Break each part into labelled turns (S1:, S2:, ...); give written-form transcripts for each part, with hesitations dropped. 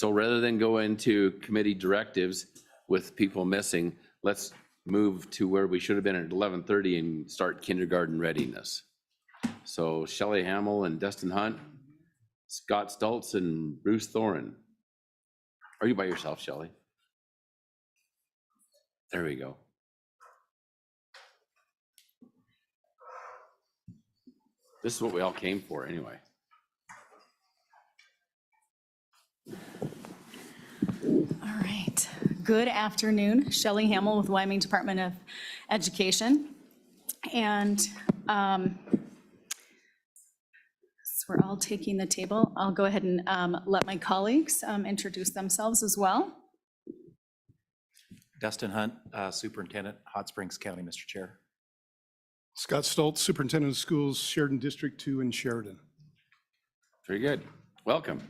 S1: So rather than go into committee directives with people missing, let's move to where we should have been at 11:30 and start kindergarten readiness. So Shelley Hamill and Dustin Hunt, Scott Stultz and Bruce Thoren. Are you by yourself, Shelley? There we go. This is what we all came for anyway.
S2: All right. Good afternoon. Shelley Hamill with Wyoming Department of Education. And so we're all taking the table. I'll go ahead and let my colleagues introduce themselves as well.
S3: Dustin Hunt, Superintendent, Hot Springs County, Mr. Chair.
S4: Scott Stultz, Superintendent of Schools, Sheridan District 2 in Sheridan.
S1: Very good. Welcome.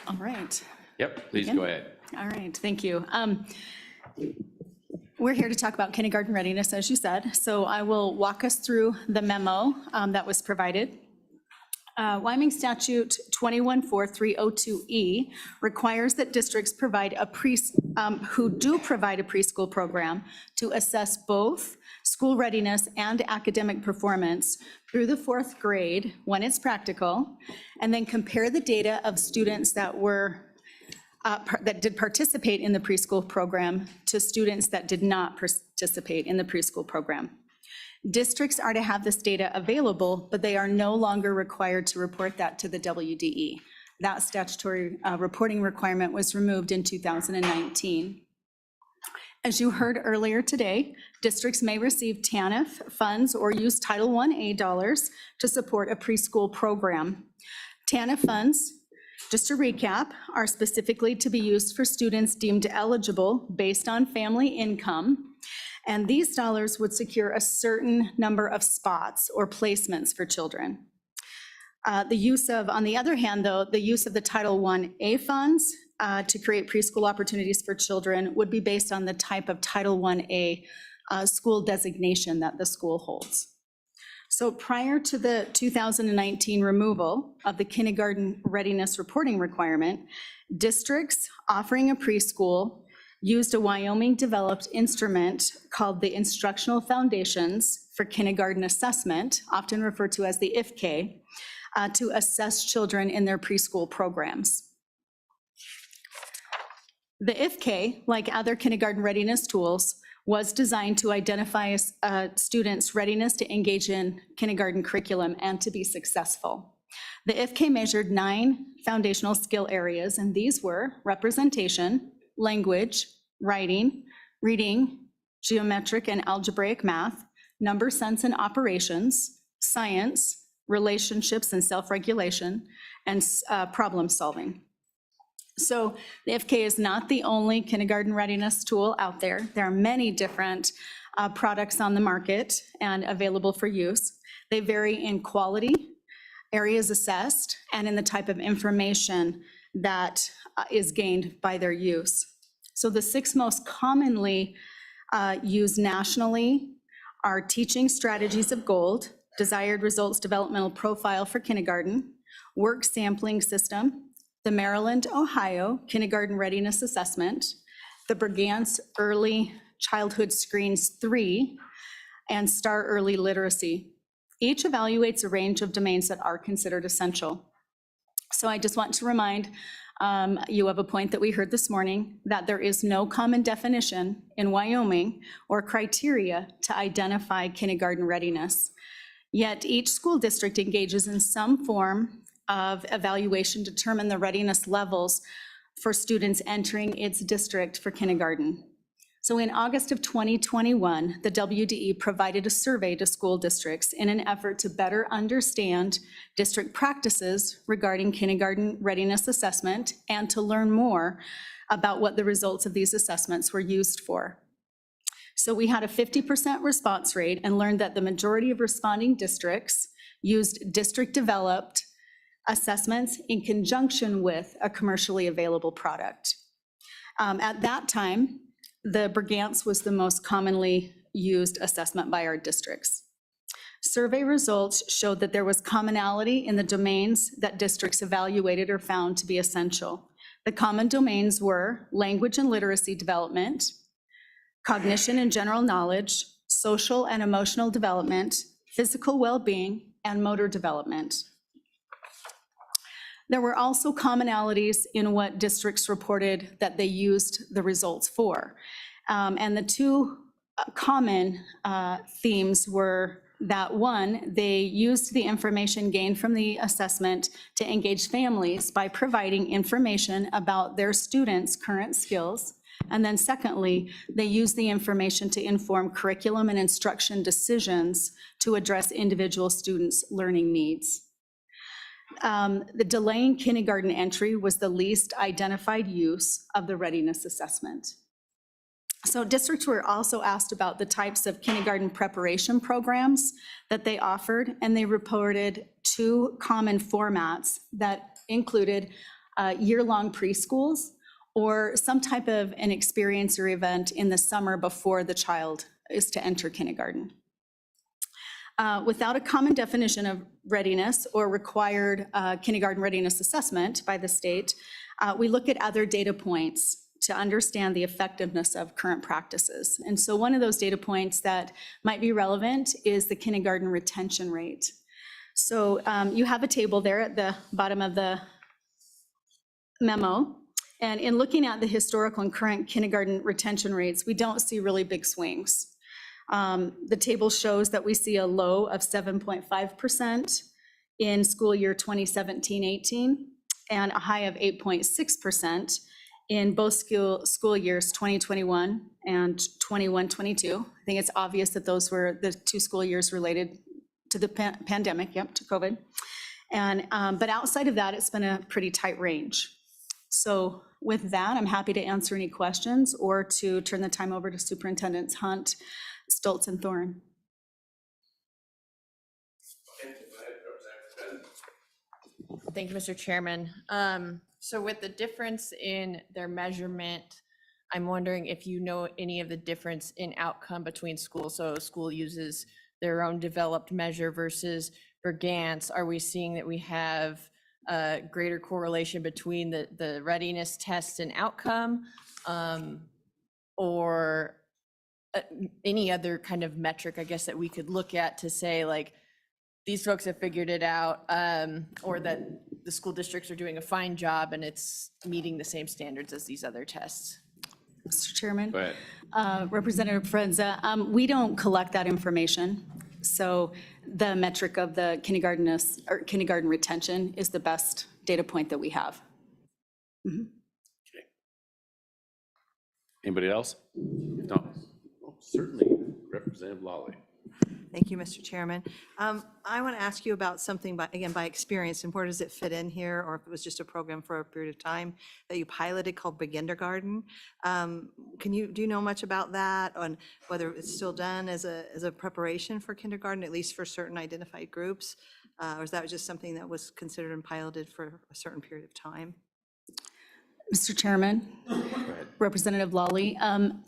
S2: All right.
S1: Yep, please go ahead.
S2: All right, thank you. We're here to talk about kindergarten readiness, as you said. So I will walk us through the memo that was provided. Wyoming Statute 214302E requires that districts provide who do provide a preschool program to assess both school readiness and academic performance through the 4th grade when it's practical, and then compare the data of students that did participate in the preschool program to students that did not participate in the preschool program. Districts are to have this data available, but they are no longer required to report that to the WDE. That statutory reporting requirement was removed in 2019. As you heard earlier today, districts may receive TANF funds or use Title I-A dollars to support a preschool program. TANF funds, just to recap, are specifically to be used for students deemed eligible based on family income. And these dollars would secure a certain number of spots or placements for children. On the other hand, though, the use of the Title I-A funds to create preschool opportunities for children would be based on the type of Title I-A school designation that the school holds. So prior to the 2019 removal of the kindergarten readiness reporting requirement, districts offering a preschool used a Wyoming-developed instrument called the Instructional Foundations for Kindergarten Assessment, often referred to as the IFK, to assess children in their preschool programs. The IFK, like other kindergarten readiness tools, was designed to identify students' readiness to engage in kindergarten curriculum and to be successful. The IFK measured 9 foundational skill areas, and these were representation, language, writing, reading, geometric and algebraic math, number sense and operations, science, relationships and self-regulation, and problem solving. So the IFK is not the only kindergarten readiness tool out there. There are many different products on the market and available for use. They vary in quality, areas assessed, and in the type of information that is gained by their use. So the 6 most commonly used nationally are Teaching Strategies of Gold, Desired Results Developmental Profile for Kindergarten, Work Sampling System, the Maryland, Ohio Kindergarten Readiness Assessment, the Brigance Early Childhood Screens 3, and STAR Early Literacy. Each evaluates a range of domains that are considered essential. So I just want to remind you of a point that we heard this morning, that there is no common definition in Wyoming or criteria to identify kindergarten readiness. Yet each school district engages in some form of evaluation to determine the readiness levels for students entering its district for kindergarten. So in August of 2021, the WDE provided a survey to school districts in an effort to better understand district practices regarding kindergarten readiness assessment and to learn more about what the results of these assessments were used for. So we had a 50% response rate and learned that the majority of responding districts used district-developed assessments in conjunction with a commercially available product. At that time, the Brigance was the most commonly used assessment by our districts. Survey results showed that there was commonality in the domains that districts evaluated or found to be essential. The common domains were language and literacy development, cognition and general knowledge, social and emotional development, physical well-being, and motor development. There were also commonalities in what districts reported that they used the results for. And the two common themes were that one, they used the information gained from the assessment to engage families by providing information about their students' current skills. And then secondly, they used the information to inform curriculum and instruction decisions to address individual students' learning needs. The delay in kindergarten entry was the least identified use of the readiness assessment. So districts were also asked about the types of kindergarten preparation programs that they offered, and they reported two common formats that included year-long preschools or some type of an experience or event in the summer before the child is to enter kindergarten. Without a common definition of readiness or required kindergarten readiness assessment by the state, we look at other data points to understand the effectiveness of current practices. And so one of those data points that might be relevant is the kindergarten retention rate. So you have a table there at the bottom of the memo. And in looking at the historical and current kindergarten retention rates, we don't see really big swings. The table shows that we see a low of 7.5% in school year 2017-18 and a high of 8.6% in both school years 2021 and 21-22. I think it's obvious that those were the two school years related to the pandemic, to COVID. And but outside of that, it's been a pretty tight range. So with that, I'm happy to answer any questions or to turn the time over to Superintendents Hunt, Stoltz, and Thorne.
S5: Thank you, Mr. Chairman. So with the difference in their measurement, I'm wondering if you know any of the difference in outcome between schools. So a school uses their own developed measure versus Bergant's. Are we seeing that we have a greater correlation between the readiness test and outcome, or any other kind of metric, I guess, that we could look at to say, like, these folks have figured it out, or that the school districts are doing a fine job and it's meeting the same standards as these other tests?
S2: Mr. Chairman.
S1: Go ahead.
S2: Representative Forenza, we don't collect that information. So the metric of the kindergarten retention is the best data point that we have. Mm-hmm.
S1: Okay. Anybody else? No. Oh, certainly, Representative Lawley.
S6: Thank you, Mr. Chairman. I want to ask you about something, again, by experience, and where does it fit in here, or if it was just a program for a period of time that you piloted called Begindergarten. Do you know much about that, on whether it's still done as a preparation for kindergarten, at least for certain identified groups, or is that just something that was considered and piloted for a certain period of time?
S2: Mr. Chairman, Representative Lawley,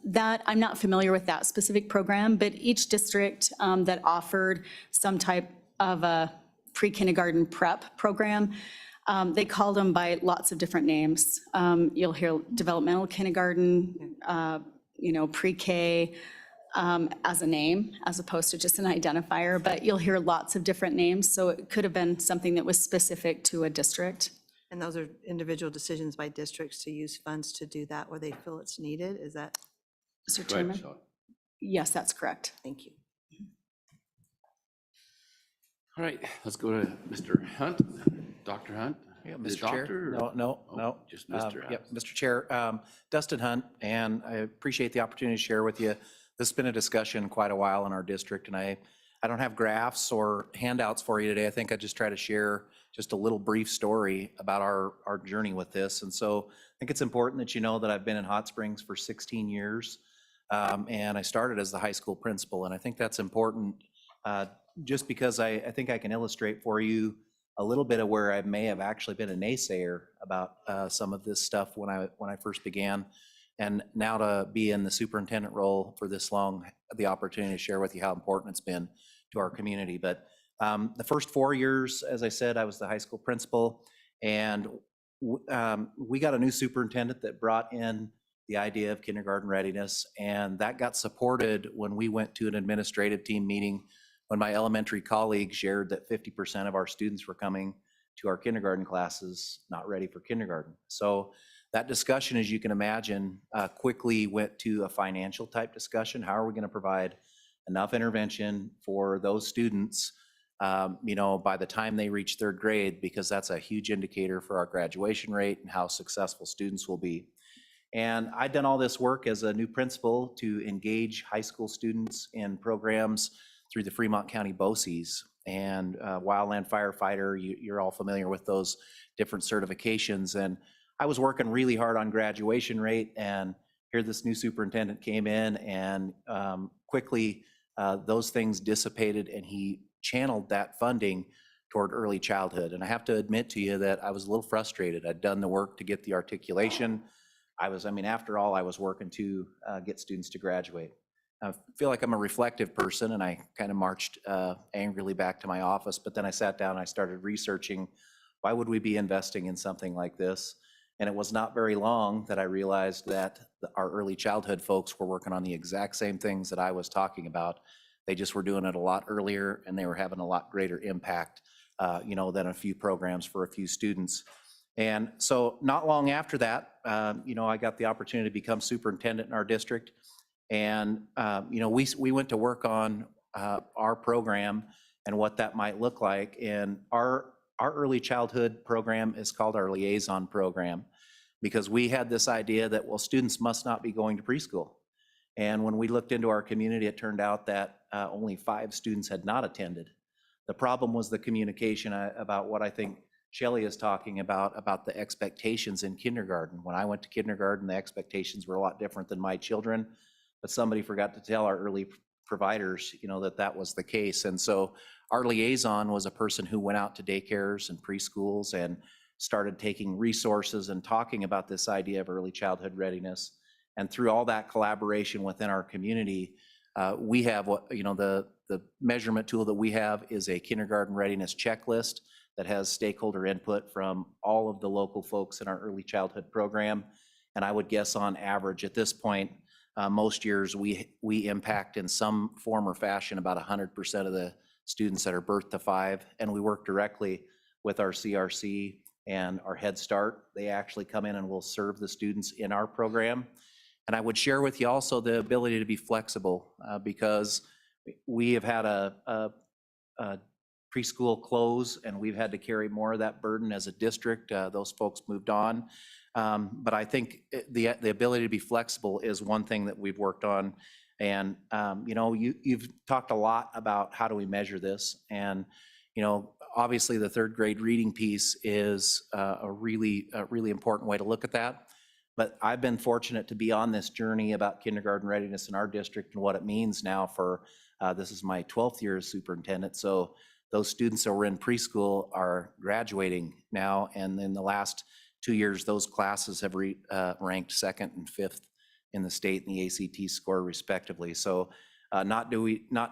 S2: that I'm not familiar with that specific program, but each district that offered some type of a pre-kindergarten prep program, they called them by lots of different names. You'll hear developmental kindergarten, pre-K as a name, as opposed to just an identifier, but you'll hear lots of different names. So it could have been something that was specific to a district.
S6: And those are individual decisions by districts to use funds to do that where they feel it's needed, is that?
S2: Mr.
S1: Go ahead,
S2: Chairman?
S1: Shelley.
S2: Yes, that's correct.
S6: Thank you.
S1: All right, let's go to Mr. Hunt. Dr. Hunt?
S3: Yeah,
S1: Is it
S3: Mr. Chair.
S1: doctor or-
S3: No,
S1: Oh, just Mr. Hunt.
S3: Yep, Mr. Chair, Dustin Hunt, and I appreciate the opportunity to share with you. This has been a discussion quite a while in our district, and I don't have graphs or handouts for you today. I think I just try to share just a little brief story about our journey with this. And so I think it's important that you know that I've been in Hot Springs for 16 years, and I started as the high school principal. And I think that's important just because I think I can illustrate for you a little bit of where I may have actually been a naysayer about some of this stuff when I first began. And now to be in the superintendent role for this long, the opportunity to share with you how important it's been. to our community. But the first 4 years, as I said, I was the high school principal, and we got a new superintendent that brought in the idea of kindergarten readiness, and that got supported when we went to an administrative team meeting when my elementary colleagues shared that 50% of our students were coming to our kindergarten classes not ready for kindergarten. So that discussion, as you can imagine, quickly went to a financial type discussion. How are we going to provide enough intervention for those students, by the time they reach third grade, because that's a huge indicator for our graduation rate and how successful students will be. And I'd done all this work as a new principal to engage high school students in programs through the Fremont County BOCES and wildland firefighter. You're all familiar with those different certifications. And I was working really hard on graduation rate, and here this new superintendent came in, and quickly those things dissipated, and he channeled that funding toward early childhood. And I have to admit to you that I was a little frustrated. I'd done the work to get the articulation. After all, I was working to get students to graduate. I feel like I'm a reflective person, and I kind of marched angrily back to my office, but then I sat down and I started researching, why would we be investing in something like this? And it was not very long that I realized that our early childhood folks were working on the exact same things that I was talking about. They just were doing it a lot earlier, and they were having a lot greater impact, than a few programs for a few students. And so not long after that, I got the opportunity to become superintendent in our district. And, we went to work on our program and what that might look like. And our early childhood program is called our liaison program, because we had this idea that, well, students must not be going to preschool. And when we looked into our community, it turned out that only 5 students had not attended. The problem was the communication about what I think Shelley is talking about the expectations in kindergarten. When I went to kindergarten, the expectations were a lot different than my children, but somebody forgot to tell our early providers, that was the case. And so our liaison was a person who went out to daycares and preschools and started taking resources and talking about this idea of early childhood readiness. And through all that collaboration within our community, we have the measurement tool that we have is a kindergarten readiness checklist that has stakeholder input from all of the local folks in our early childhood program. And I would guess on average at this point, most years we impact in some form or fashion about 100% of the students that are birth to 5. And we work directly with our CRC and our Head Start. They actually come in and will serve the students in our program. And I would share with you also the ability to be flexible, because we have had a preschool close, and we've had to carry more of that burden as a district. Those folks moved on. But I think the ability to be flexible is one thing that we've worked on. And, you've talked a lot about how do we measure this. And, obviously the third grade reading piece is a really important way to look at that. But I've been fortunate to be on this journey about kindergarten readiness in our district and what it means now for, this is my 12th year as superintendent. So those students that were in preschool are graduating now. And in the last 2 years, those classes have ranked 2nd and 5th in the state and the ACT score respectively. So not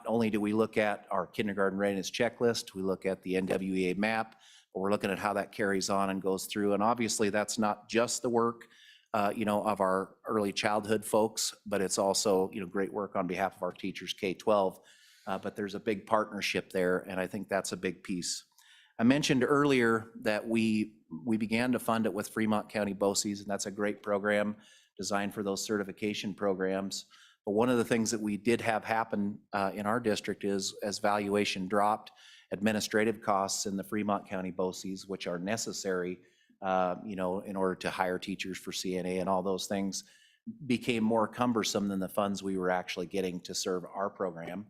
S3: only do we look at our kindergarten readiness checklist, we look at the NWEA map, but we're looking at how that carries on and goes through. And obviously that's not just the work of our early childhood folks, but it's also, great work on behalf of our teachers K-12. But there's a big partnership there, and I think that's a big piece. I mentioned earlier that we began to fund it with Fremont County BOCES, and that's a great program designed for those certification programs. But one of the things that we did have happen in our district is, as valuation dropped, administrative costs in the Fremont County BOCES, which are necessary in order to hire teachers for CNA and all those things, became more cumbersome than the funds we were actually getting to serve our program.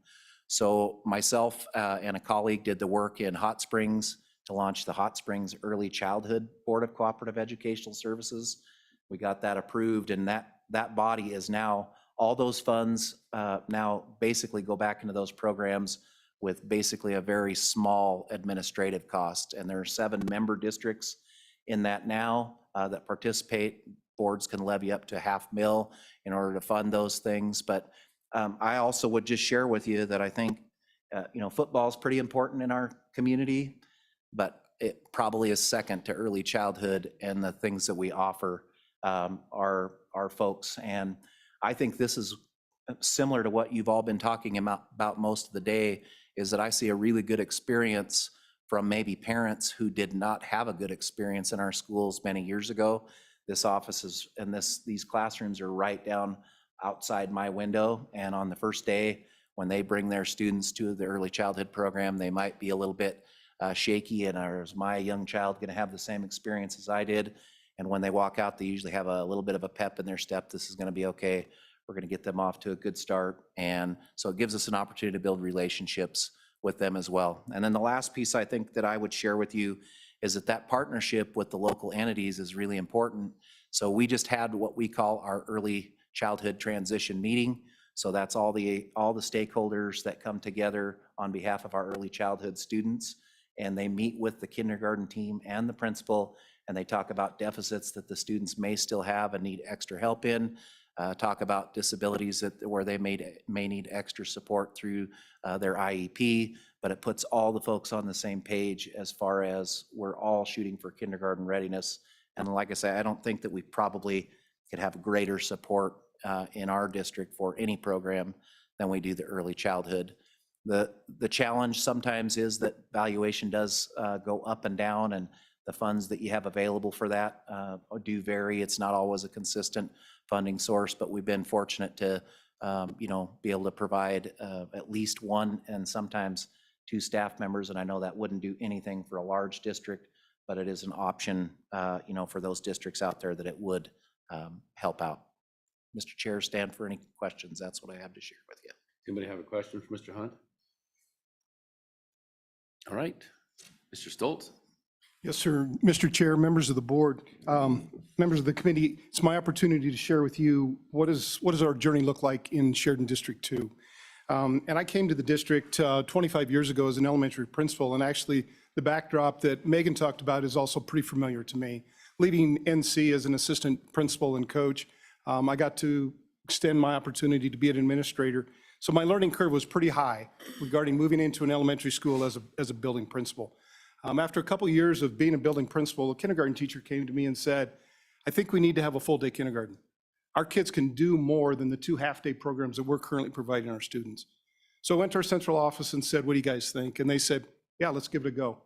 S3: So myself and a colleague did the work in Hot Springs to launch the Hot Springs Early Childhood Board of Cooperative Educational Services. We got that approved, and that body is now, all those funds now basically go back into those programs with basically a very small administrative cost. And there are 7 member districts in that now that participate. Boards can levy up to $500,000 in order to fund those things. But I also would just share with you that I think Football's pretty important in our community, but it probably is second to early childhood and the things that we offer our folks. And I think this is similar to what you've all been talking about most of the day, is that I see a really good experience from maybe parents who did not have a good experience in our schools many years ago. This office is, and these classrooms are right down outside my window. And on the first day, when they bring their students to the early childhood program, they might be a little bit shaky, and is my young child going to have the same experience as I did? And when they walk out, they usually have a little bit of a pep in their step. This is going to be okay. We're going to get them off to a good start. And so it gives us an opportunity to build relationships with them as well. And then the last piece I think that I would share with you is that partnership with the local entities is really important. So we just had what we call our early childhood transition meeting. So that's all the stakeholders that come together on behalf of our early childhood students, and they meet with the kindergarten team and the principal, and they talk about deficits that the students may still have and need extra help in, talk about disabilities where they may need extra support through their IEP, but it puts all the folks on the same page as far as we're all shooting for kindergarten readiness. And like I say, I don't think that we probably could have greater support in our district for any program than we do the early childhood. The challenge sometimes is that valuation does go up and down, and the funds that you have available for that do vary. It's not always a consistent funding source, but we've been fortunate to be able to provide at least one and sometimes two staff members. And I know that wouldn't do anything for a large district, but it is an option for those districts out there that it would help out. Mr. Chair, stand for any questions. That's what I have to share with you.
S1: Anybody have a question for Mr. Hunt? All right, Mr. Stoltz.
S4: Yes, sir. Mr. Chair, members of the board, members of the committee, it's my opportunity to share with you what does our journey look like in Sheridan District 2. And I came to the district 25 years ago as an elementary principal, and actually the backdrop that Megan talked about is also pretty familiar to me. Leaving NC as an assistant principal and coach, I got to extend my opportunity to be an administrator. So my learning curve was pretty high regarding moving into an elementary school as a building principal. After a couple of years of being a building principal, a kindergarten teacher came to me and said, I think we need to have a full day kindergarten. Our kids can do more than the 2 half-day programs that we're currently providing our students. So I went to our central office and said, what do you guys think? And they said, yeah, let's give it a go.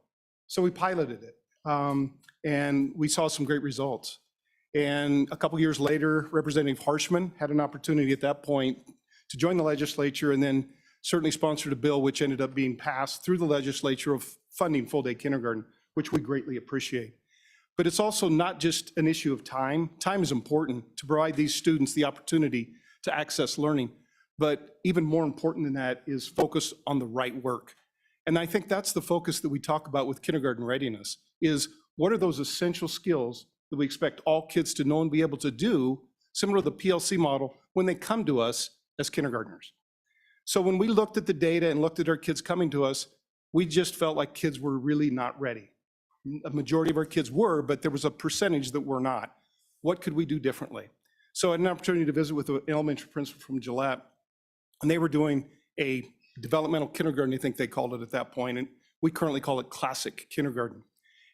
S4: So we piloted it, and we saw some great results. And a couple of years later, Representative Harshman had an opportunity at that point to join the legislature, and then certainly sponsored a bill which ended up being passed through the legislature of funding full-day kindergarten, which we greatly appreciate. But it's also not just an issue of time. Time is important to provide these students the opportunity to access learning. But even more important than that is focus on the right work. And I think that's the focus that we talk about with kindergarten readiness, is what are those essential skills that we expect all kids to know and be able to do, similar to the PLC model, when they come to us as kindergartners. So when we looked at the data and looked at our kids coming to us, we just felt like kids were really not ready. A majority of our kids were, but there was a percentage that were not. What could we do differently? So I had an opportunity to visit with an elementary principal from Gillette, and they were doing a developmental kindergarten, I think they called it at that point, and we currently call it classic kindergarten.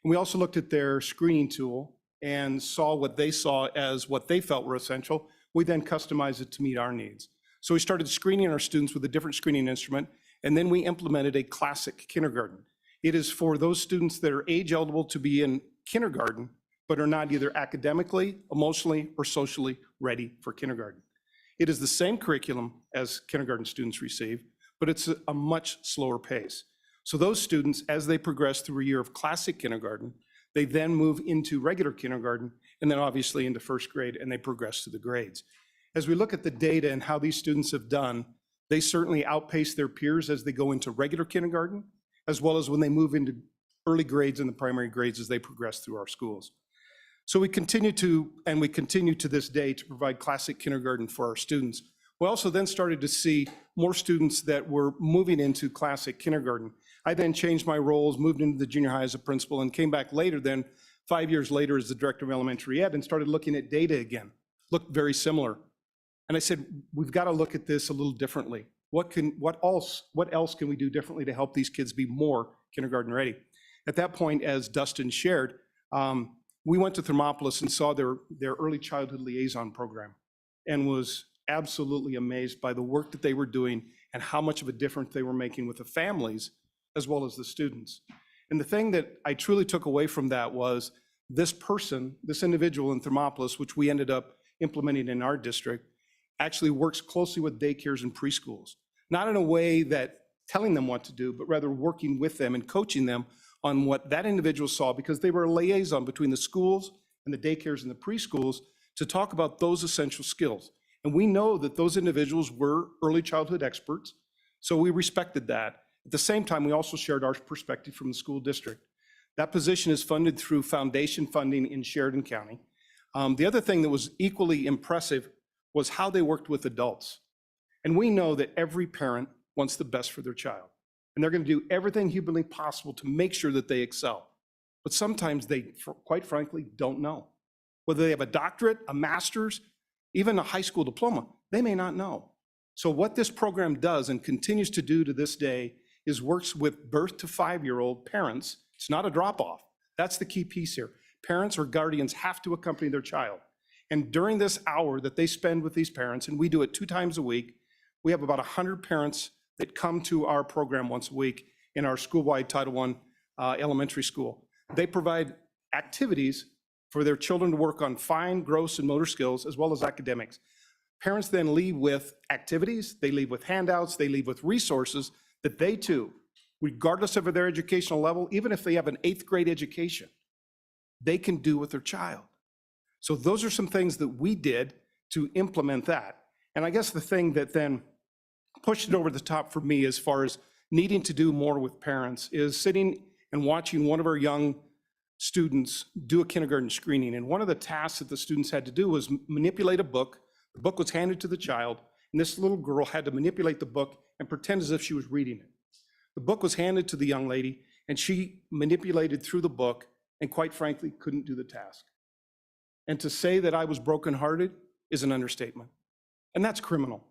S4: And we also looked at their screening tool and saw what they saw as what they felt were essential. We then customized it to meet our needs. So we started screening our students with a different screening instrument, and then we implemented a classic kindergarten. It is for those students that are age eligible to be in kindergarten, but are not either academically, emotionally, or socially ready for kindergarten. It is the same curriculum as kindergarten students receive, but it's a much slower pace. So those students, as they progress through a year of classic kindergarten, they then move into regular kindergarten, and then obviously into first grade, and they progress to the grades. As we look at the data and how these students have done, they certainly outpace their peers as they go into regular kindergarten, as well as when they move into early grades and the primary grades as they progress through our schools. So we continue to this day to provide classic kindergarten for our students. We also then started to see more students that were moving into classic kindergarten. I then changed my roles, moved into the junior high as a principal, and came back later then, 5 years later, as the director of elementary ed, and started looking at data again. Looked very similar. And I said, we've got to look at this a little differently. What else can we do differently to help these kids be more kindergarten ready? At that point, as Dustin shared, we went to Thermopolis and saw their early childhood liaison program and was absolutely amazed by the work that they were doing and how much of a difference they were making with the families as well as the students. And the thing that I truly took away from that was this person, this individual in Thermopolis, which we ended up implementing in our district, actually works closely with daycares and preschools. Not in a way that telling them what to do, but rather working with them and coaching them on what that individual saw, because they were a liaison between the schools and the daycares and the preschools to talk about those essential skills. And we know that those individuals were early childhood experts, so we respected that. At the same time, we also shared our perspective from the school district. That position is funded through foundation funding in Sheridan County. The other thing that was equally impressive was how they worked with adults. And we know that every parent wants the best for their child. And they're going to do everything humanly possible to make sure that they excel. But sometimes they, quite frankly, don't know. Whether they have a doctorate, a master's, even a high school diploma, they may not know. So what this program does and continues to do to this day is works with birth to 5-year-old parents. It's not a drop-off. That's the key piece here. Parents or guardians have to accompany their child. And during this hour that they spend with these parents, and we do it 2 times a week, we have about 100 parents that come to our program once a week in our school-wide Title I elementary school. They provide activities for their children to work on fine, gross, and motor skills, as well as academics. Parents then leave with activities, they leave with handouts, they leave with resources that they too, regardless of their educational level, even if they have an 8th grade education, they can do with their child. So those are some things that we did to implement that. And I guess the thing that then pushed it over the top for me as far as needing to do more with parents is sitting and watching one of our young students do a kindergarten screening. And one of the tasks that the students had to do was manipulate a book. The book was handed to the child, and this little girl had to manipulate the book and pretend as if she was reading it. The book was handed to the young lady, and she manipulated through the book and quite frankly couldn't do the task. And to say that I was brokenhearted is an understatement. And that's criminal.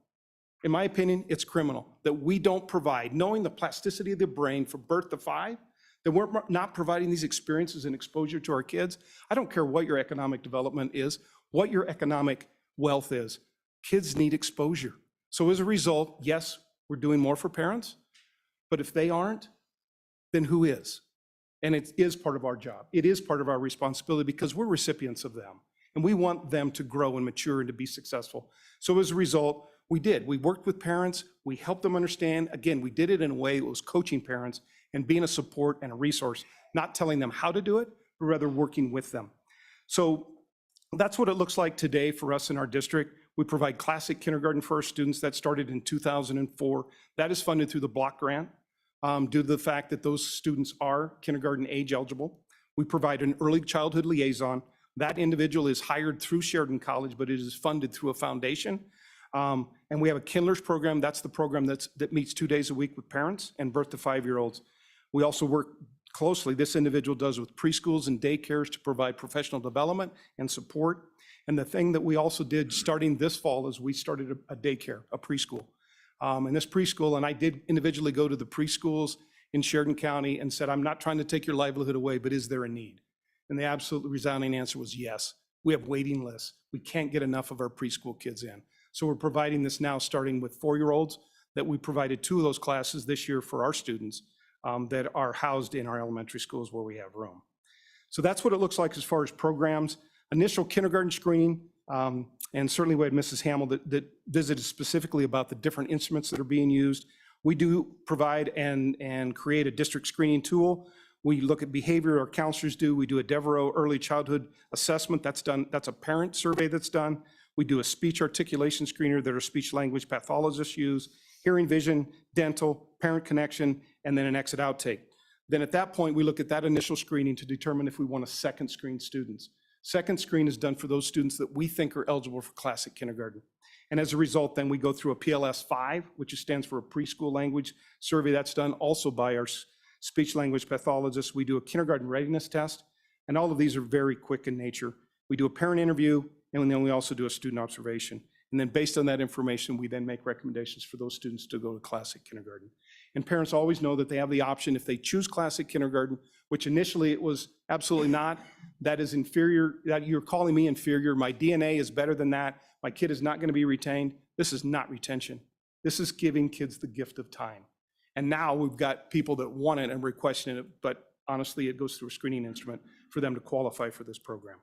S4: In my opinion, it's criminal that we don't provide, knowing the plasticity of the brain from birth to 5, that we're not providing these experiences and exposure to our kids. I don't care what your economic development is, what your economic wealth is. Kids need exposure. So as a result, yes, we're doing more for parents, but if they aren't, then who is? And it is part of our job. It is part of our responsibility because we're recipients of them. And we want them to grow and mature and to be successful. So as a result, we did. We worked with parents. We helped them understand. Again, we did it in a way that was coaching parents and being a support and a resource, not telling them how to do it, but rather working with them. So that's what it looks like today for us in our district. We provide classic kindergarten for our students. That started in 2004. That is funded through the block grant due to the fact that those students are kindergarten age eligible. We provide an early childhood liaison. That individual is hired through Sheridan College, but it is funded through a foundation. And we have a Kindlers program. That's the program that meets 2 days a week with parents and birth to 5-year-olds. We also work closely, this individual does, with preschools and daycares to provide professional development and support. And the thing that we also did starting this fall is we started a daycare, a preschool. And this preschool, and I did individually go to the preschools in Sheridan County and said, I'm not trying to take your livelihood away, but is there a need? And the absolutely resounding answer was yes. We have waiting lists. We can't get enough of our preschool kids in. So we're providing this now starting with 4-year-olds that we provided 2 of those classes this year for our students that are housed in our elementary schools where we have room. So that's what it looks like as far as programs. Initial kindergarten screening, and certainly we had Mrs. Hamill that visited specifically about the different instruments that are being used. We do provide and create a district screening tool. We look at behavior, our counselors do. We do a Devereaux early childhood assessment that's done. That's a parent survey that's done. We do a speech articulation screener that our speech language pathologists use, hearing, vision, dental, parent connection, and then an exit outtake. Then at that point, we look at that initial screening to determine if we want to second screen students. Second screen is done for those students that we think are eligible for classic kindergarten. And as a result, then we go through a PLS-5, which stands for a preschool language survey that's done also by our speech language pathologists. We do a kindergarten readiness test, and all of these are very quick in nature. We do a parent interview, and then we also do a student observation. And then based on that information, we then make recommendations for those students to go to classic kindergarten. And parents always know that they have the option, if they choose classic kindergarten, which initially it was absolutely not, that is inferior, that you're calling me inferior, my DNA is better than that, my kid is not going to be retained. This is not retention. This is giving kids the gift of time. And now we've got people that want it and we're questioning it, but honestly, it goes through a screening instrument for them to qualify for this program.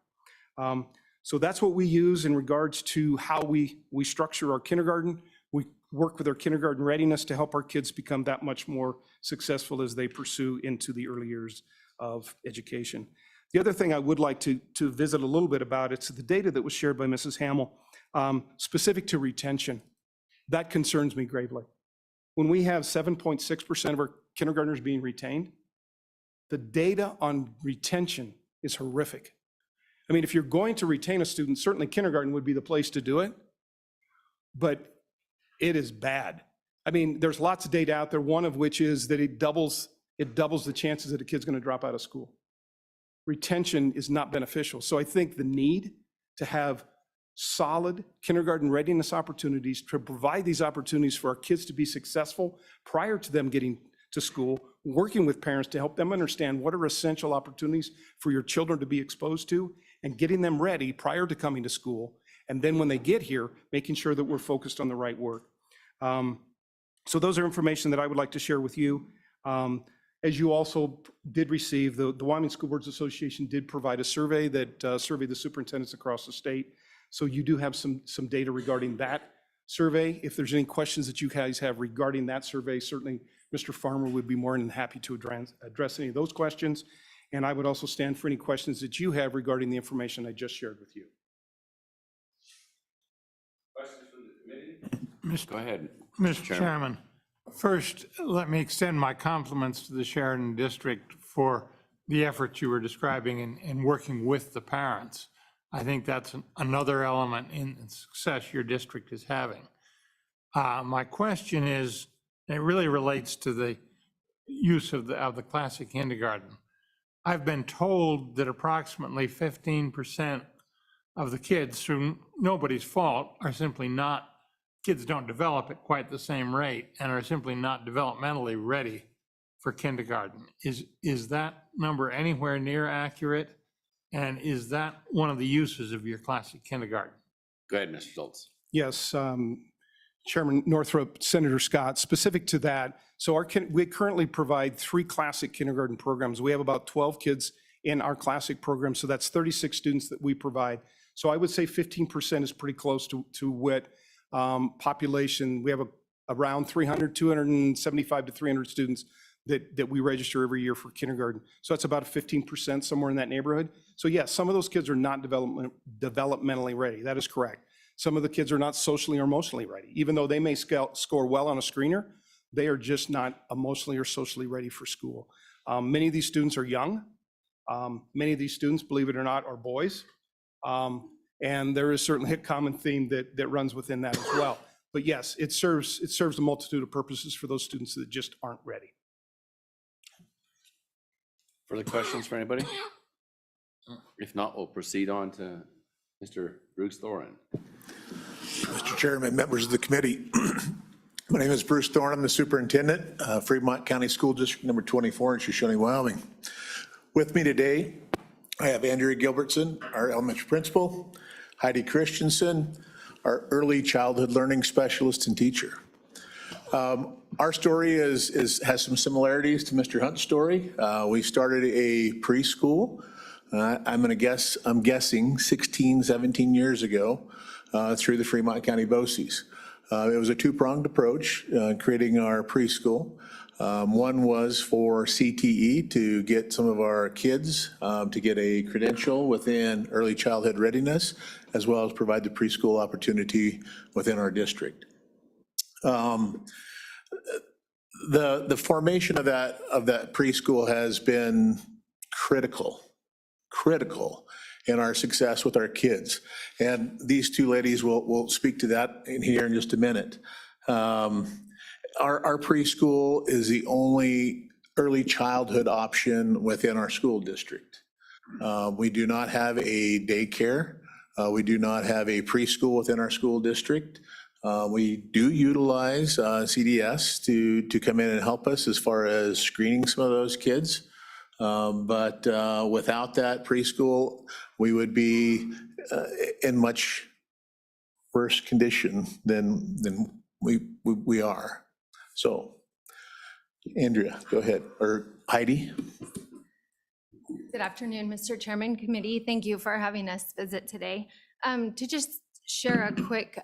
S4: So that's what we use in regards to how we structure our kindergarten. We work with our kindergarten readiness to help our kids become that much more successful as they pursue into the early years of education. The other thing I would like to visit a little bit about, it's the data that was shared by Mrs. Hamill, specific to retention. That concerns me gravely. When we have 7.6% of our kindergartners being retained, the data on retention is horrific. I mean, if you're going to retain a student, certainly kindergarten would be the place to do it, but it is bad. I mean, there's lots of data out there, one of which is that it doubles the chances that a kid's going to drop out of school. Retention is not beneficial. So I think the need to have solid kindergarten readiness opportunities, to provide these opportunities for our kids to be successful prior to them getting to school, working with parents to help them understand what are essential opportunities for your children to be exposed to, and getting them ready prior to coming to school. And then when they get here, making sure that we're focused on the right work. So those are information that I would like to share with you. As you also did receive, the Wyoming School Boards Association did provide a survey that surveyed the superintendents across the state. So you do have some data regarding that survey. If there's any questions that you guys have regarding that survey, certainly Mr. Farmer would be more than happy to address any of those questions. And I would also stand for any questions that you have regarding the information I just shared with you. Questions from the committee?
S1: Go ahead.
S7: Mr. Chairman, first, let me extend my compliments to the Sheridan District for the efforts you were describing in working with the parents. I think that's another element in the success your district is having. My question is, it really relates to the use of the classic kindergarten. I've been told that approximately 15% of the kids, through nobody's fault, are simply not, kids don't develop at quite the same rate and are simply not developmentally ready for kindergarten. Is that number anywhere near accurate? And is that one of the uses of your classic kindergarten?
S1: Go ahead, Mr. Schultz.
S4: Yes, Chairman Northrup, Senator Scott, specific to that. So we currently provide 3 classic kindergarten programs. We have about 12 kids in our classic program. So that's 36 students that we provide. So I would say 15% is pretty close to what population. We have around 275 to 300 students that we register every year for kindergarten. So that's about 15%, somewhere in that neighborhood. So yes, some of those kids are not developmentally ready. That is correct. Some of the kids are not socially or emotionally ready. Even though they may score well on a screener, they are just not emotionally or socially ready for school. Many of these students are young. Many of these students, believe it or not, are boys. And there is certainly a common theme that runs within that as well. But yes, it serves a multitude of purposes for those students that just aren't ready.
S1: Further questions for anybody? If not, we'll proceed on to Mr. Bruce Thoren.
S8: Mr. Chairman, members of the committee, my name is Bruce Thorne. I'm the superintendent, Fremont County School District number 24 in Shoshone, Wyoming. With me today, I have Andrea Gilbertson, our elementary principal, Heidi Christensen, our early childhood learning specialist and teacher. Our story has some similarities to Mr. Hunt's story. We started a preschool. I'm guessing 16, 17 years ago through the Fremont County BOCES. It was a 2-pronged approach, creating our preschool. One was for CTE, to get some of our kids to get a credential within early childhood readiness, as well as provide the preschool opportunity within our district. The formation of that preschool has been critical in our success with our kids. And these 2 ladies will speak to that in here in just a minute. Our preschool is the only early childhood option within our school district. We do not have a daycare. We do not have a preschool within our school district. We do utilize CDS to come in and help us as far as screening some of those kids. But without that preschool, we would be in much worse condition than we are. So, Andrea, go ahead, or Heidi.
S9: Good afternoon, Mr. Chairman, committee. Thank you for having us visit today. To just share a quick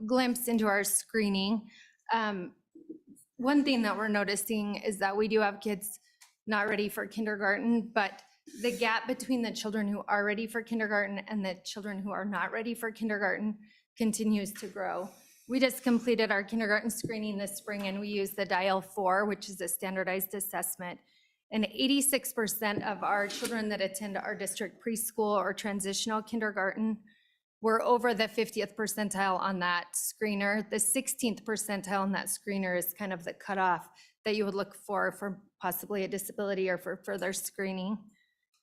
S9: glimpse into our screening. One thing that we're noticing is that we do have kids not ready for kindergarten, but the gap between the children who are ready for kindergarten and the children who are not ready for kindergarten continues to grow. We just completed our kindergarten screening this spring, and we used the DIAL-4, which is a standardized assessment. And 86% of our children that attend our district preschool or transitional kindergarten were over the 50th percentile on that screener. The 16th percentile on that screener is kind of the cutoff that you would look for possibly a disability or for further screening.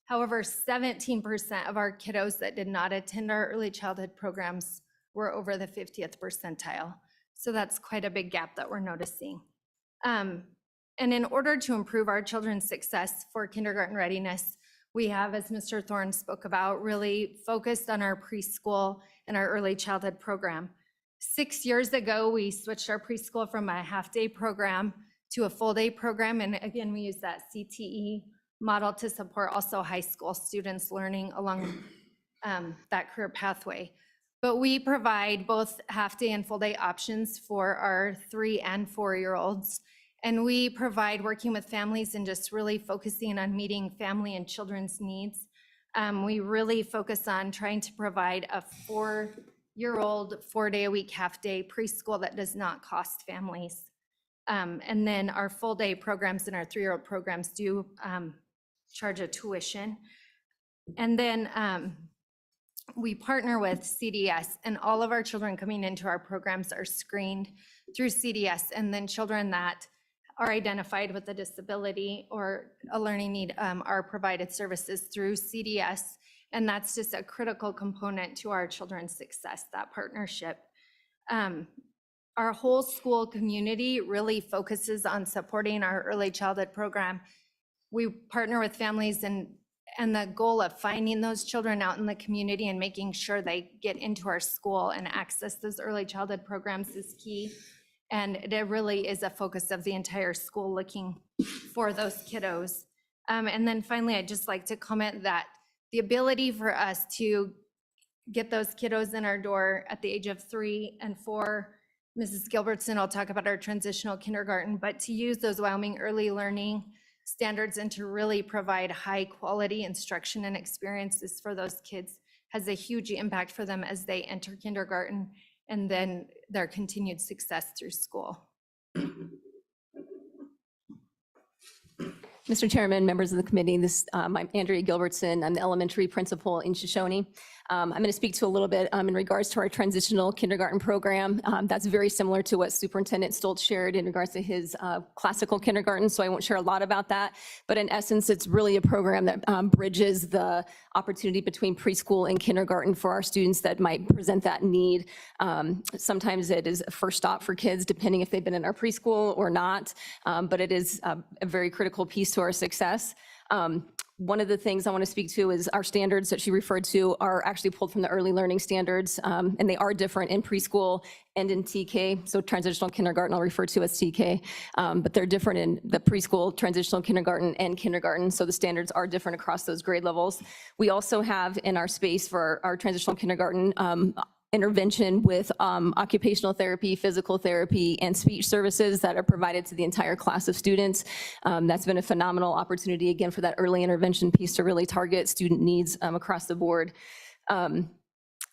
S9: However, 17% of our kiddos that did not attend our early childhood programs were over the 50th percentile. So that's quite a big gap that we're noticing. And in order to improve our children's success for kindergarten readiness, we have, as Mr. Thorne spoke about, really focused on our preschool and our early childhood program. 6 years ago, we switched our preschool from a half-day program to a full-day program. And again, we use that CTE model to support also high school students learning along that career pathway. But we provide both half-day and full-day options for our 3 and 4-year-olds. And we provide working with families and just really focusing on meeting family and children's needs. We really focus on trying to provide a 4-year-old, 4-day-a-week, half-day preschool that does not cost families. And then our full-day programs and our 3-year-old programs do charge a tuition. And then we partner with CDS, and all of our children coming into our programs are screened through CDS, and then children that are identified with a disability or a learning need are provided services through CDS. And that's just a critical component to our children's success, that partnership. Our whole school community really focuses on supporting our early childhood program. We partner with families, and the goal of finding those children out in the community and making sure they get into our school and access those early childhood programs is key. And it really is a focus of the entire school looking for those kiddos. And then finally, I'd just like to comment that the ability for us to get those kiddos in our door at the age of 3 and 4, Mrs. Gilbertson will talk about our transitional kindergarten, but to use those Wyoming early learning standards and to really provide high quality instruction and experiences for those kids has a huge impact for them as they enter kindergarten and then their continued success through school.
S10: Mr. Chairman, members of the committee, I'm Andrea Gilbertson. I'm the elementary principal in Shoshone. I'm going to speak to a little bit in regards to our transitional kindergarten program. That's very similar to what Superintendent Stoltz shared in regards to his classical kindergarten, so I won't share a lot about that. But in essence, it's really a program that bridges the opportunity between preschool and kindergarten for our students that might present that need. Sometimes it is a first stop for kids, depending if they've been in our preschool or not, but it is a very critical piece to our success. One of the things I want to speak to is our standards that she referred to are actually pulled from the early learning standards, and they are different in preschool and in TK. So transitional kindergarten I'll refer to as TK, but they're different in the preschool, transitional kindergarten, and kindergarten. So the standards are different across those grade levels. We also have in our space for our transitional kindergarten intervention with occupational therapy, physical therapy, and speech services that are provided to the entire class of students. That's been a phenomenal opportunity, again, for that early intervention piece to really target student needs across the board.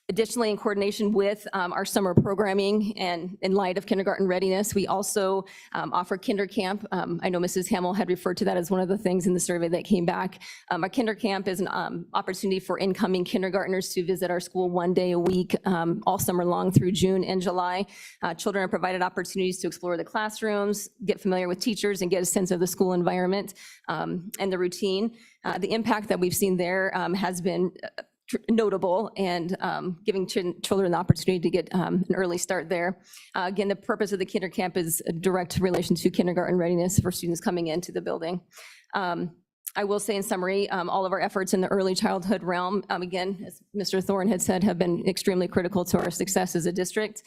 S10: Additionally, in coordination with our summer programming and in light of kindergarten readiness, we also offer Kinder Camp. I know Mrs. Hamill had referred to that as one of the things in the survey that came back. Our Kinder Camp is an opportunity for incoming kindergartners to visit our school 1 day a week, all summer long through June and July. Children are provided opportunities to explore the classrooms, get familiar with teachers, and get a sense of the school environment and the routine. The impact that we've seen there has been notable and giving children the opportunity to get an early start there. Again, the purpose of the Kinder Camp is a direct relation to kindergarten readiness for students coming into the building. I will say in summary, all of our efforts in the early childhood realm, again, as Mr. Thorne had said, have been extremely critical to our success as a district.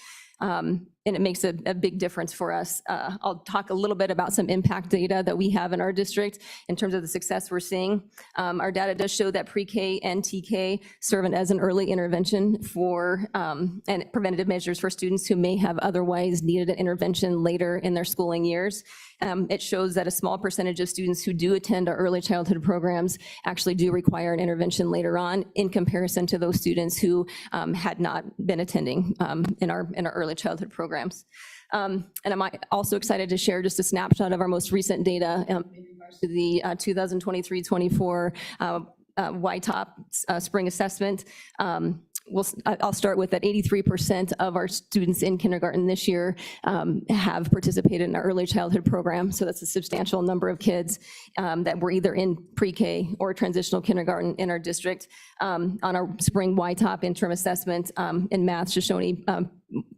S10: And it makes a big difference for us. I'll talk a little bit about some impact data that we have in our district in terms of the success we're seeing. Our data does show that pre-K and TK serve as an early intervention for and preventative measures for students who may have otherwise needed an intervention later in their schooling years. It shows that a small percentage of students who do attend our early childhood programs actually do require an intervention later on in comparison to those students who had not been attending in our early childhood programs. And I'm also excited to share just a snapshot of our most recent data in regards to the 2023-24 YTOP spring assessment. I'll start with that 83% of our students in kindergarten this year have participated in our early childhood program. So that's a substantial number of kids that were either in pre-K or transitional kindergarten in our district. On our spring YTOP interim assessment in math, Shoshone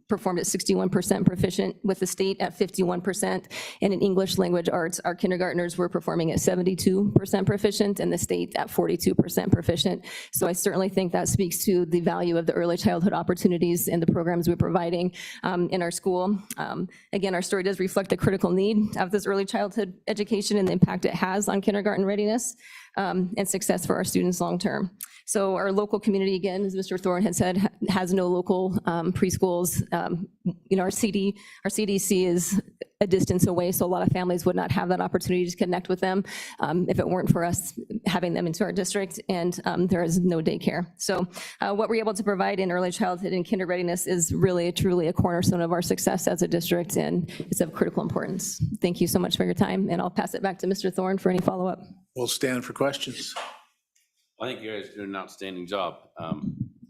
S10: performed at 61% proficient, with the state at 51%. And in English language arts, our kindergartners were performing at 72% proficient and the state at 42% proficient. So I certainly think that speaks to the value of the early childhood opportunities and the programs we're providing in our school. Again, our story does reflect the critical need of this early childhood education and the impact it has on kindergarten readiness and success for our students long-term. So our local community, again, as Mr. Thorne had said, has no local preschools. You know, our CDC is a distance away, so a lot of families would not have that opportunity to connect with them if it weren't for us having them into our district, and there is no daycare. So what we're able to provide in early childhood and kinder readiness is really, truly a cornerstone of our success as a district, and it's of critical importance. Thank you so much for your time, and I'll pass it back to Mr. Thorne for any follow-up.
S8: We'll stand for questions.
S1: I think you guys do an outstanding job.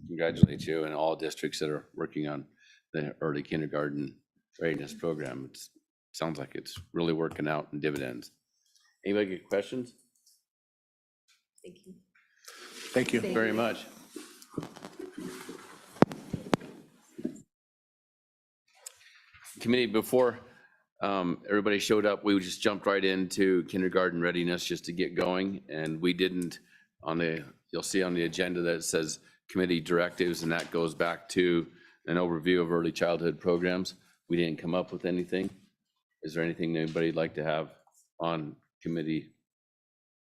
S1: Congratulate you and all districts that are working on the early kindergarten readiness program. It sounds like it's really working out in dividends. Anybody get questions?
S10: Thank you.
S8: Thank you.
S1: Very much. Committee, before everybody showed up, we just jumped right into kindergarten readiness just to get going, and we didn't you'll see on the agenda that it says committee directives, and that goes back to an overview of early childhood programs. We didn't come up with anything. Is there anything anybody'd like to have on committee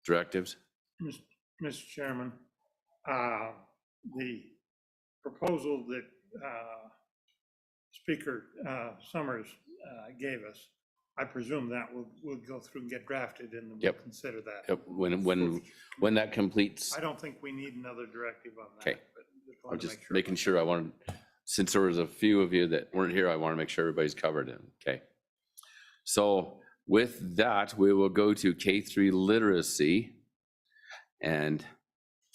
S1: directives?
S7: Mr. Chairman, the proposal that Speaker Summers gave us, I presume that will go through and get drafted and we'll
S1: Yep.
S7: consider that.
S1: Yep, when that completes.
S7: I don't think we need another directive on that.
S1: Okay.
S7: But
S1: I'm
S7: wanted to
S1: just
S7: make sure
S1: making
S7: about
S1: sure. I wanted, since there was a few of you that weren't here, I want to make sure everybody's covered in. Okay. So with that, we will go to K-3 literacy. And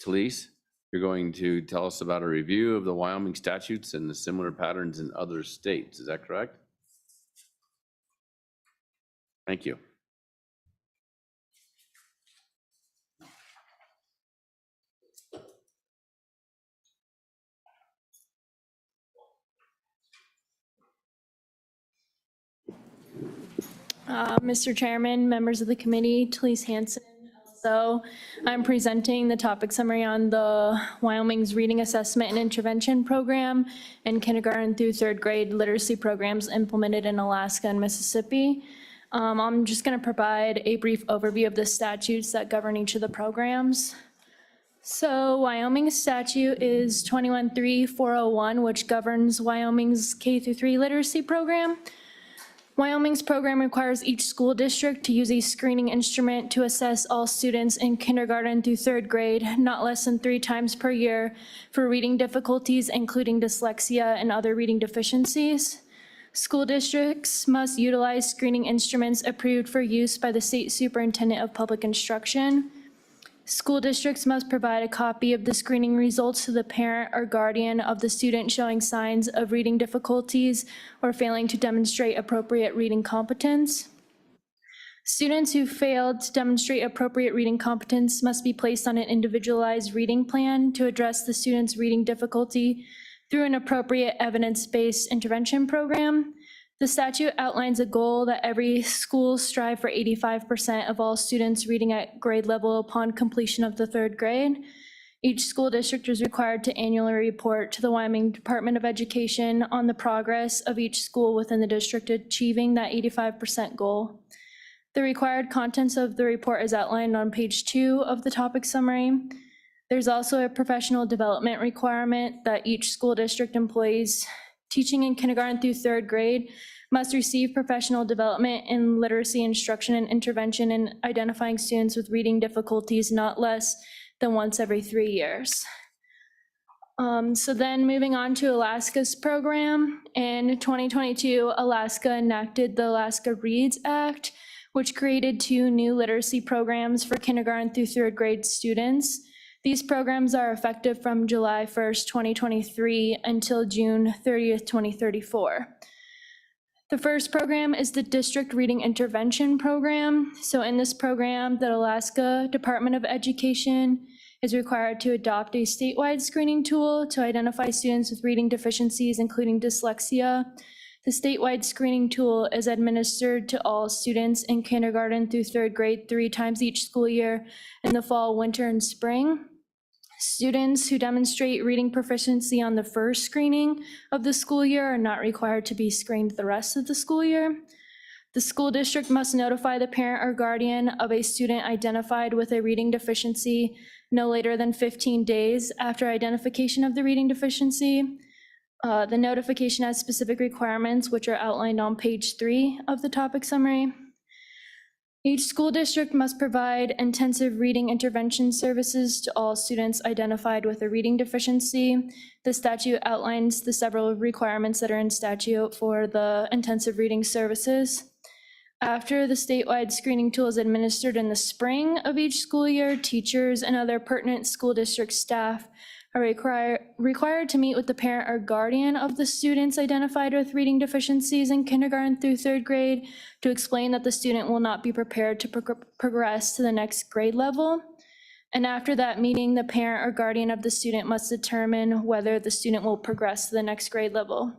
S1: Talise, you're going to tell us about a review of the Wyoming statutes and the similar patterns in other states. Is that correct? Thank you.
S11: Mr. Chairman, members of the committee, Talise Hanson. So I'm presenting the topic summary on the Wyoming's Reading Assessment and Intervention Program and kindergarten through third grade literacy programs implemented in Alaska and Mississippi. I'm just going to provide a brief overview of the statutes that govern each of the programs. So Wyoming's statute is 21-3-401, which governs Wyoming's K-3 literacy program. Wyoming's program requires each school district to use a screening instrument to assess all students in kindergarten through third grade, not less than 3 times per year, for reading difficulties, including dyslexia and other reading deficiencies. School districts must utilize screening instruments approved for use by the State Superintendent of Public Instruction. School districts must provide a copy of the screening results to the parent or guardian of the student showing signs of reading difficulties or failing to demonstrate appropriate reading competence. Students who failed to demonstrate appropriate reading competence must be placed on an individualized reading plan to address the student's reading difficulty through an appropriate evidence-based intervention program. The statute outlines a goal that every school strive for 85% of all students reading at grade level upon completion of the 3rd grade. Each school district is required to annually report to the Wyoming Department of Education on the progress of each school within the district achieving that 85% goal. The required contents of the report is outlined on page 2 of the topic summary. There's also a professional development requirement that each school district employees teaching in kindergarten through 3rd grade must receive professional development in literacy instruction and intervention in identifying students with reading difficulties not less than once every 3 years. So then moving on to Alaska's program. In 2022, Alaska enacted the Alaska Reads Act, which created 2 new literacy programs for kindergarten through 3rd grade students. These programs are effective from July 1st, 2023 until June 30th, 2034. The first program is the District Reading Intervention Program. So in this program, the Alaska Department of Education is required to adopt a statewide screening tool to identify students with reading deficiencies, including dyslexia. The statewide screening tool is administered to all students in kindergarten through 3rd grade 3 times each school year in the fall, winter, and spring. Students who demonstrate reading proficiency on the first screening of the school year are not required to be screened the rest of the school year. The school district must notify the parent or guardian of a student identified with a reading deficiency no later than 15 days after identification of the reading deficiency. The notification has specific requirements which are outlined on page 3 of the topic summary. Each school district must provide intensive reading intervention services to all students identified with a reading deficiency. The statute outlines the several requirements that are in statute for the intensive reading services. After the statewide screening tool is administered in the spring of each school year, teachers and other pertinent school district staff are required to meet with the parent or guardian of the students identified with reading deficiencies in kindergarten through 3rd grade to explain that the student will not be prepared to progress to the next grade level. And after that meeting, the parent or guardian of the student must determine whether the student will progress to the next grade level.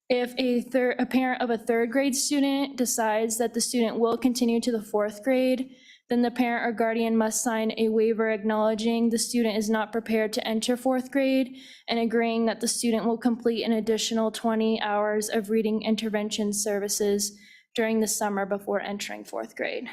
S11: If a parent of a 3rd grade student decides that the student will continue to the 4th grade, then the parent or guardian must sign a waiver acknowledging the student is not prepared to enter 4th grade and agreeing that the student will complete an additional 20 hours of reading intervention services during the summer before entering 4th grade.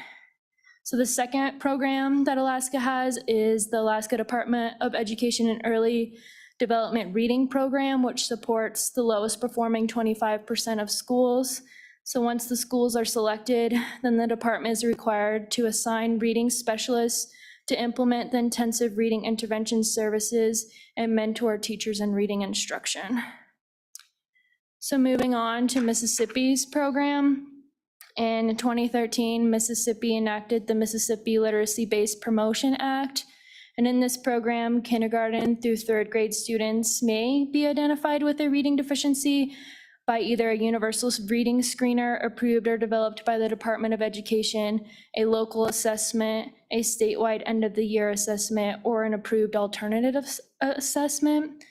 S11: So the second program that Alaska has is the Alaska Department of Education and Early Development Reading Program, which supports the lowest performing 25% of schools. So once the schools are selected, then the department is required to assign reading specialists to implement the intensive reading intervention services and mentor teachers in reading instruction. So moving on to Mississippi's program. In 2013, Mississippi enacted the Mississippi Literacy-Based Promotion Act. And in this program, kindergarten through 3rd grade students may be identified with a reading deficiency by either a universal reading screener approved or developed by the Department of Education, a local assessment, a statewide end-of-the-year assessment, or an approved alternative assessment.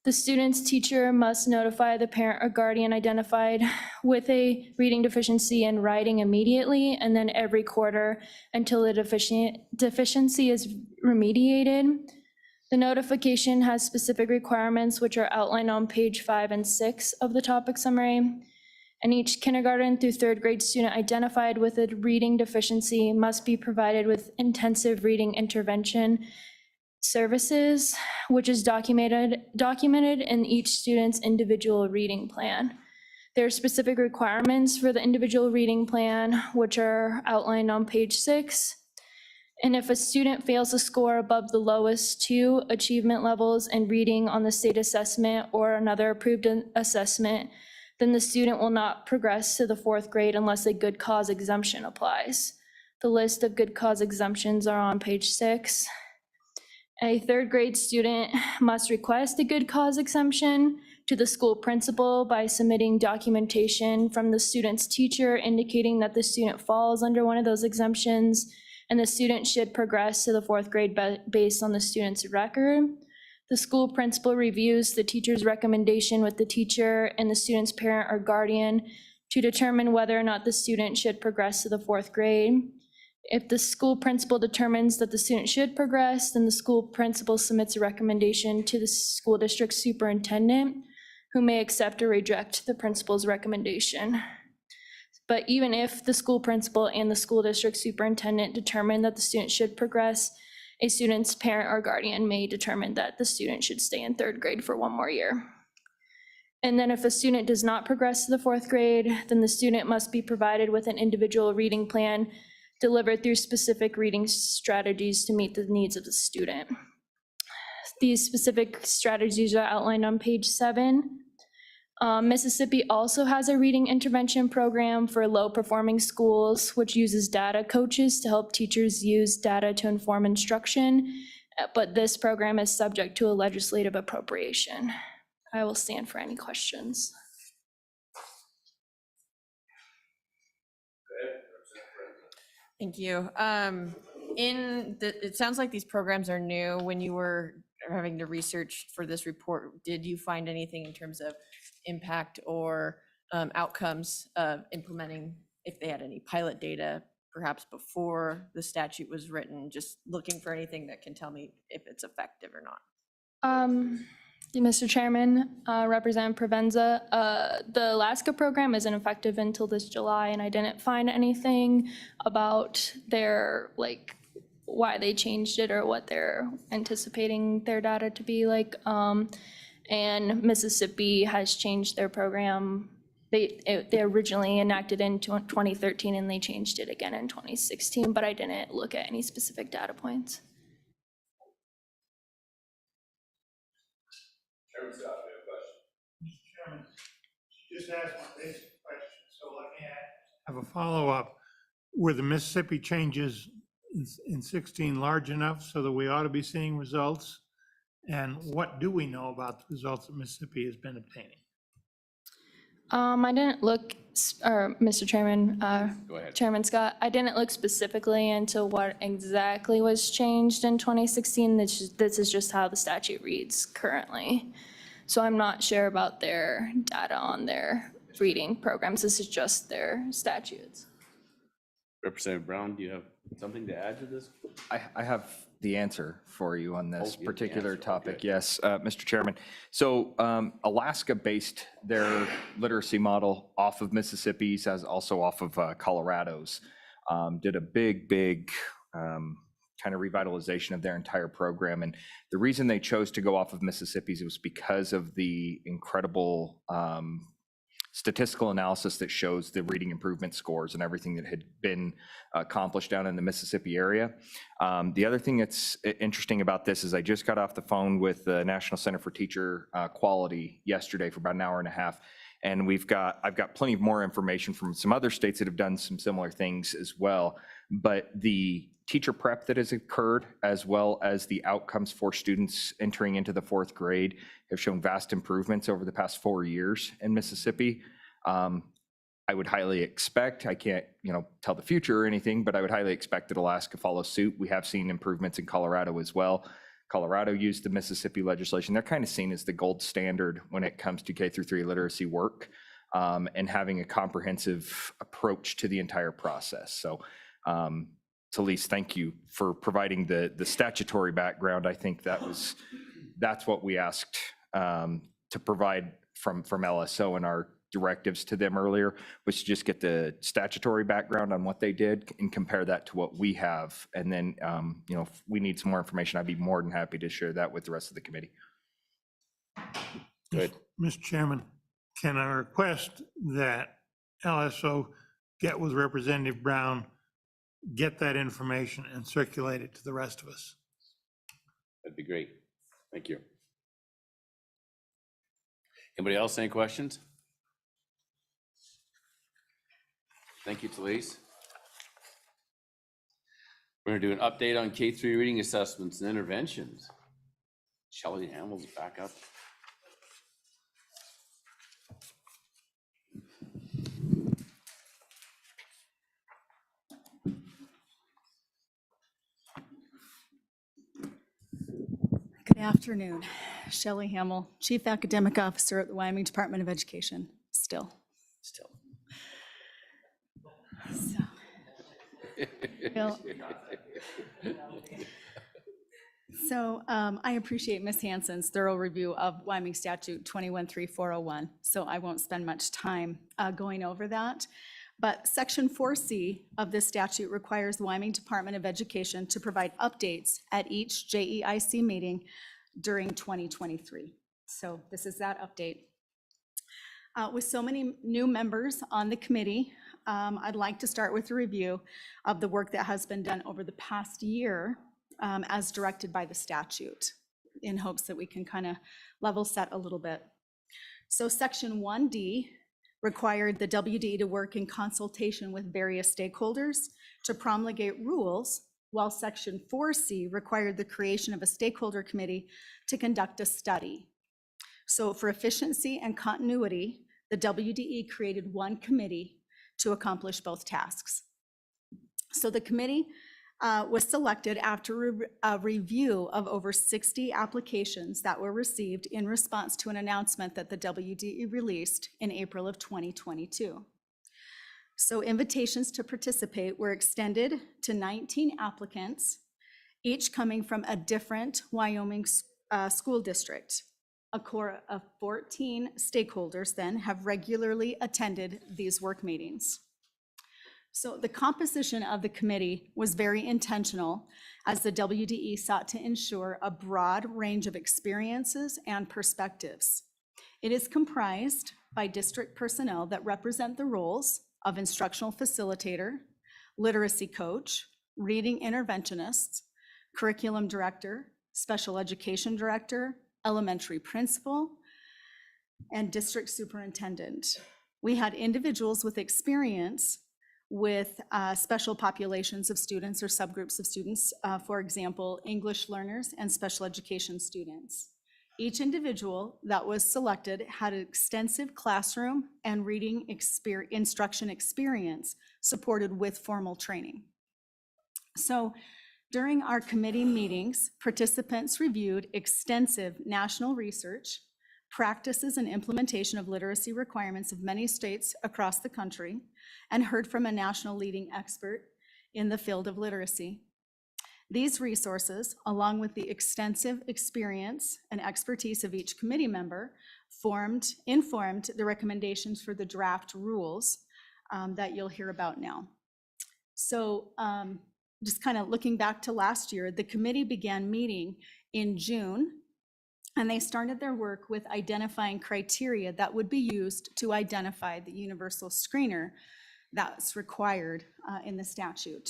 S11: The student's teacher must notify the parent or guardian identified with a reading deficiency in writing immediately and then every quarter until the deficiency is remediated. The notification has specific requirements which are outlined on page 5 and 6 of the topic summary. And each kindergarten through 3rd grade student identified with a reading deficiency must be provided with intensive reading intervention services, which is documented in each student's individual reading plan. There are specific requirements for the individual reading plan, which are outlined on page 6. And if a student fails to score above the lowest 2 achievement levels in reading on the state assessment or another approved assessment, then the student will not progress to the 4th grade unless a good cause exemption applies. The list of good cause exemptions are on page 6. A 3rd grade student must request a good cause exemption to the school principal by submitting documentation from the student's teacher indicating that the student falls under one of those exemptions, and the student should progress to the 4th grade based on the student's record. The school principal reviews the teacher's recommendation with the teacher and the student's parent or guardian to determine whether or not the student should progress to the 4th grade. If the school principal determines that the student should progress, then the school principal submits a recommendation to the school district superintendent, who may accept or reject the principal's recommendation. But even if the school principal and the school district superintendent determine that the student should progress, a student's parent or guardian may determine that the student should stay in 3rd grade for 1 more year. And then if a student does not progress to the 4th grade, then the student must be provided with an individual reading plan delivered through specific reading strategies to meet the needs of the student. These specific strategies are outlined on page 7. Mississippi also has a reading intervention program for low-performing schools, which uses data coaches to help teachers use data to inform instruction, but this program is subject to a legislative appropriation. I will stand for any questions.
S5: Thank you. It sounds like these programs are new. When you were having to research for this report, did you find anything in terms of impact or outcomes of implementing, if they had any pilot data, perhaps before the statute was written, just looking for anything that can tell me if it's effective or not?
S11: Mr. Chairman, Representative Provenza, the Alaska program isn't effective until this July, and I didn't find anything about their, why they changed it or what they're anticipating their data to be like. And Mississippi has changed their program. They originally enacted in 2013, and they changed it again in 2016, but I didn't look at any specific data points.
S7: Just asked my basic question, so let me have a follow-up. Were the Mississippi changes in 16 large enough so that we ought to be seeing results? And what do we know about the results that Mississippi has been obtaining?
S11: I didn't look, or Mr. Chairman,
S1: Go ahead.
S11: Chairman Scott, I didn't look specifically into what exactly was changed in 2016. This is just how the statute reads currently. So I'm not sure about their data on their reading programs. This is just their statutes.
S1: Representative Brown, do you have something to add to this?
S12: I have the answer for you on this
S1: Oh, you have the
S12: particular
S1: answer,
S12: topic.
S1: okay.
S12: Yes, Mr. Chairman. So Alaska based their literacy model off of Mississippi's, as also off of Colorado's. Did a big kind of revitalization of their entire program. And the reason they chose to go off of Mississippi's was because of the incredible statistical analysis that shows the reading improvement scores and everything that had been accomplished down in the Mississippi area. The other thing that's interesting about this is I just got off the phone with the National Center for Teacher Quality yesterday for about an hour and a half. And I've got plenty of more information from some other states that have done some similar things as well. But the teacher prep that has occurred, as well as the outcomes for students entering into the 4th grade, have shown vast improvements over the past 4 years in Mississippi. I would highly expect, I can't tell the future or anything, but I would highly expect that Alaska follows suit. We have seen improvements in Colorado as well. Colorado used the Mississippi legislation. They're kind of seen as the gold standard when it comes to K-3 literacy work, and having a comprehensive approach to the entire process. So Talise, thank you for providing the statutory background. I think that's what we asked to provide from LSO in our directives to them earlier, was to just get the statutory background on what they did and compare that to what we have. And then, if we need some more information, I'd be more than happy to share that with the rest of the committee.
S1: Good.
S7: Mr. Chairman, can I request that LSO get with Representative Brown, get that information and circulate it to the rest of us?
S1: That'd be great. Thank you. Anybody else, any questions? Thank you, Talise. We're gonna do an update on K-3 reading assessments and interventions. Shelley Hamill's back up.
S2: Good afternoon. Shelley Hamill, Chief Academic Officer at the Wyoming Department of Education, still. So, Bill. So I appreciate Ms. Hanson's thorough review of Wyoming Statute 213401, so I won't spend much time going over that. But Section 4C of this statute requires the Wyoming Department of Education to provide updates at each JEIC meeting during 2023. So this is that update. With so many new members on the committee, I'd like to start with a review of the work that has been done over the past year as directed by the statute, in hopes that we can kind of level set a little bit. So Section 1D required the WDE to work in consultation with various stakeholders to promulgate rules, while Section 4C required the creation of a stakeholder committee to conduct a study. So for efficiency and continuity, the WDE created one committee to accomplish both tasks. So the committee was selected after a review of over 60 applications that were received in response to an announcement that the WDE released in April of 2022. So invitations to participate were extended to 19 applicants, each coming from a different Wyoming school district. A core of 14 stakeholders then have regularly attended these work meetings. So the composition of the committee was very intentional, as the WDE sought to ensure a broad range of experiences and perspectives. It is comprised by district personnel that represent the roles of instructional facilitator, literacy coach, reading interventionist, curriculum director, special education director, elementary principal, and district superintendent. We had individuals with experience with special populations of students or subgroups of students, for example, English learners and special education students. Each individual that was selected had an extensive classroom and reading instruction experience supported with formal training. So during our committee meetings, participants reviewed extensive national research, practices and implementation of literacy requirements of many states across the country, and heard from a national leading expert in the field of literacy. These resources, along with the extensive experience and expertise of each committee member, informed the recommendations for the draft rules that you'll hear about now. So just kind of looking back to last year, the committee began meeting in June, and they started their work with identifying criteria that would be used to identify the universal screener that's required in the statute.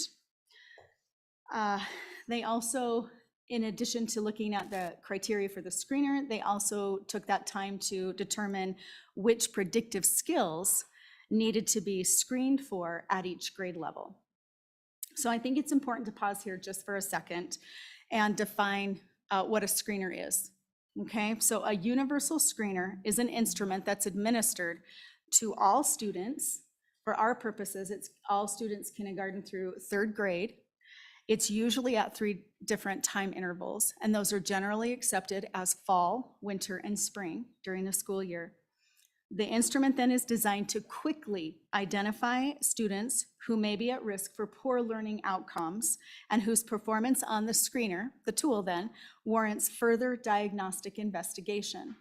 S2: They also, in addition to looking at the criteria for the screener, they also took that time to determine which predictive skills needed to be screened for at each grade level. So I think it's important to pause here just for a second and define what a screener is. Okay, so a universal screener is an instrument that's administered to all students. For our purposes, it's all students kindergarten through third grade. It's usually at 3 different time intervals, and those are generally accepted as fall, winter, and spring during the school year. The instrument then is designed to quickly identify students who may be at risk for poor learning outcomes and whose performance on the screener, the tool then, warrants further diagnostic investigation.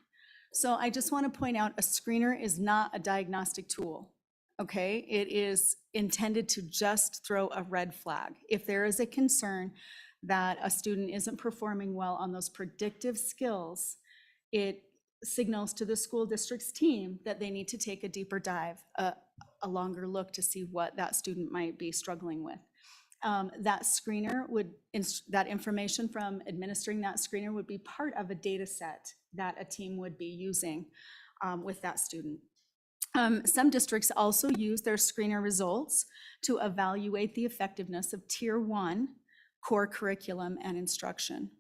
S2: So I just want to point out, a screener is not a diagnostic tool. Okay, it is intended to just throw a red flag. If there is a concern that a student isn't performing well on those predictive skills, it signals to the school district's team that they need to take a deeper dive, a longer look to see what that student might be struggling with. That screener would, that information from administering that screener would be part of a data set that a team would be using with that student. Some districts also use their screener results to evaluate the effectiveness of Tier 1 core curriculum and instruction.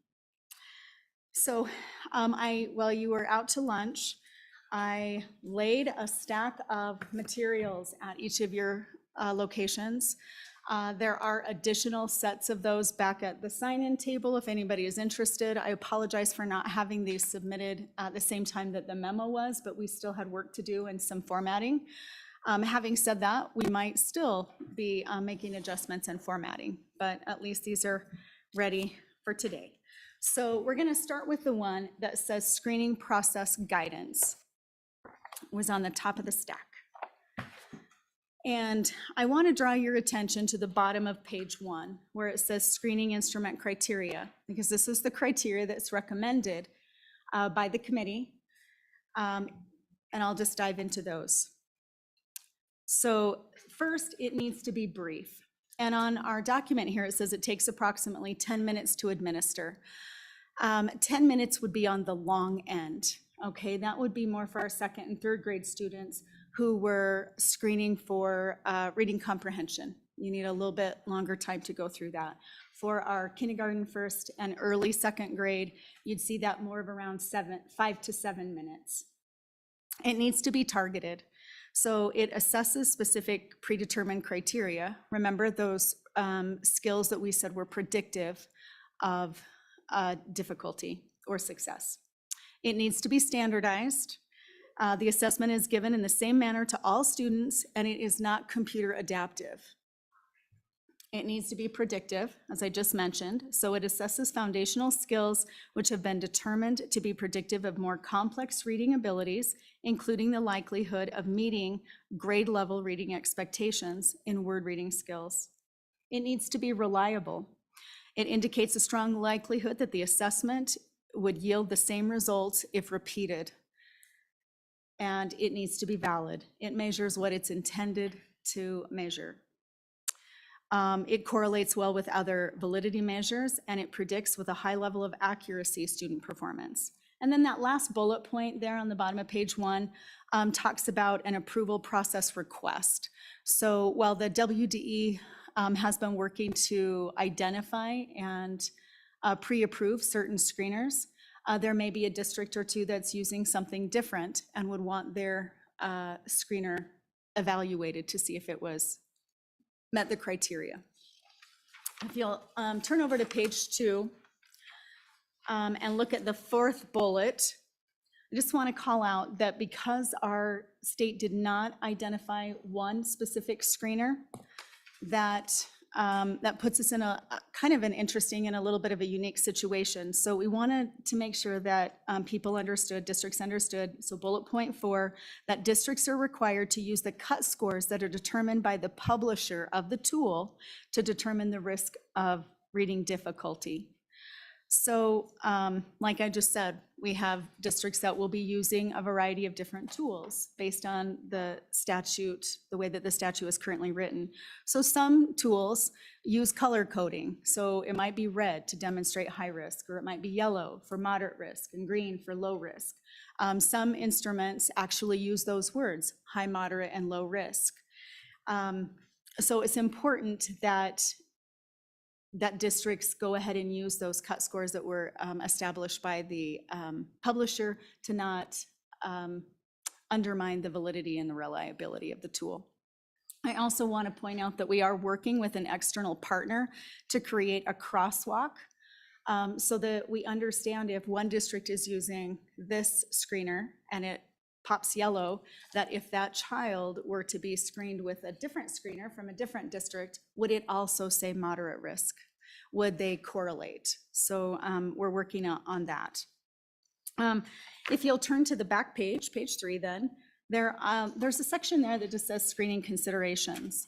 S2: So while you were out to lunch, I laid a stack of materials at each of your locations. There are additional sets of those back at the sign-in table if anybody is interested. I apologize for not having these submitted at the same time that the memo was, but we still had work to do and some formatting. Having said that, we might still be making adjustments and formatting, but at least these are ready for today. So we're going to start with the one that says screening process guidance. It was on the top of the stack. And I want to draw your attention to the bottom of page 1, where it says screening instrument criteria, because this is the criteria that's recommended by the committee. And I'll just dive into those. So first, it needs to be brief. And on our document here, it says it takes approximately 10 minutes to administer. 10 minutes would be on the long end. Okay, that would be more for our second and third grade students who were screening for reading comprehension. You need a little bit longer time to go through that. For our kindergarten, first, and early second grade, you'd see that more of around 5 to 7 minutes. It needs to be targeted. So it assesses specific predetermined criteria. Remember those skills that we said were predictive of difficulty or success. It needs to be standardized. The assessment is given in the same manner to all students, and it is not computer adaptive. It needs to be predictive, as I just mentioned, so it assesses foundational skills which have been determined to be predictive of more complex reading abilities, including the likelihood of meeting grade level reading expectations in word reading skills. It needs to be reliable. It indicates a strong likelihood that the assessment would yield the same results if repeated. And it needs to be valid. It measures what it's intended to measure. It correlates well with other validity measures, and it predicts with a high level of accuracy student performance. And then that last bullet point there on the bottom of page 1 talks about an approval process request. So while the WDE has been working to identify and pre-approve certain screeners, there may be a district or two that's using something different and would want their screener evaluated to see if it was met the criteria. If you'll turn over to page 2 and look at the 4th bullet, I just want to call out that because our state did not identify one specific screener, that puts us in a kind of an interesting and a little bit of a unique situation. So we wanted to make sure that people understood, districts understood, so bullet point 4, that districts are required to use the cut scores that are determined by the publisher of the tool to determine the risk of reading difficulty. So like I just said, we have districts that will be using a variety of different tools based on the statute, the way that the statute is currently written. So some tools use color coding. So it might be red to demonstrate high risk, or it might be yellow for moderate risk and green for low risk. Some instruments actually use those words, high, moderate, and low risk. So it's important that districts go ahead and use those cut scores that were established by the publisher to not undermine the validity and the reliability of the tool. I also want to point out that we are working with an external partner to create a crosswalk so that we understand if one district is using this screener and it pops yellow, that if that child were to be screened with a different screener from a different district, would it also say moderate risk? Would they correlate? So we're working on that. If you'll turn to the back page, page 3 then, there's a section there that just says screening considerations.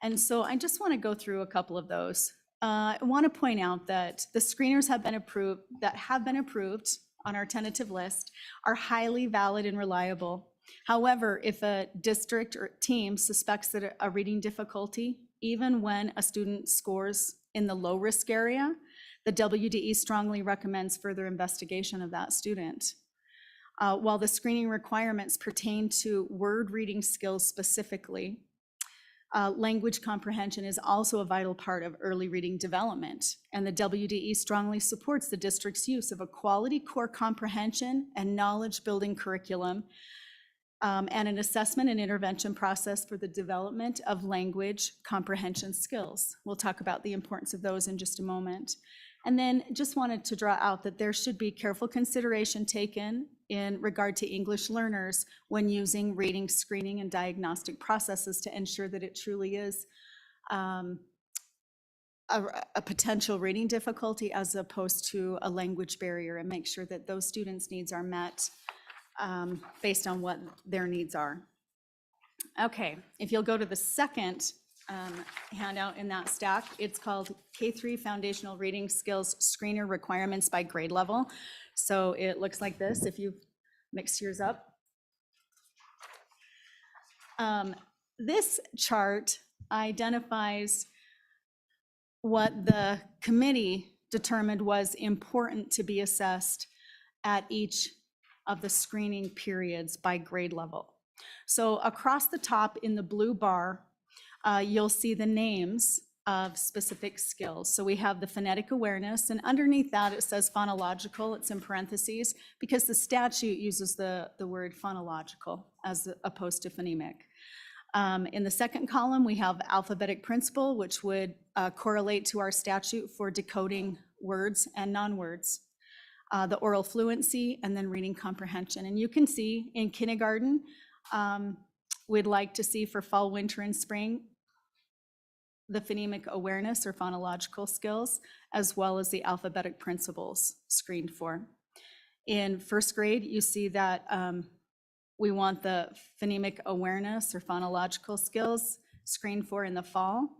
S2: And so I just want to go through a couple of those. I want to point out that the screeners have been approved on our tentative list are highly valid and reliable. However, if a district or team suspects that a reading difficulty, even when a student scores in the low risk area, the WDE strongly recommends further investigation of that student. While the screening requirements pertain to word reading skills specifically, language comprehension is also a vital part of early reading development, and the WDE strongly supports the district's use of a quality core comprehension and knowledge building curriculum and an assessment and intervention process for the development of language comprehension skills. We'll talk about the importance of those in just a moment. And then just wanted to draw out that there should be careful consideration taken in regard to English learners when using reading, screening, and diagnostic processes to ensure that it truly is a potential reading difficulty as opposed to a language barrier, and make sure that those students' needs are met based on what their needs are. Okay, if you'll go to the second handout in that stack, it's called K-3 Foundational Reading Skills Screener Requirements by Grade Level. So it looks like this if you've mixed yours up. This chart identifies what the committee determined was important to be assessed at each of the screening periods by grade level. So across the top in the blue bar, you'll see the names of specific skills. So we have the phonetic awareness, and underneath that it says phonological. It's in parentheses because the statute uses the word phonological as opposed to phonemic. In the second column, we have alphabetic principle, which would correlate to our statute for decoding words and non-words. The oral fluency, and then reading comprehension. And you can see in kindergarten, we'd like to see for fall, winter, and spring, the phonemic awareness or phonological skills, as well as the alphabetic principles screened for. In first grade, you see that we want the phonemic awareness or phonological skills screened for in the fall,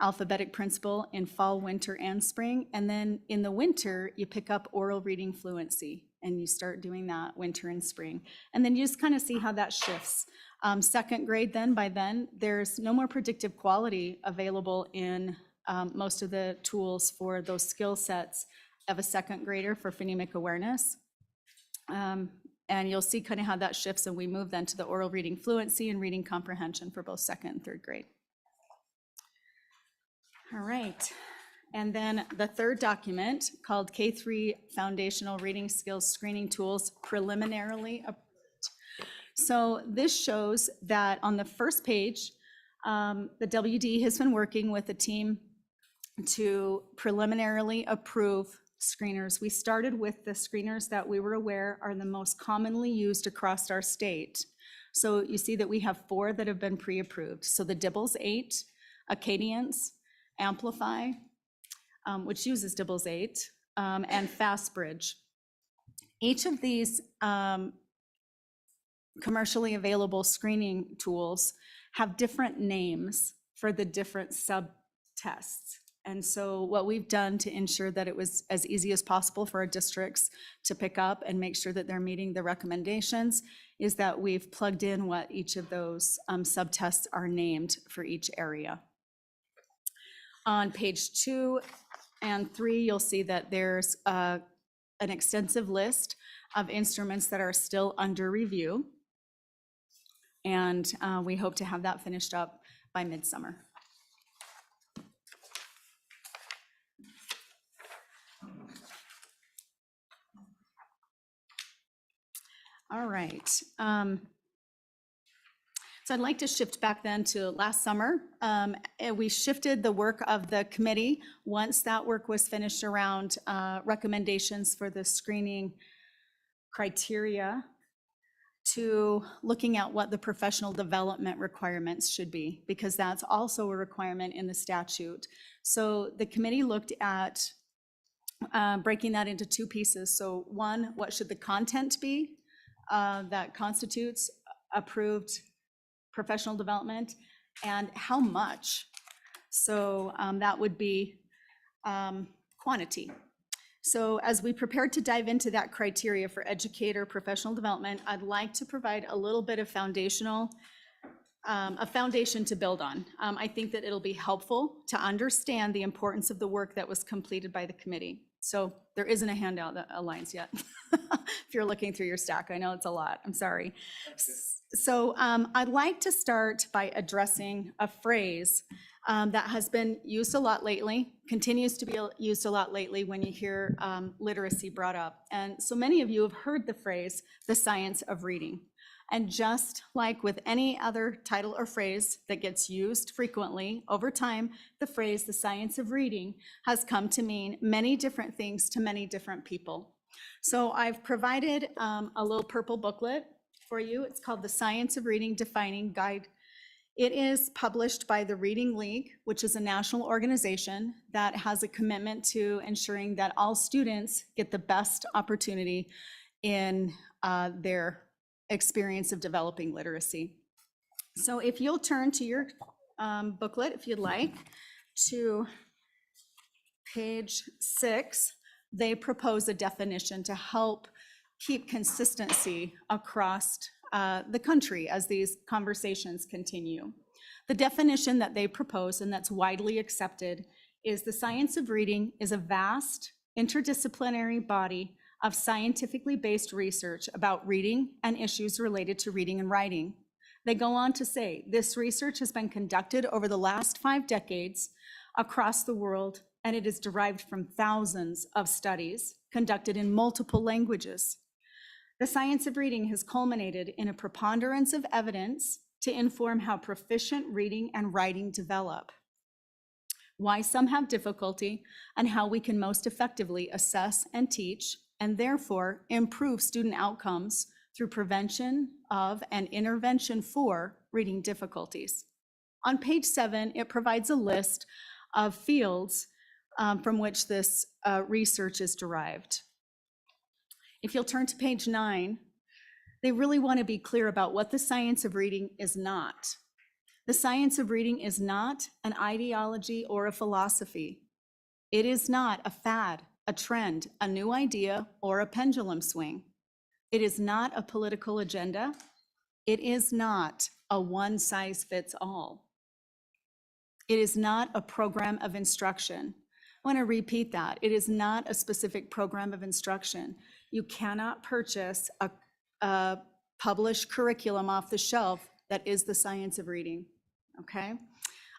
S2: alphabetic principle in fall, winter, and spring. And then in the winter, you pick up oral reading fluency, and you start doing that winter and spring. And then you just kind of see how that shifts. Second grade, by then, there's no more predictive quality available in most of the tools for those skill sets of a second grader for phonemic awareness. And you'll see kind of how that shifts, and we move then to the oral reading fluency and reading comprehension for both second and third grade. All right, and then the third document called K-3 Foundational Reading Skills Screening Tools Preliminarily Approved. So this shows that on the first page, the WD has been working with a team to preliminarily approve screeners. We started with the screeners that we were aware are the most commonly used across our state. So you see that we have 4 that have been pre-approved. So the Dibbles 8, Acadians, Amplify, which uses Dibbles 8, and FastBridge. Each of these commercially available screening tools have different names for the different sub-tests. And so what we've done to ensure that it was as easy as possible for our districts to pick up and make sure that they're meeting the recommendations is that we've plugged in what each of those sub-tests are named for each area. On page 2 and 3, you'll see that there's an extensive list of instruments that are still under review. And we hope to have that finished up by midsummer. All right. So I'd like to shift back then to last summer. We shifted the work of the committee once that work was finished around recommendations for the screening criteria to looking at what the professional development requirements should be, because that's also a requirement in the statute. So the committee looked at breaking that into 2 pieces. So one, what should the content be that constitutes approved professional development, and how much? So that would be quantity. So as we prepared to dive into that criteria for educator professional development, I'd like to provide a little bit of a foundation to build on. I think that it'll be helpful to understand the importance of the work that was completed by the committee. So there isn't a handout that aligns yet. If you're looking through your stack, I know it's a lot, I'm sorry. So I'd like to start by addressing a phrase that has been used a lot lately, continues to be used a lot lately when you hear literacy brought up. And so many of you have heard the phrase, the science of reading. And just like with any other title or phrase that gets used frequently, over time, the phrase, the science of reading, has come to mean many different things to many different people. So I've provided a little purple booklet for you. It's called The Science of Reading Defining Guide. It is published by the Reading League, which is a national organization that has a commitment to ensuring that all students get the best opportunity in their experience of developing literacy. So if you'll turn to your booklet, if you'd like, to page 6, they propose a definition to help keep consistency across the country as these conversations continue. The definition that they propose and that's widely accepted is the science of reading is a vast interdisciplinary body of scientifically based research about reading and issues related to reading and writing. They go on to say, this research has been conducted over the last 5 decades across the world, and it is derived from thousands of studies conducted in multiple languages. The science of reading has culminated in a preponderance of evidence to inform how proficient reading and writing develop, why some have difficulty, and how we can most effectively assess and teach, and therefore improve student outcomes through prevention of and intervention for reading difficulties. On page 7, it provides a list of fields from which this research is derived. If you'll turn to page 9, they really want to be clear about what the science of reading is not. The science of reading is not an ideology or a philosophy. It is not a fad, a trend, a new idea, or a pendulum swing. It is not a political agenda. It is not a one-size-fits-all. It is not a program of instruction. I want to repeat that. It is not a specific program of instruction. You cannot purchase a published curriculum off the shelf that is the science of reading, okay?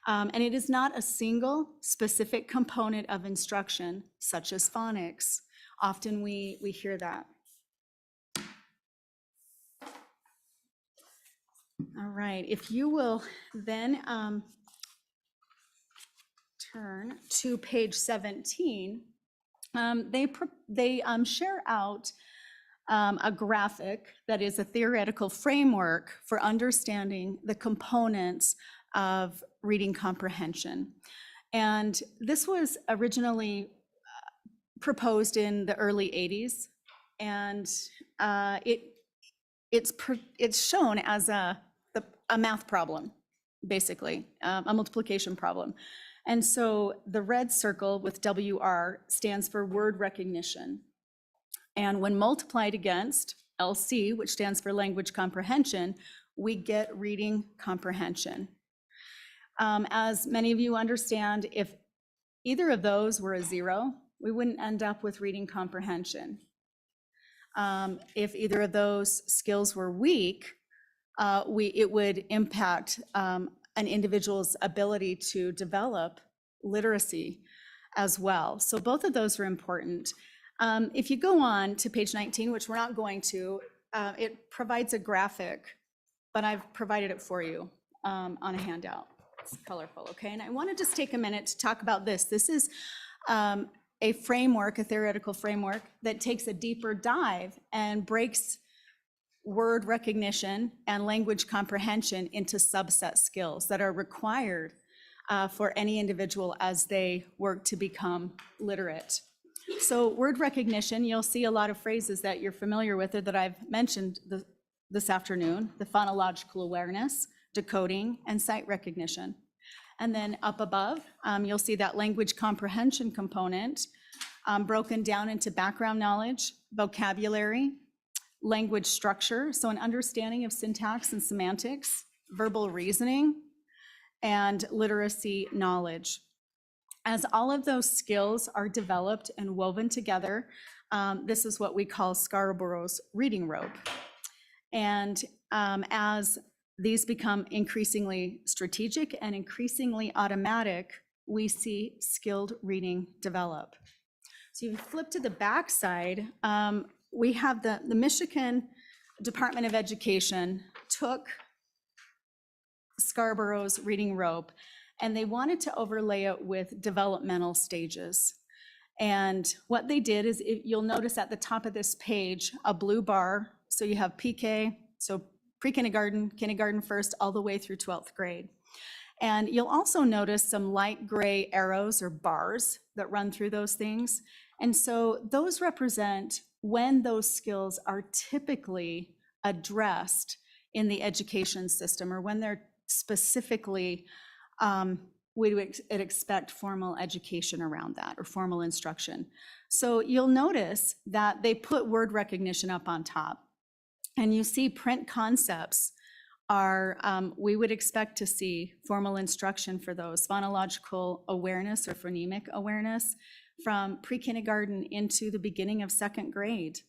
S2: And it is not a single specific component of instruction, such as phonics. Often we hear that. All right, if you will then turn to page 17, they share out a graphic that is a theoretical framework for understanding the components of reading comprehension. And this was originally proposed in the early 80s, and it's shown as a math problem, basically, a multiplication problem. And so the red circle with WR stands for word recognition. And when multiplied against LC, which stands for language comprehension, we get reading comprehension. As many of you understand, if either of those were a 0, we wouldn't end up with reading comprehension. If either of those skills were weak, it would impact an individual's ability to develop literacy as well. So both of those are important. If you go on to page 19, which we're not going to, it provides a graphic, but I've provided it for you on a handout. It's colorful, okay? And I want to just take a minute to talk about this. This is a framework, a theoretical framework that takes a deeper dive and breaks word recognition and language comprehension into subset skills that are required for any individual as they work to become literate. So word recognition, you'll see a lot of phrases that you're familiar with or that I've mentioned this afternoon: the phonological awareness, decoding, and sight recognition. And then up above, you'll see that language comprehension component broken down into background knowledge, vocabulary, language structure, so an understanding of syntax and semantics, verbal reasoning, and literacy knowledge. As all of those skills are developed and woven together, this is what we call Scarborough's reading rope. And as these become increasingly strategic and increasingly automatic, we see skilled reading develop. So you flip to the back side, we have the Michigan Department of Education took Scarborough's reading rope and they wanted to overlay it with developmental stages. And what they did is, you'll notice at the top of this page, a blue bar. So you have PK, so pre-kindergarten, kindergarten first, all the way through 12th grade. And you'll also notice some light gray arrows or bars that run through those things. And so those represent when those skills are typically addressed in the education system, or when they're specifically, we would expect formal education around that, or formal instruction. So you'll notice that they put word recognition up on top. And you see print concepts are, we would expect to see formal instruction for those. Phonological awareness or phonemic awareness from pre-kindergarten into the beginning of 2nd grade.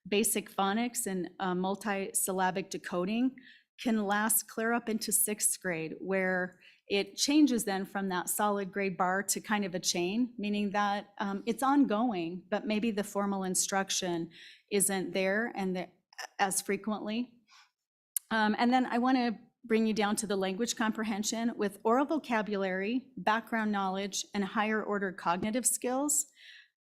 S2: Basic phonics and multi-syllabic decoding can last clear up into 6th grade, where it changes then from that solid gray bar to kind of a chain, meaning that it's ongoing, but maybe the formal instruction isn't there and as frequently. And then I want to bring you down to the language comprehension with oral vocabulary, background knowledge, and higher order cognitive skills.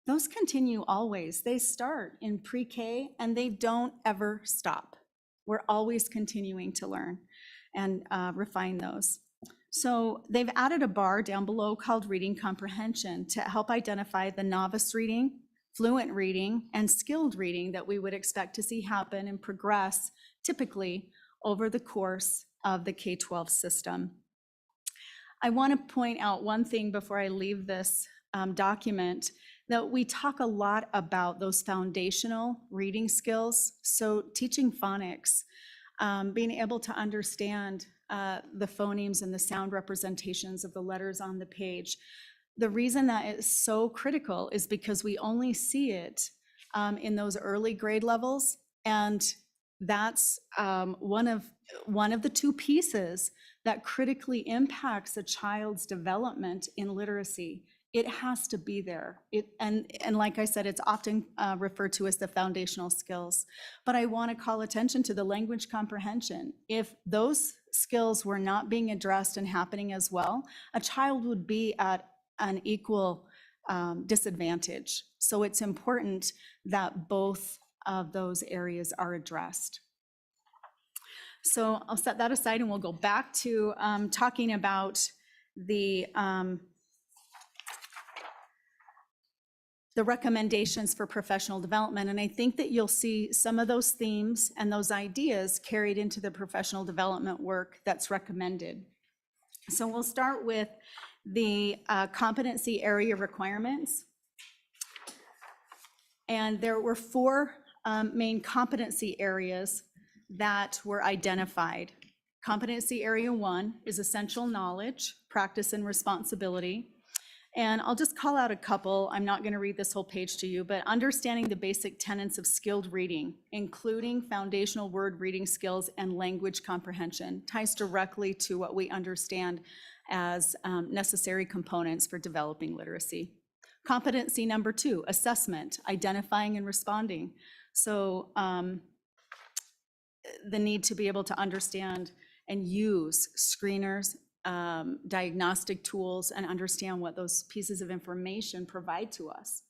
S2: Those continue always. They start in pre-K and they don't ever stop. We're always continuing to learn and refine those. So they've added a bar down below called reading comprehension to help identify the novice reading, fluent reading, and skilled reading that we would expect to see happen and progress typically over the course of the K-12 system. I want to point out one thing before I leave this document, that we talk a lot about those foundational reading skills. So teaching phonics, being able to understand the phonemes and the sound representations of the letters on the page. The reason that is so critical is because we only see it in those early grade levels, and that's one of the 2 pieces that critically impacts a child's development in literacy. It has to be there. And like I said, it's often referred to as the foundational skills. But I want to call attention to the language comprehension. If those skills were not being addressed and happening as well, a child would be at an equal disadvantage. So it's important that both of those areas are addressed. So I'll set that aside and we'll go back to talking about the recommendations for professional development. And I think that you'll see some of those themes and those ideas carried into the professional development work that's recommended. So we'll start with the competency area requirements. And there were 4 main competency areas that were identified. Competency area 1 is essential knowledge, practice, and responsibility. And I'll just call out a couple. I'm not going to read this whole page to you, but understanding the basic tenets of skilled reading, including foundational word reading skills and language comprehension, ties directly to what we understand as necessary components for developing literacy. Competency number 2, assessment, identifying and responding. So the need to be able to understand and use screeners, diagnostic tools, and understand what those pieces of information provide to us.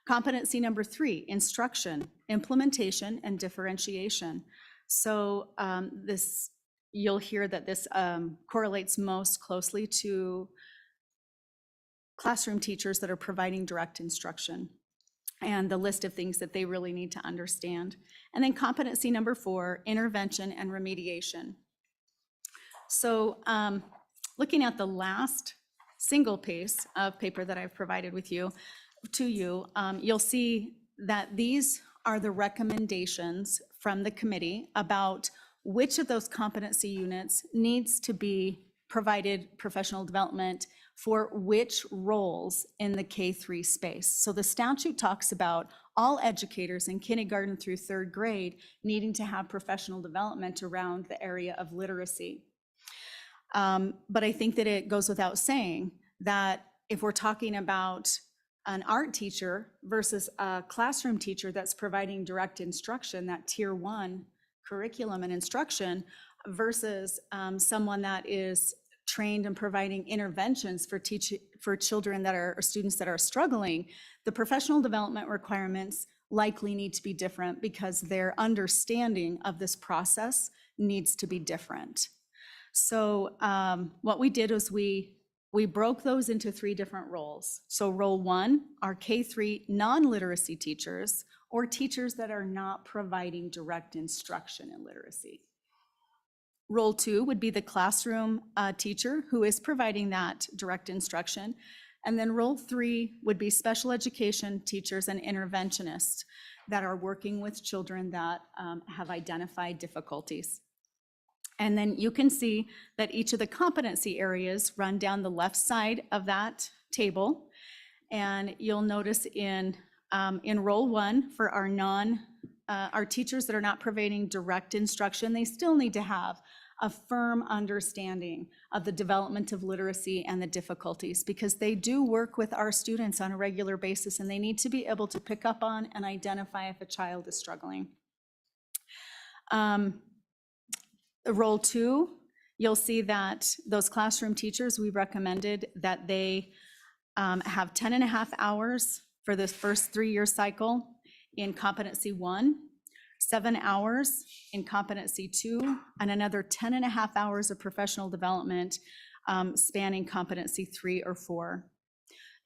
S2: Competency number 3, instruction, implementation, and differentiation. So you'll hear that this correlates most closely to classroom teachers that are providing direct instruction and the list of things that they really need to understand. And then competency number 4, intervention and remediation. So looking at the last single piece of paper that I've provided to you, you'll see that these are the recommendations from the committee about which of those competency units needs to be provided professional development for which roles in the K-3 space. So the statute talks about all educators in kindergarten through 3rd grade needing to have professional development around the area of literacy. But I think that it goes without saying that if we're talking about an art teacher versus a classroom teacher that's providing direct instruction, that tier 1 curriculum and instruction versus someone that is trained in providing interventions for children that are, or students that are struggling, the professional development requirements likely need to be different because their understanding of this process needs to be different. So what we did was we broke those into 3 different roles. So role 1 are K-3 non-literacy teachers or teachers that are not providing direct instruction in literacy. Role 2 would be the classroom teacher who is providing that direct instruction. And then role 3 would be special education teachers and interventionists that are working with children that have identified difficulties. And then you can see that each of the competency areas run down the left side of that table. And you'll notice in role 1 for our teachers that are not providing direct instruction, they still need to have a firm understanding of the development of literacy and the difficulties, because they do work with our students on a regular basis and they need to be able to pick up on and identify if a child is struggling. Role 2, you'll see that those classroom teachers, we recommended that they have 10.5 hours for this first 3-year cycle in competency 1, 7 hours in competency 2, and another 10.5 hours of professional development spanning competency 3 or 4.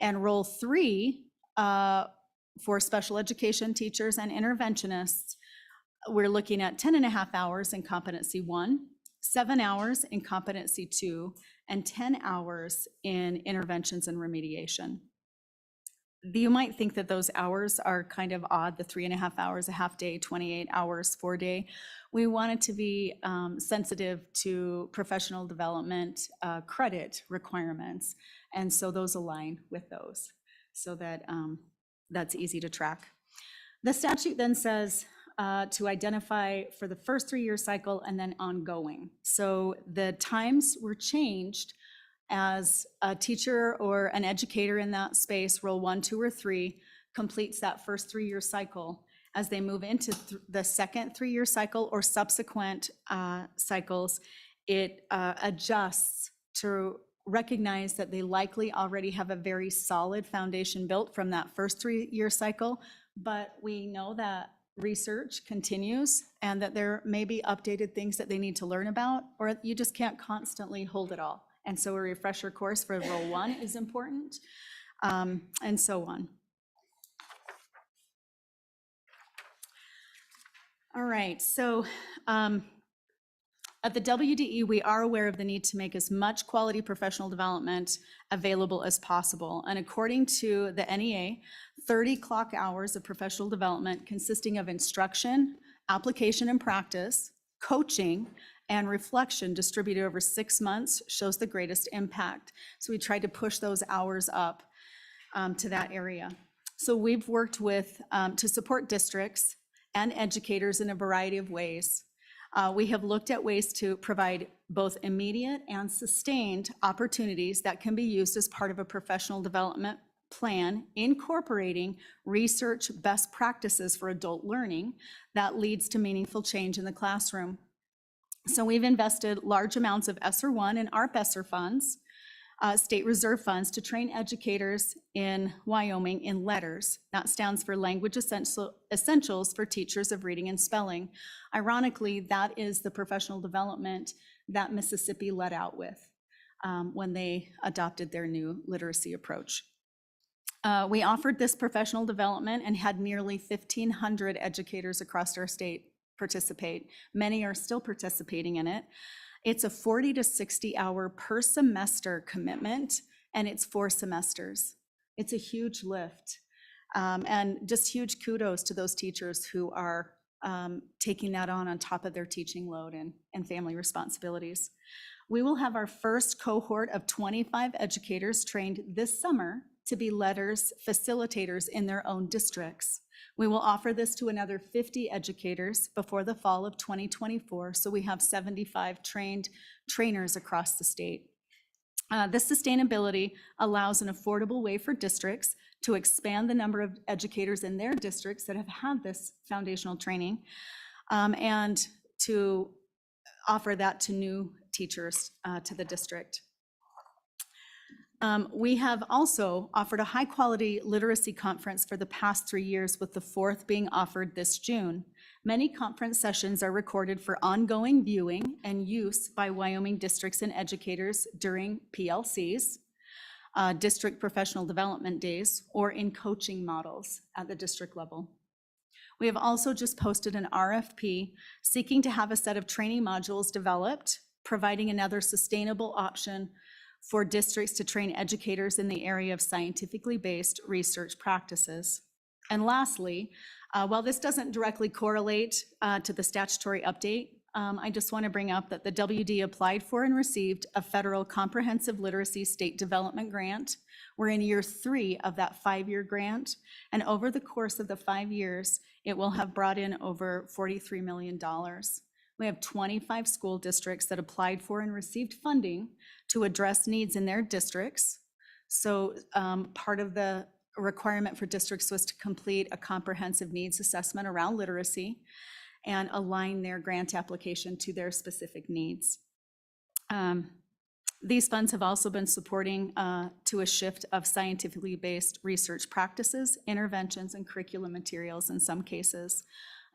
S2: And role 3 for special education teachers and interventionists, we're looking at 10.5 hours in competency 1, 7 hours in competency 2, and 10 hours in interventions and remediation. You might think that those hours are kind of odd, the 3.5 hours, a half day, 28 hours, 4 day. We wanted to be sensitive to professional development credit requirements. And so those align with those so that that's easy to track. The statute then says to identify for the first 3-year cycle and then ongoing. So the times were changed as a teacher or an educator in that space, role 1, 2, or 3, completes that first 3-year cycle. As they move into the second 3-year cycle or subsequent cycles, it adjusts to recognize that they likely already have a very solid foundation built from that first 3-year cycle, but we know that research continues and that there may be updated things that they need to learn about, or you just can't constantly hold it all. And so a refresher course for role 1 is important, and so on. All right, so at the WDE, we are aware of the need to make as much quality professional development available as possible. And according to the NEA, 30 clock hours of professional development consisting of instruction, application and practice, coaching, and reflection distributed over 6 months shows the greatest impact. So we tried to push those hours up to that area. So we've worked with to support districts and educators in a variety of ways. We have looked at ways to provide both immediate and sustained opportunities that can be used as part of a professional development plan, incorporating research best practices for adult learning that leads to meaningful change in the classroom. So we've invested large amounts of ESSER 1 and ARP ESSER funds, state reserve funds, to train educators in Wyoming in LETTERS. That stands for Language Essentials for Teachers of Reading and Spelling. Ironically, that is the professional development that Mississippi led out with when they adopted their new literacy approach. We offered this professional development and had nearly 1,500 educators across our state participate. Many are still participating in it. It's a 40 to 60 hour per semester commitment, and it's 4 semesters. It's a huge lift. And just huge kudos to those teachers who are taking that on top of their teaching load and family responsibilities. We will have our first cohort of 25 educators trained this summer to be LETTERS facilitators in their own districts. We will offer this to another 50 educators before the fall of 2024, so we have 75 trainers across the state. This sustainability allows an affordable way for districts to expand the number of educators in their districts that have had this foundational training, and to offer that to new teachers to the district. We have also offered a high-quality literacy conference for the past 3 years, with the 4th being offered this June. Many conference sessions are recorded for ongoing viewing and use by Wyoming districts and educators during PLCs, district professional development days, or in coaching models at the district level. We have also just posted an RFP seeking to have a set of training modules developed, providing another sustainable option for districts to train educators in the area of scientifically based research practices. And lastly, while this doesn't directly correlate to the statutory update, I just want to bring up that the WD applied for and received a federal comprehensive literacy state development grant. We're in year 3 of that 5-year grant, and over the course of the 5 years, it will have brought in over $43 million. We have 25 school districts that applied for and received funding to address needs in their districts. So part of the requirement for districts was to complete a comprehensive needs assessment around literacy and align their grant application to their specific needs. These funds have also been supporting to a shift of scientifically based research practices, interventions, and curriculum materials in some cases.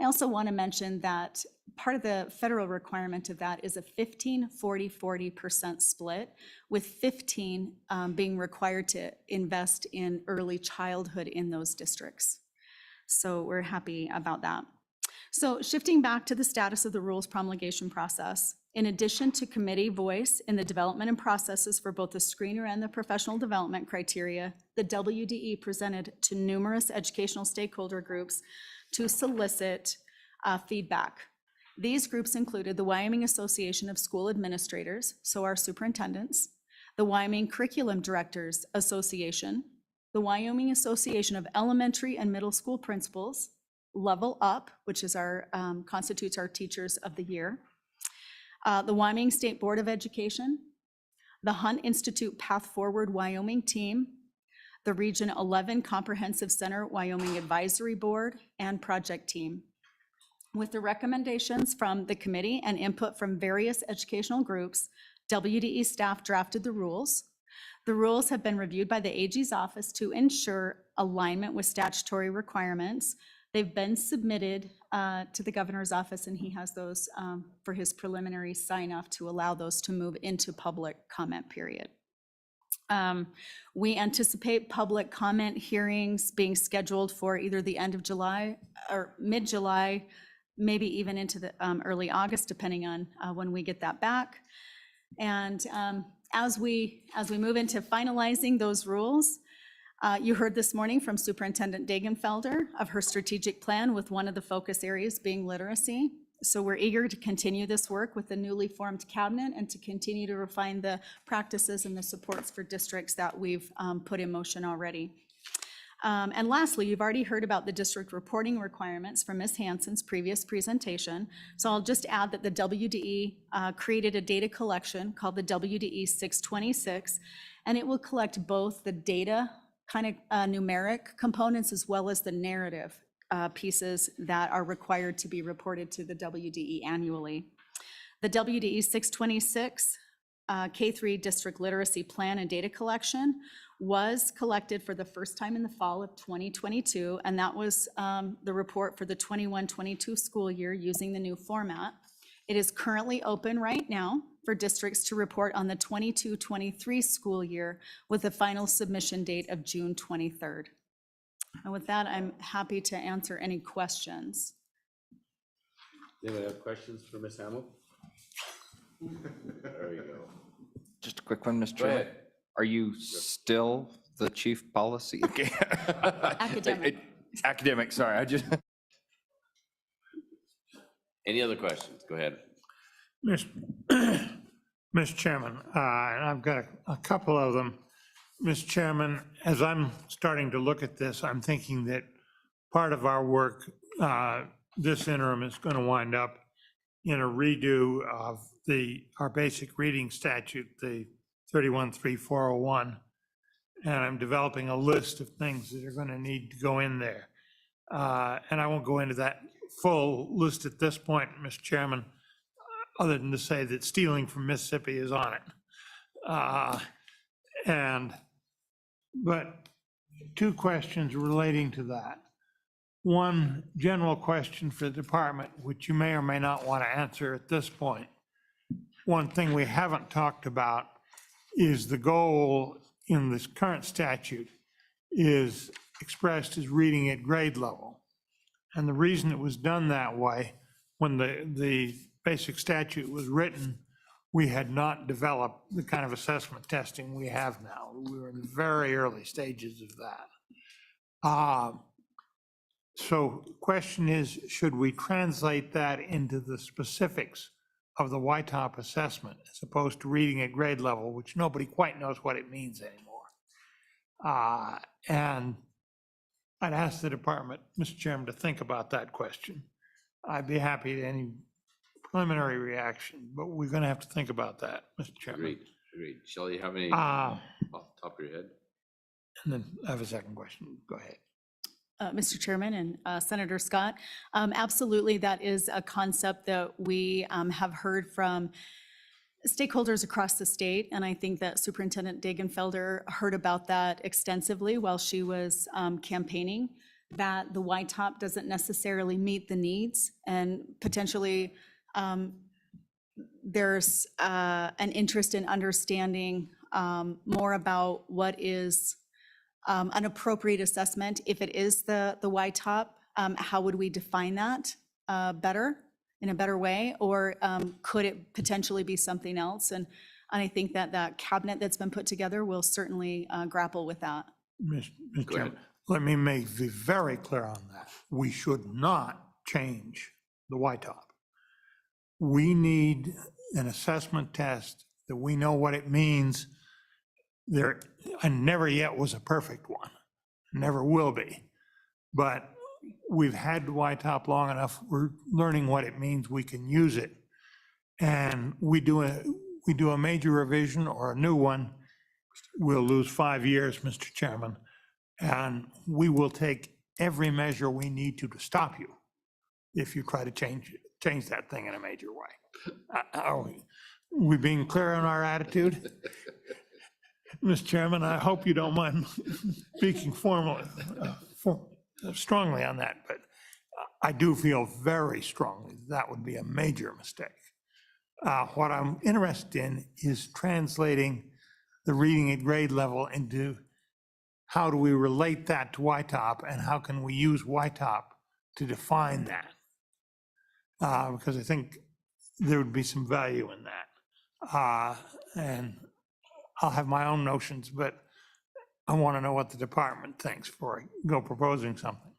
S2: I also want to mention that part of the federal requirement of that is a 15-40-40% split, with 15 being required to invest in early childhood in those districts. So we're happy about that. So shifting back to the status of the rules promulgation process, in addition to committee voice in the development and processes for both the screener and the professional development criteria, the WDE presented to numerous educational stakeholder groups to solicit feedback. These groups included the Wyoming Association of School Administrators, so our superintendents, the Wyoming Curriculum Directors Association, the Wyoming Association of Elementary and Middle School Principals, Level Up, which is our constitutes our Teachers of the Year, the Wyoming State Board of Education, the Hunt Institute Path Forward Wyoming team, the Region 11 Comprehensive Center Wyoming Advisory Board, and project team. With the recommendations from the committee and input from various educational groups, WDE staff drafted the rules. The rules have been reviewed by the AG's office to ensure alignment with statutory requirements. They've been submitted to the governor's office, and he has those for his preliminary sign-off to allow those to move into public comment period. We anticipate public comment hearings being scheduled for either the end of July or mid-July, maybe even into the early August, depending on when we get that back. And as we move into finalizing those rules, you heard this morning from Superintendent Dagenfelder of her strategic plan, with one of the focus areas being literacy. So we're eager to continue this work with the newly formed cabinet and to continue to refine the practices and the supports for districts that we've put in motion already. And lastly, you've already heard about the district reporting requirements from Ms. Hansen's previous presentation. So I'll just add that the WDE created a data collection called the WDE 626, and it will collect both the data kind of numeric components as well as the narrative pieces that are required to be reported to the WDE annually. The WDE 626 K-3 district literacy plan and data collection was collected for the first time in the fall of 2022, and that was the report for the 21-22 school year using the new format. It is currently open right now for districts to report on the 22-23 school year, with the final submission date of June 23rd. And with that, I'm happy to answer any questions.
S1: Anyone have questions for Ms. Hamill? There you go.
S12: Just a quick one, Mr.
S1: Go
S12: Chairman.
S1: ahead.
S12: Are you still the chief policy? Okay.
S2: Academic.
S12: Academic, sorry, I just.
S1: Any other questions? Go ahead.
S7: Mr. Chairman, and I've got a couple of them. Mr. Chairman, as I'm starting to look at this, I'm thinking that part of our work this interim is going to wind up in a redo of our basic reading statute, the 31-3401, and I'm developing a list of things that are going to need to go in there. And I won't go into that full list at this point, Mr. Chairman, other than to say that stealing from Mississippi is on it. But two questions relating to that. One general question for the department, which you may or may not want to answer at this point. One thing we haven't talked about is the goal in this current statute is expressed as reading at grade level. And the reason it was done that way, when the basic statute was written, we had not developed the kind of assessment testing we have now. We were in the very early stages of that. So the question is, should we translate that into the specifics of the YTOP assessment as opposed to reading at grade level, which nobody quite knows what it means anymore? And I'd ask the department, Mr. Chairman, to think about that question. I'd be happy to any preliminary reaction, but we're going to have to think about that, Mr. Chairman.
S1: Agreed. Shelley, you have any off the top of your head?
S7: And then I have a second question. Go ahead.
S2: Mr. Chairman and Senator Scott, absolutely, that is a concept that we have heard from stakeholders across the state, and I think that Superintendent Dagenfelder heard about that extensively while she was campaigning, that the YTOP doesn't necessarily meet the needs, and potentially there's an interest in understanding more about what is an appropriate assessment. If it is the YTOP, how would we define that in a better way? Or could it potentially be something else? And I think that that cabinet that's been put together will certainly grapple with that.
S7: Mr.
S1: Go ahead.
S7: Chairman, let me be very clear on that. We should not change the YTOP. We need an assessment test that we know what it means. There, and never yet was a perfect one, never will be. But we've had YTOP long enough, we're learning what it means, we can use it. And we do a major revision or a new one, we'll lose 5 years, Mr. Chairman, and we will take every measure we need to stop you if you try to change that thing in a major way. Are we being clear on our attitude? Mr. Chairman, I hope you don't mind speaking strongly on that, but I do feel very strongly that would be a major mistake. What I'm interested in is translating the reading at grade level into how do we relate that to YTOP and how can we use YTOP to define that? Because I think there would be some value in that. And I'll have my own notions, but I want to know what the department thinks before I go proposing something.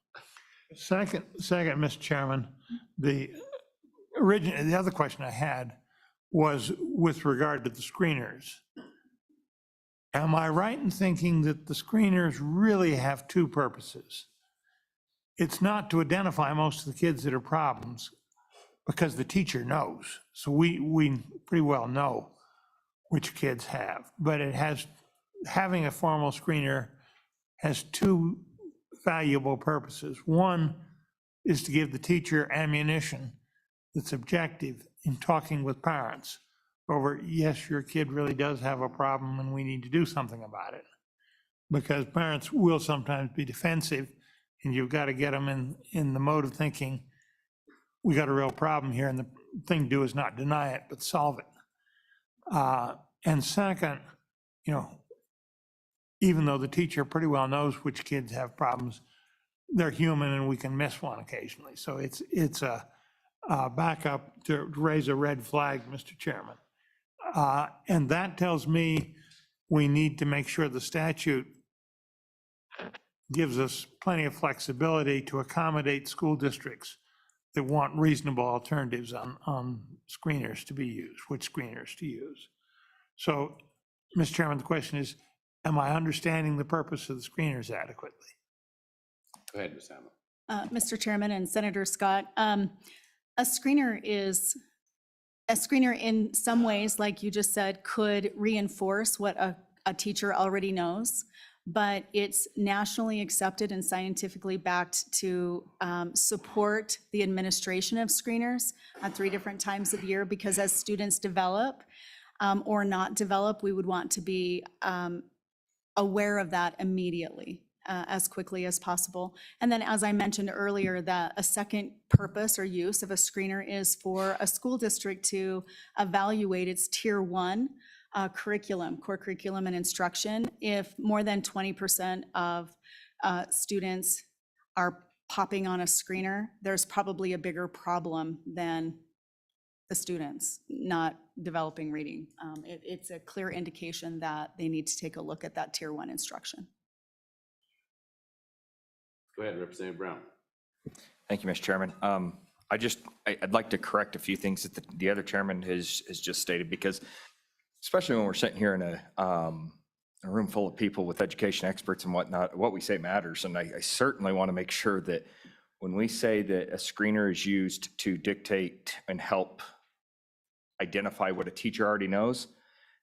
S7: Second, Mr. Chairman, the other question I had was with regard to the screeners. Am I right in thinking that the screeners really have two purposes? It's not to identify most of the kids that are problems because the teacher knows. So we pretty well know which kids have, but having a formal screener has two valuable purposes. One is to give the teacher ammunition that's objective in talking with parents over, yes, your kid really does have a problem and we need to do something about it. Because parents will sometimes be defensive and you've got to get them in the mode of thinking, we got a real problem here and the thing to do is not deny it, but solve it. And second, even though the teacher pretty well knows which kids have problems, they're human and we can miss one occasionally. So it's a backup to raise a red flag, Mr. Chairman. And that tells me we need to make sure the statute gives us plenty of flexibility to accommodate school districts that want reasonable alternatives on screeners to be used, which screeners to use. So, Mr. Chairman, the question is, am I understanding the purpose of the screeners adequately?
S1: Go ahead, Ms. Hamel.
S2: Mr. Chairman and Senator Scott, a screener in some ways, like you just said, could reinforce what a teacher already knows. but it's nationally accepted and scientifically backed to support the administration of screeners at 3 different times of year, because as students develop or not develop, we would want to be aware of that immediately, as quickly as possible. And then, as I mentioned earlier, that a second purpose or use of a screener is for a school district to evaluate its tier 1 curriculum, core curriculum and instruction. If more than 20% of students are popping on a screener, there's probably a bigger problem than the students not developing reading. It's a clear indication that they need to take a look at that tier 1 instruction.
S1: Go ahead, Representative Brown.
S12: Thank you, Mr. Chairman. I'd like to correct a few things that the other chairman has just stated, because especially when we're sitting here in a room full of people with education experts and whatnot, what we say matters. And I certainly want to make sure that when we say that a screener is used to dictate and help identify what a teacher already knows,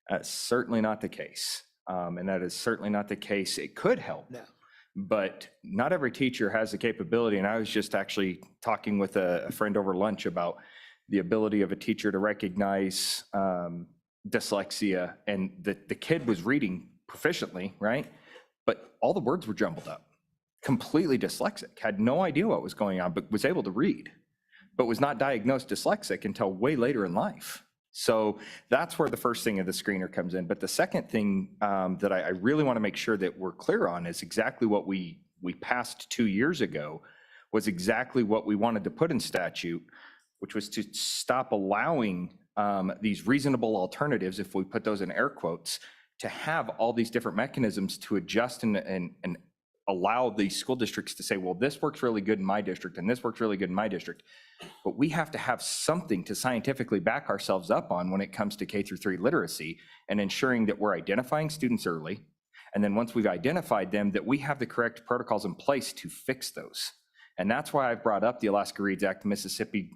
S12: that's certainly not the case. And that is certainly not the case. It could help. No. But not every teacher has the capability. And I was just actually talking with a friend over lunch about the ability of a teacher to recognize dyslexia, and the kid was reading proficiently, right? But all the words were jumbled up, completely dyslexic, had no idea what was going on, but was able to read, but was not diagnosed dyslexic until way later in life. So that's where the first thing of the screener comes in. But the second thing that I really want to make sure that we're clear on is exactly what we passed 2 years ago, was exactly what we wanted to put in statute, which was to stop allowing these reasonable alternatives, if we put those in air quotes, to have all these different mechanisms to adjust and allow the school districts to say, well, this works really good in my district and this works really good in my district. But we have to have something to scientifically back ourselves up on when it comes to K-3 literacy, and ensuring that we're identifying students early. And then once we've identified them, that we have the correct protocols in place to fix those. And that's why I've brought up the Alaska Reads Act, Mississippi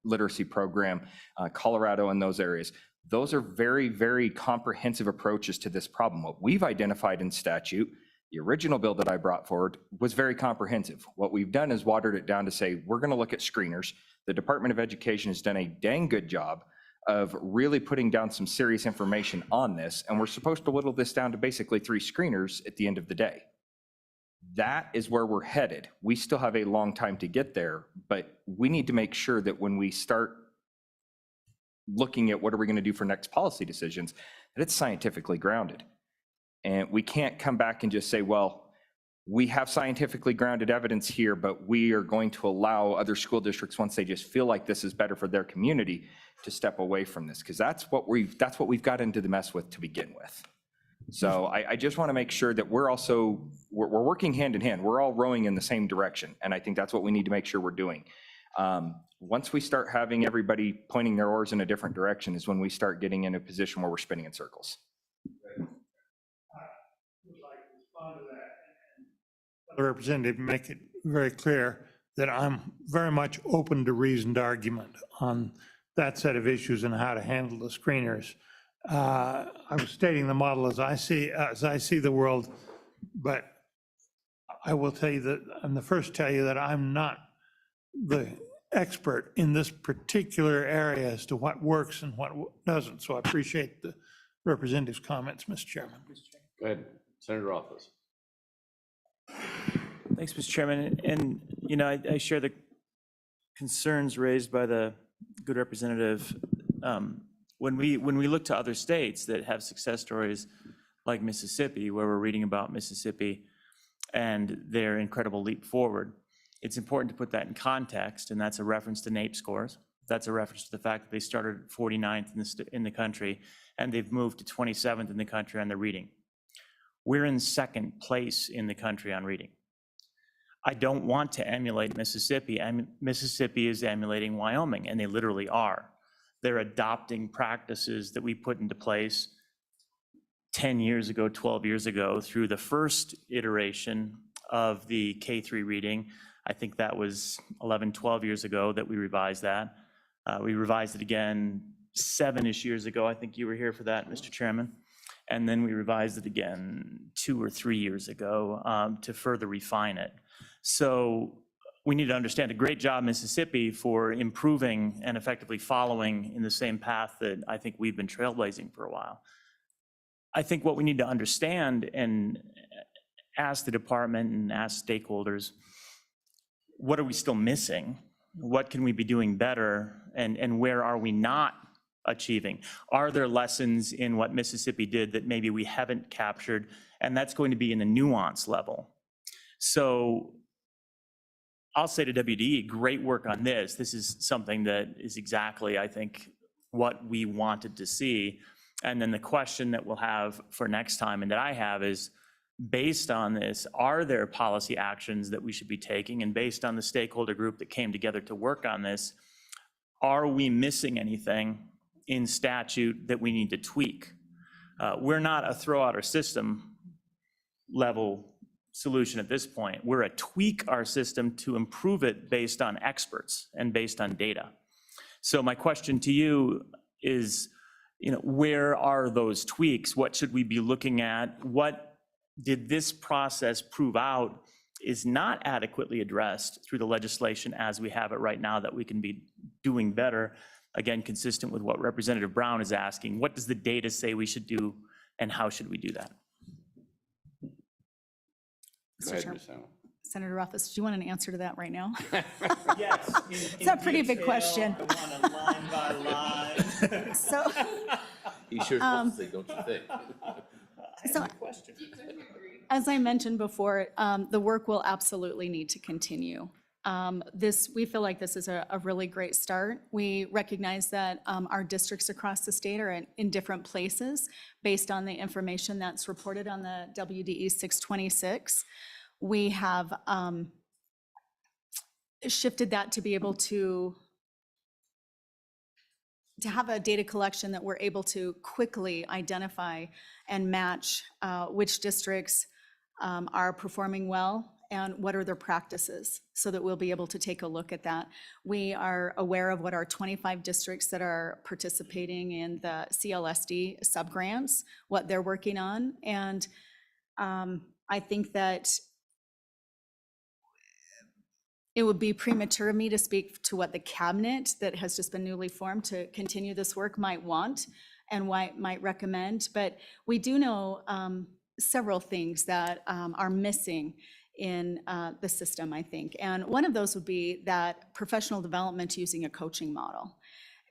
S12: literacy program, Colorado, and those areas. Those are very, very comprehensive approaches to this problem. What we've identified in statute, the original bill that I brought forward, was very comprehensive. What we've done is watered it down to say, we're going to look at screeners. The Department of Education has done a dang good job of really putting down some serious information on this. And we're supposed to whittle this down to basically 3 screeners at the end of the day. That is where we're headed. We still have a long time to get there, but we need to make sure that when we start looking at what are we going to do for next policy decisions, that it's scientifically grounded. And we can't come back and just say, well, we have scientifically grounded evidence here, but we are going to allow other school districts, once they just feel like this is better for their community, to step away from this, because that's what we've got into the mess with to begin with. So I just want to make sure that we're working hand in hand. We're all rowing in the same direction. And I think that's what we need to make sure we're doing. Once we start having everybody pointing their oars in a different direction is when we start getting in a position where we're spinning in circles.
S7: The representative make it very clear that I'm very much open to reasoned argument on that set of issues and how to handle the screeners. I was stating the model as I see the world, but I will tell you that I'm the first to tell you that I'm not the expert in this particular area as to what works and what doesn't. So I appreciate the representative's comments, Mr. Chairman.
S1: Go ahead, Senator Office.
S13: Thanks, Mr. Chairman. And, you know, I share the concerns raised by the good representative. When we look to other states that have success stories like Mississippi, where we're reading about Mississippi and their incredible leap forward, it's important to put that in context, and that's a reference to NAEP scores. That's a reference to the fact that they started 49th in the country, and they've moved to 27th in the country on the reading. We're in second place in the country on reading. I don't want to emulate Mississippi. Mississippi is emulating Wyoming, and they literally are. They're adopting practices that we put into place 10 years ago, 12 years ago, through the first iteration of the K-3 reading. I think that was 11, 12 years ago that we revised that. We revised it again 7-ish years ago. I think you were here for that, Mr. Chairman. And then we revised it again 2 or 3 years ago to further refine it. So we need to understand a great job, Mississippi, for improving and effectively following in the same path that I think we've been trailblazing for a while. I think what we need to understand and ask the department and ask stakeholders, what are we still missing? What can we be doing better? And where are we not achieving? Are there lessons in what Mississippi did that maybe we haven't captured? And that's going to be in the nuance level. So I'll say to WDE, great work on this. This is something that is exactly, I think, what we wanted to see. And then the question that we'll have for next time and that I have is, based on this, are there policy actions that we should be taking? And based on the stakeholder group that came together to work on this, are we missing anything in statute that we need to tweak? We're not a throw out our system level solution at this point. We're a tweak our system to improve it based on experts and based on data. So my question to you is, where are those tweaks? What should we be looking at? What did this process prove out is not adequately addressed through the legislation as we have it right now that we can be doing better? Again, consistent with what Representative Brown is asking, what does the data say we should do and how should we do that?
S1: Go ahead, Ms. Hamel.
S2: Senator Ruffus, do you want an answer to that right now?
S13: Yes.
S2: It's a pretty big question.
S13: I want a line by line.
S2: So,
S1: You sure supposed to say, don't you think?
S2: so as I mentioned before, the work will absolutely need to continue. We feel like this is a really great start. We recognize that our districts across the state are in different places based on the information that's reported on the WDE 626. We have shifted that to be able to have a data collection that we're able to quickly identify and match which districts are performing well and what are their practices, so that we'll be able to take a look at that. We are aware of what our 25 districts that are participating in the CLSD subgrants, what they're working on. And I think that it would be premature of me to speak to what the cabinet that has just been newly formed to continue this work might want and might recommend. But we do know several things that are missing in the system, I think. And one of those would be that professional development using a coaching model.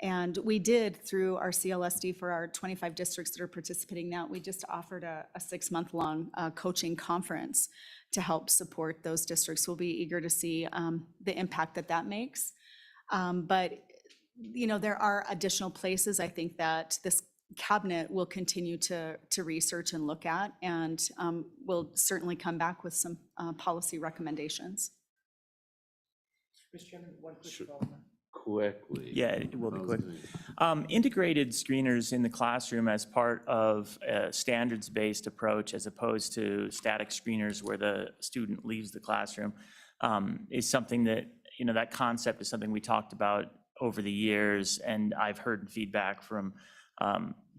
S2: And we did, through our CLSD for our 25 districts that are participating now, we just offered a 6-month-long coaching conference to help support those districts. We'll be eager to see the impact that makes. But, there are additional places I think that this cabinet will continue to research and look at, and we'll certainly come back with some policy recommendations.
S13: Mr. Chairman, one quick development.
S1: Quickly.
S13: Yeah, it will be quick. Integrated screeners in the classroom as part of a standards-based approach as opposed to static screeners where the student leaves the classroom is something that, that concept is something we talked about over the years, and I've heard feedback from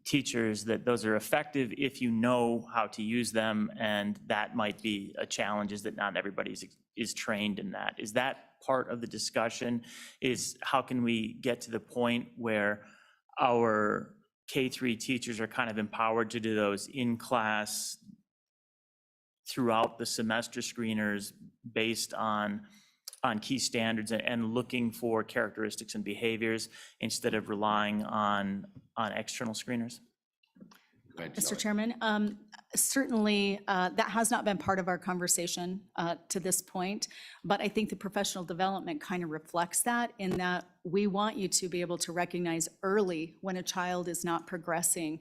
S13: teachers that those are effective if you know how to use them, and that might be a challenge, is that not everybody is trained in that. Is that part of the discussion? Is how can we get to the point where our K-3 teachers are kind of empowered to do those in-class throughout the semester screeners based on key standards and looking for characteristics and behaviors instead of relying on external screeners?
S2: Mr. Chairman, certainly that has not been part of our conversation to this point, but I think the professional development kind of reflects that, in that we want you to be able to recognize early when a child is not progressing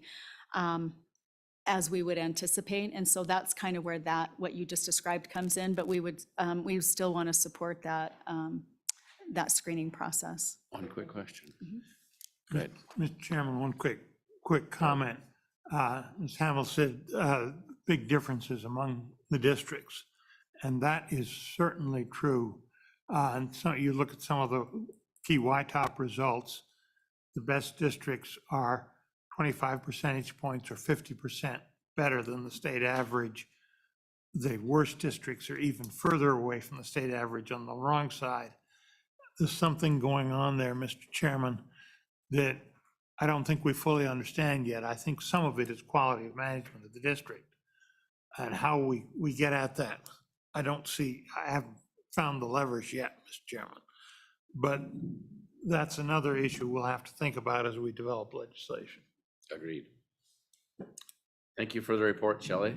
S2: as we would anticipate. And so that's kind of where what you just described comes in, but we still want to support that screening process.
S1: One quick question.
S7: Go ahead. Mr. Chairman, one quick comment. Ms. Hamel said big differences among the districts, and that is certainly true. And so you look at some of the key YTOP results, the best districts are 25 percentage points or 50% better than the state average. The worst districts are even further away from the state average on the wrong side. There's something going on there, Mr. Chairman, that I don't think we fully understand yet. I think some of it is quality of management of the district and how we get at that. I haven't found the levers yet, Mr. Chairman. But that's another issue we'll have to think about as we develop legislation.
S1: Agreed. Thank you for the report, Shelley.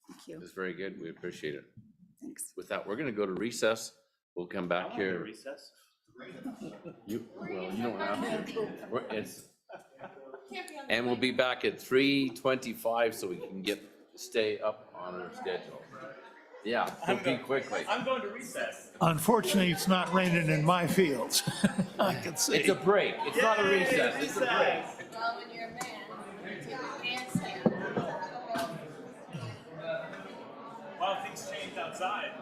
S2: Thank you.
S1: It's very good. We appreciate it.
S2: Thanks.
S1: With that, we're going to go to recess. We'll come back here.
S13: Recess?
S1: You don't have to. And we'll be back at 3:25 so we can stay up on our schedule. Yeah, compete quickly.
S13: I'm going to recess.
S7: Unfortunately, it's not raining in my fields. I can see.
S1: It's a break. It's not a recess. It's a break.
S5: Well, when you're a man, you take a handstand.
S13: Wow, things changed outside.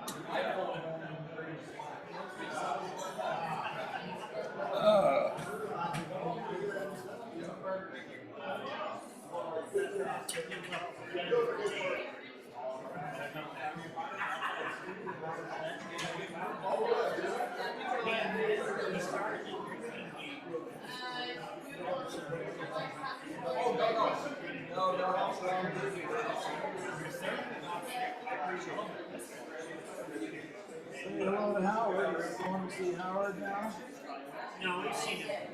S14: Hello to Howard. You want to see Howard now?
S13: No, we've seen it.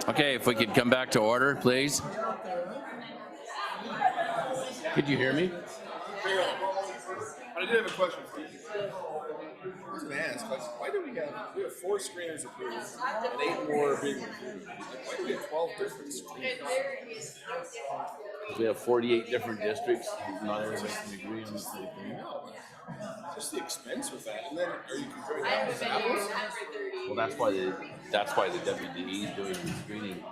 S1: Okay, if we could come back to order, please. Could you hear me?
S15: I did have a question for you. I was gonna ask, like, why do we have 4 screeners approved and 8 more being reviewed? Like, why do we have 12 different screeners?
S1: We have 48 different districts, not everybody can agree on the same thing.
S15: No, just the expense with that, and then are you comparing apples to apples?
S1: Well, that's why the WDE is doing the screening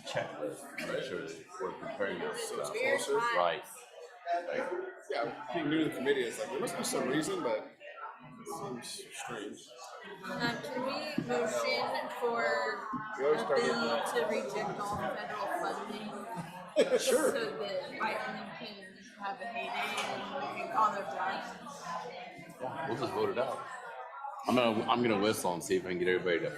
S1: checklist, to make sure that we're comparing our stuff.
S15: Closer?
S1: Right.
S15: Yeah, being new to the committee, it's like, there must be some reason, but it seems strange.
S5: Can we motion for
S15: We always
S5: a
S15: start with
S5: bill
S15: that.
S5: to reject all federal funding?
S15: Sure.
S5: So that Whiteman can have a heyday and we can call their bluff.
S1: We'll just vote it out. I'm gonna whistle and see if I can get everybody to.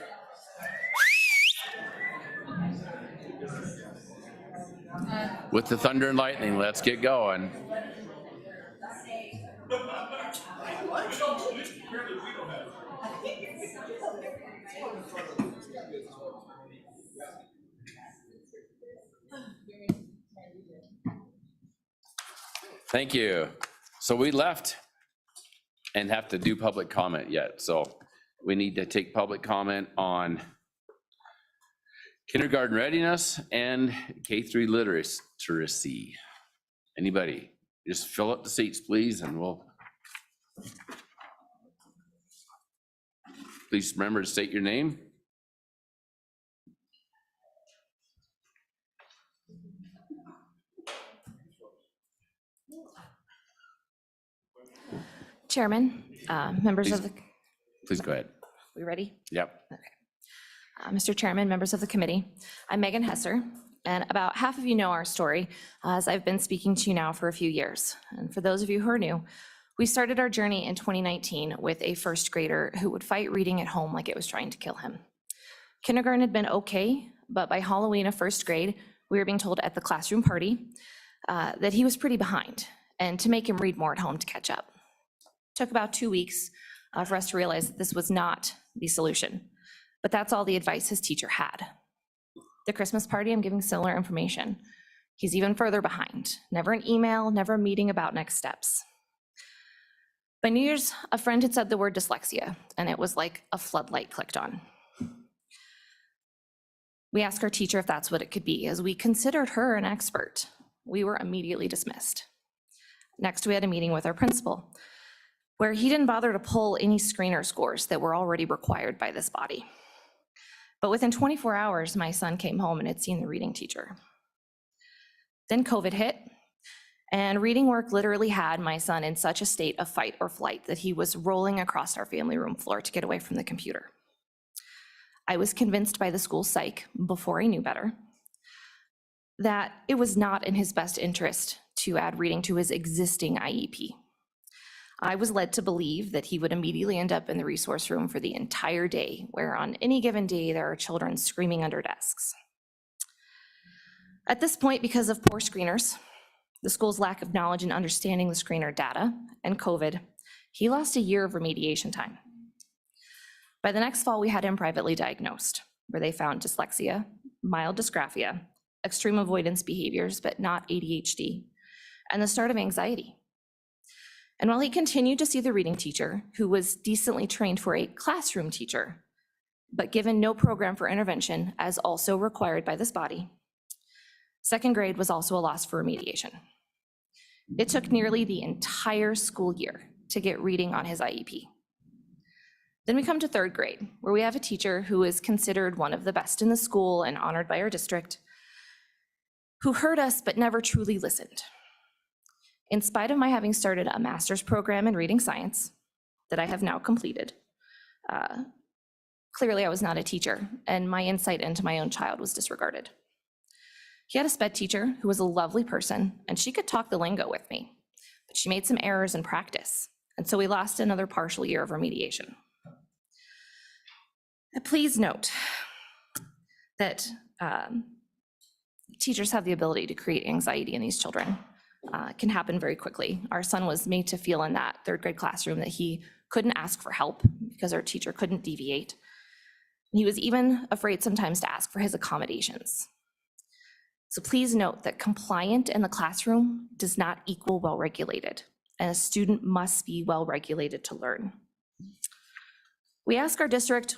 S1: With the thunder and lightning, let's get going. Thank you. So we left and have to do public comment yet. So we need to take public comment on kindergarten readiness and K-3 literacy. Anybody? Just fill up the seats, please, and we'll. Please remember to state your name.
S16: Chairman, members of the,
S1: Please go ahead.
S16: we ready?
S1: Yep.
S16: Mr. Chairman, members of the committee, I'm Megan Hesser, and about half of you know our story, as I've been speaking to you now for a few years. And for those of you who are new, we started our journey in 2019 with a first grader who would fight reading at home like it was trying to kill him. Kindergarten had been okay, but by Halloween of first grade, we were being told at the classroom party that he was pretty behind, and to make him read more at home to catch up. Took about 2 weeks for us to realize that this was not the solution, but that's all the advice his teacher had. The Christmas party, I'm giving similar information. He's even further behind. Never an email, never a meeting about next steps. By New Year's, a friend had said the word dyslexia, and it was like a floodlight clicked on. We asked our teacher if that's what it could be, as we considered her an expert. We were immediately dismissed. Next, we had a meeting with our principal, where he didn't bother to pull any screener scores that were already required by this body. But within 24 hours, my son came home and had seen the reading teacher. Then COVID hit, and reading work literally had my son in such a state of fight or flight that he was rolling across our family room floor to get away from the computer. I was convinced by the school psych, before I knew better, that it was not in his best interest to add reading to his existing IEP. I was led to believe that he would immediately end up in the resource room for the entire day, where on any given day there are children screaming under desks. At this point, because of poor screeners, the school's lack of knowledge and understanding the screener data, and COVID, he lost a year of remediation time. By the next fall, we had him privately diagnosed, where they found dyslexia, mild dysgraphia, extreme avoidance behaviors, but not ADHD, and the start of anxiety. And while he continued to see the reading teacher, who was decently trained for a classroom teacher, but given no program for intervention as also required by this body, second grade was also a loss for remediation. It took nearly the entire school year to get reading on his IEP. Then we come to third grade, where we have a teacher who is considered one of the best in the school and honored by our district, who heard us but never truly listened. In spite of my having started a master's program in reading science that I have now completed, clearly I was not a teacher, and my insight into my own child was disregarded. He had a SPED teacher who was a lovely person, and she could talk the lingo with me, but she made some errors in practice, and so we lost another partial year of remediation. Please note that teachers have the ability to create anxiety in these children. Can happen very quickly. Our son was made to feel in that third grade classroom that he couldn't ask for help because our teacher couldn't deviate. He was even afraid sometimes to ask for his accommodations. So please note that compliant in the classroom does not equal well-regulated, and a student must be well-regulated to learn. We ask our district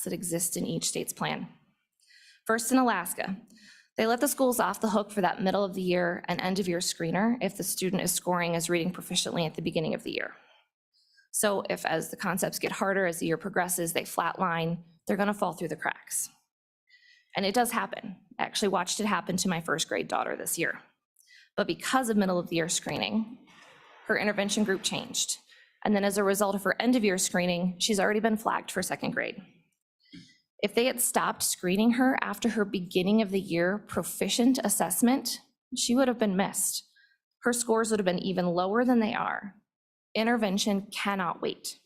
S16: that exist in each state's plan. First, in Alaska, they let the schools off the hook for that middle of the year and end of year screener if the student is scoring as reading proficiently at the beginning of the year. So if, as the concepts get harder as the year progresses, they flatline, they're gonna fall through the cracks. And it does happen. I actually watched it happen to my first grade daughter this year. But because of middle of the year screening, her intervention group changed. And then as a result of her end of year screening, she's already been flagged for second grade. If they had stopped screening her after her beginning of the year proficient assessment, she would have been missed. Her scores would have been even lower than they are. Intervention cannot wait.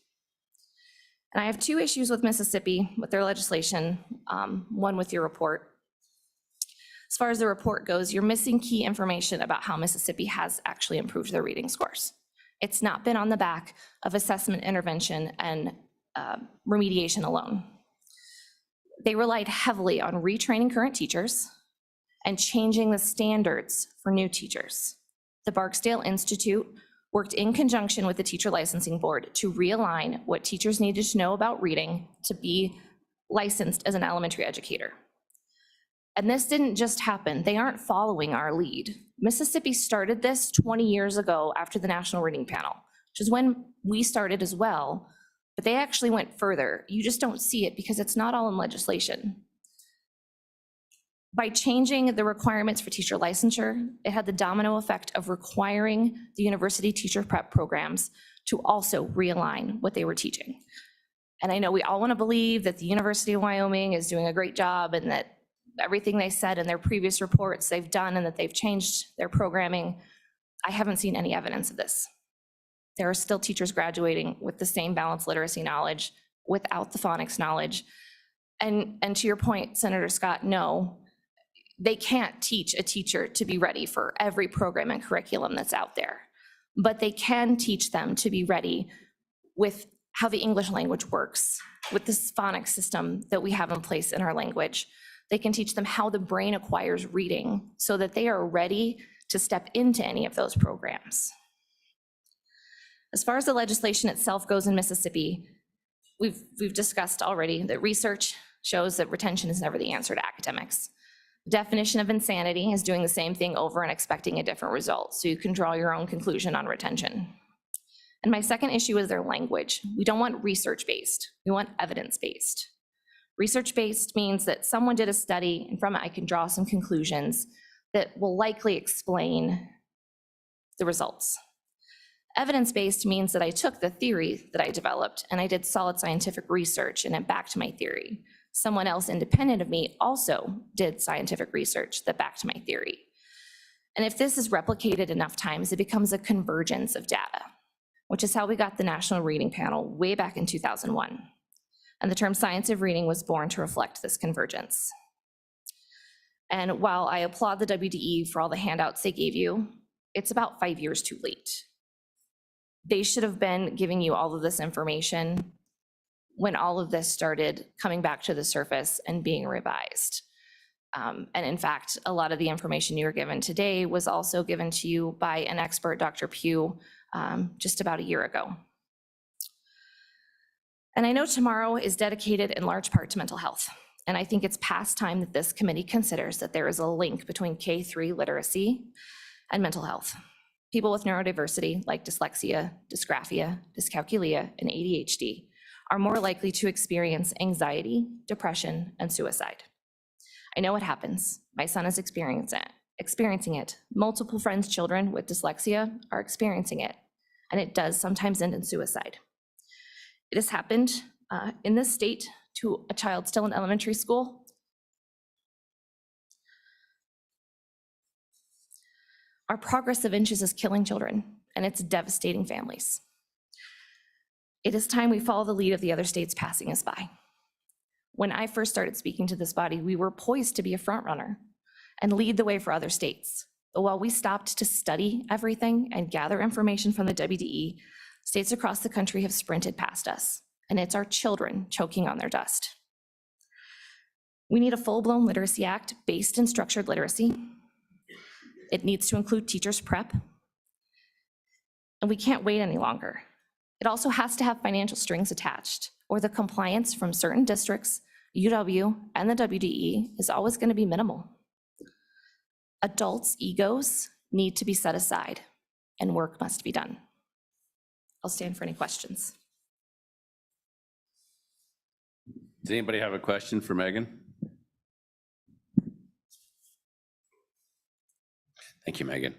S16: And I have two issues with Mississippi, with their legislation, one with your report. As far as the report goes, you're missing key information about how Mississippi has actually improved their reading scores. It's not been on the back of assessment intervention and remediation alone. They relied heavily on retraining current teachers and changing the standards for new teachers. The Barksdale Institute worked in conjunction with the Teacher Licensing Board to realign what teachers needed to know about reading to be licensed as an elementary educator. And this didn't just happen. They aren't following our lead. Mississippi started this 20 years ago after the National Reading Panel, which is when we started as well, but they actually went further. You just don't see it because it's not all in legislation. By changing the requirements for teacher licensure, it had the domino effect of requiring the university teacher prep programs to also realign what they were teaching. And I know we all want to believe that the University of Wyoming is doing a great job and that everything they said in their previous reports they've done and that they've changed their programming, I haven't seen any evidence of this. There are still teachers graduating with the same balanced literacy knowledge without the phonics knowledge. And to your point, Senator Scott, no, they can't teach a teacher to be ready for every program and curriculum that's out there, but they can teach them to be ready with how the English language works, with this phonics system that we have in place in our language. They can teach them how the brain acquires reading so that they are ready to step into any of those programs. As far as the legislation itself goes in Mississippi, we've discussed already that research shows that retention is never the answer to academics. The definition of insanity is doing the same thing over and expecting a different result, so you can draw your own conclusion on retention. And my second issue is their language. We don't want research-based, we want evidence-based. Research-based means that someone did a study, and from it I can draw some conclusions that will likely explain the results. Evidence-based means that I took the theory that I developed and I did solid scientific research and it backed my theory. Someone else independent of me also did scientific research that backed my theory. And if this is replicated enough times, it becomes a convergence of data, which is how we got the National Reading Panel way back in 2001. And the term science of reading was born to reflect this convergence. And while I applaud the WDE for all the handouts they gave you, it's about 5 years too late. They should have been giving you all of this information when all of this started coming back to the surface and being revised. And in fact, a lot of the information you were given today was also given to you by an expert, Dr. Pugh, just about a year ago. And I know tomorrow is dedicated in large part to mental health. And I think it's past time that this committee considers that there is a link between K-3 literacy and mental health. People with neurodiversity like dyslexia, dysgraphia, dyscalculia, and ADHD are more likely to experience anxiety, depression, and suicide. I know it happens. My son is experiencing it. Multiple friends' children with dyslexia are experiencing it, and it does sometimes end in suicide. It has happened in this state to a child still in elementary school. Our progress of inches is killing children, and it's devastating families. It is time we follow the lead of the other states passing us by. When I first started speaking to this body, we were poised to be a front runner and lead the way for other states. But while we stopped to study everything and gather information from the WDE, states across the country have sprinted past us, and it's our children choking on their dust. We need a full-blown literacy act based in structured literacy. It needs to include teachers' prep, and we can't wait any longer. It also has to have financial strings attached, or the compliance from certain districts, UW, and the WDE is always going to be minimal. Adults' egos need to be set aside, and work must be done. I'll stand for any questions.
S1: Does anybody have a question for Megan? Thank you, Megan.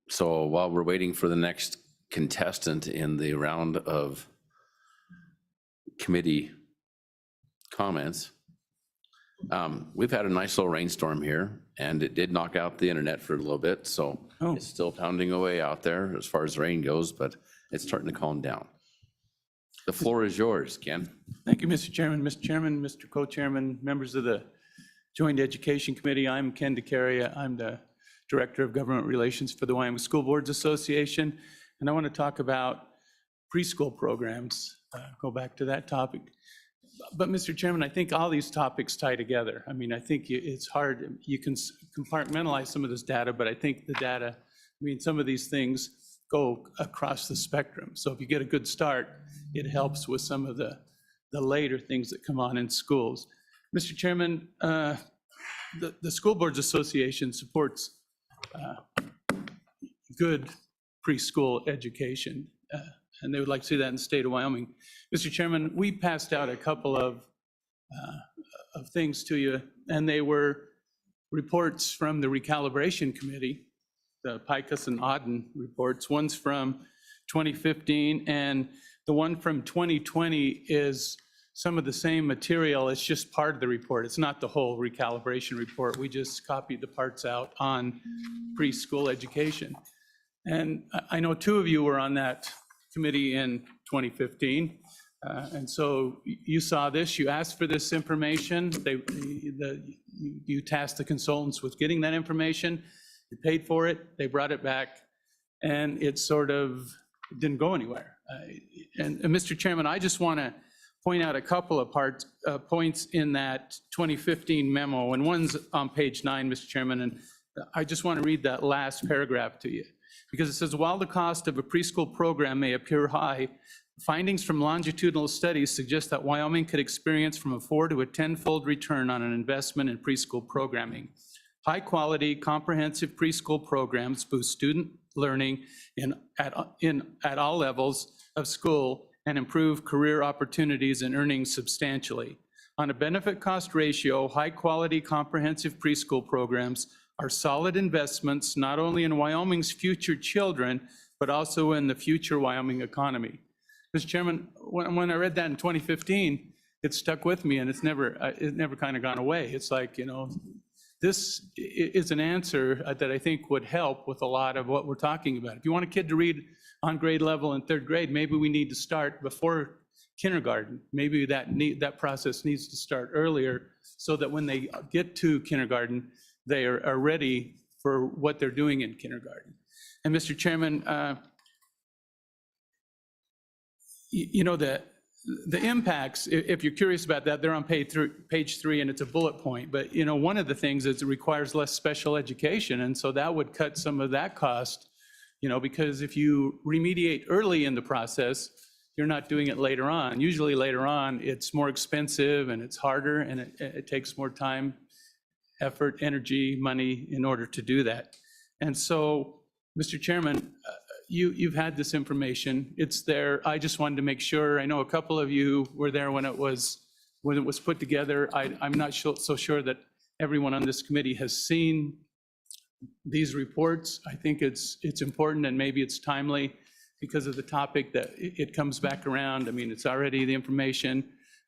S1: So while we're waiting for the next contestant in the round of committee comments, we've had a nice little rainstorm here, and it did knock out the internet for a little bit, so it's still pounding away out there as far as rain goes, but it's starting to calm down. The floor is yours, Ken.
S17: Thank you, Mr. Chairman. Mr. Chairman, Mr. Co-Chairman, members of the Joint Education Committee. I'm Ken DeCaria. I'm the Director of Government Relations for the Wyoming School Boards Association, and I want to talk about preschool programs, go back to that topic. But Mr. Chairman, I think all these topics tie together. I mean, I think it's hard, you can compartmentalize some of this data, but I think the data, I mean, some of these things go across the spectrum. So if you get a good start, it helps with some of the later things that come on in schools. Mr. Chairman, the School Boards Association supports good preschool education, and they would like to see that in the state of Wyoming. Mr. Chairman, we passed out a couple of things to you, and they were reports from the Recalibration Committee, the Picus and Auden reports. One's from 2015, and the one from 2020 is some of the same material. It's just part of the report. It's not the whole recalibration report. We just copied the parts out on preschool education. And I know two of you were on that committee in 2015. And so you saw this, you asked for this information. You tasked the consultants with getting that information. You paid for it, they brought it back, and it sort of didn't go anywhere. And Mr. Chairman, I just want to point out a couple of points in that 2015 memo, and one's on page 9, Mr. Chairman, and I just want to read that last paragraph to you, because it says, while the cost of a preschool program may appear high, findings from longitudinal studies suggest that Wyoming could experience from a 4 to a 10-fold return on an investment in preschool programming. High-quality, comprehensive preschool programs boost student learning at all levels of school and improve career opportunities and earnings substantially. On a benefit-cost ratio, high-quality, comprehensive preschool programs are solid investments not only in Wyoming's future children, but also in the future Wyoming economy. Mr. Chairman, when I read that in 2015, it stuck with me, and it never kind of gone away. It's like, this is an answer that I think would help with a lot of what we're talking about. If you want a kid to read on grade level in 3rd grade, maybe we need to start before kindergarten. Maybe that process needs to start earlier so that when they get to kindergarten, they are ready for what they're doing in kindergarten. And Mr. Chairman, the impacts, if you're curious about that, they're on page 3, and it's a bullet point. But one of the things is it requires less special education, and so that would cut some of that cost. Because if you remediate early in the process, you're not doing it later on. Usually later on, it's more expensive and it's harder, and it takes more time, effort, energy, money in order to do that. And so, Mr. Chairman, you've had this information. It's there. I just wanted to make sure. I know a couple of you were there when it was put together. I'm not so sure that everyone on this committee has seen these reports. I think it's important, and maybe it's timely because of the topic that it comes back around. I mean, it's already the information.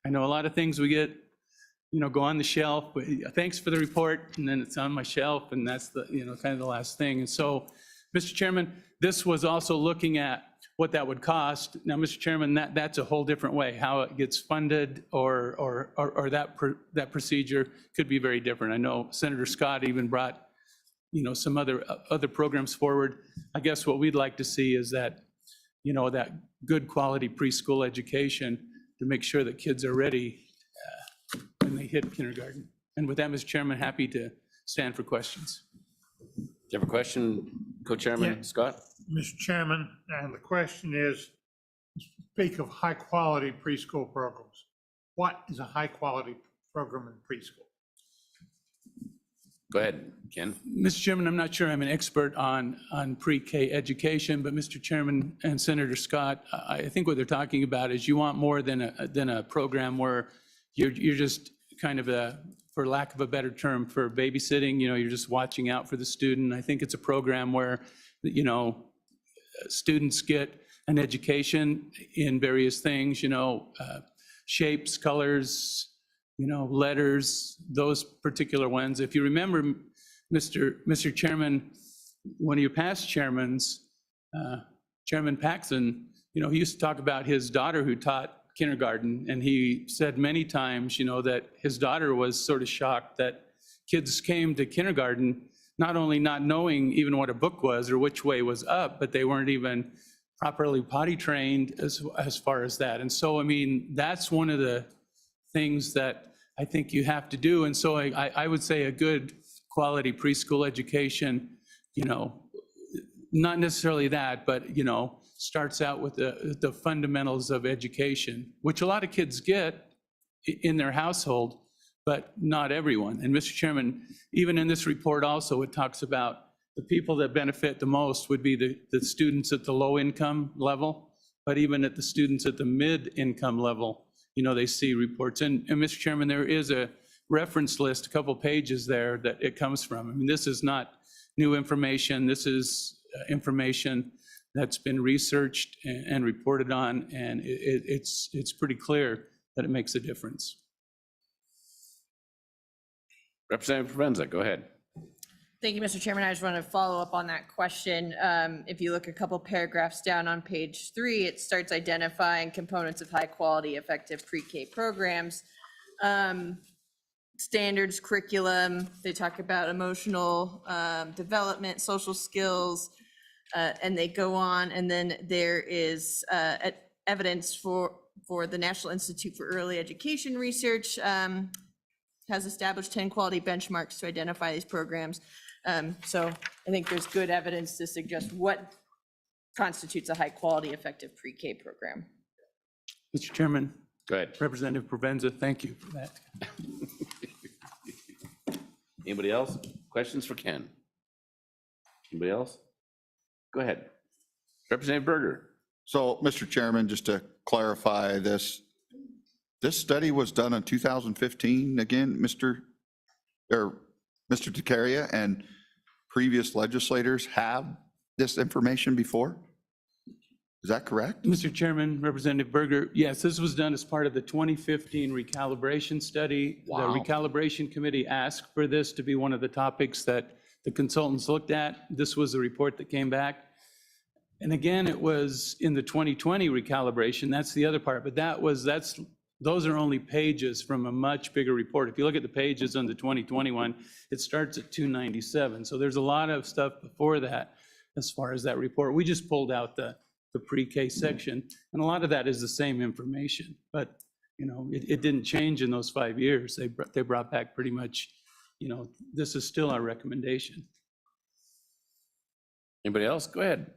S17: I know a lot of things we get, go on the shelf, but thanks for the report, and then it's on my shelf, and that's the, kind of the last thing. And so, Mr. Chairman, this was also looking at what that would cost. Now, Mr. Chairman, that's a whole different way. How it gets funded or that procedure could be very different. I know Senator Scott even brought some other programs forward. I guess what we'd like to see is that, that good quality preschool education to make sure that kids are ready when they hit kindergarten. And with that, Mr. Chairman, happy to stand for questions.
S1: Do you have a question, Co-Chairman Scott?
S7: Mr. Chairman, and the question is, speak of high-quality preschool programs. What is a high-quality program in preschool?
S1: Go ahead, Ken.
S17: Mr. Chairman, I'm not sure I'm an expert on pre-K education, but Mr. Chairman and Senator Scott, I think what they're talking about is you want more than a program where you're just kind of for lack of a better term, for babysitting. You're just watching out for the student. I think it's a program where students get an education in various things, shapes, colors, letters, those particular ones. If you remember, Mr. Chairman, one of your past chairmans, Chairman Paxson, he used to talk about his daughter who taught kindergarten, and he said many times, that his daughter was sort of shocked that kids came to kindergarten not only not knowing even what a book was or which way was up, but they weren't even properly potty trained as far as that. And so, I mean, that's one of the things that I think you have to do. And so I would say a good quality preschool education, not necessarily that, but, starts out with the fundamentals of education, which a lot of kids get in their household, but not everyone. And Mr. Chairman, even in this report also, it talks about the people that benefit the most would be the students at the low income level, but even at the students at the mid income level, they see reports. And Mr. Chairman, there is a reference list, a couple pages there that it comes from. I mean, this is not new information. This is information that's been researched and reported on, and it's pretty clear that it makes a difference.
S1: Representative Provenza, go ahead.
S5: Thank you, Mr. Chairman. I just want to follow up on that question. If you look a couple paragraphs down on page 3, it starts identifying components of high-quality, effective pre-K programs. Standards, curriculum, they talk about emotional development, social skills, and they go on. And then there is evidence for the National Institute for Early Education Research has established 10 quality benchmarks to identify these programs. So I think there's good evidence to suggest what constitutes a high-quality, effective pre-K program.
S17: Mr. Chairman.
S1: Go ahead.
S17: Representative Provenza, thank you for that.
S1: Anybody else? Questions for Ken? Anybody else? Go ahead. Representative Berger.
S18: So, Mr. Chairman, just to clarify this study was done in 2015 again, Mr. DeCaria, and previous legislators have this information before? Is that correct?
S17: Mr. Chairman, Representative Berger, yes, this was done as part of the 2015 recalibration study.
S1: Wow.
S17: The recalibration committee asked for this to be one of the topics that the consultants looked at. This was the report that came back. And again, it was in the 2020 recalibration. That's the other part, but those are only pages from a much bigger report. If you look at the pages on the 2021, it starts at 297. So there's a lot of stuff before that as far as that report. We just pulled out the pre-K section, and a lot of that is the same information, but it didn't change in those 5 years. They brought back pretty much, this is still our recommendation.
S1: Anybody else? Go ahead.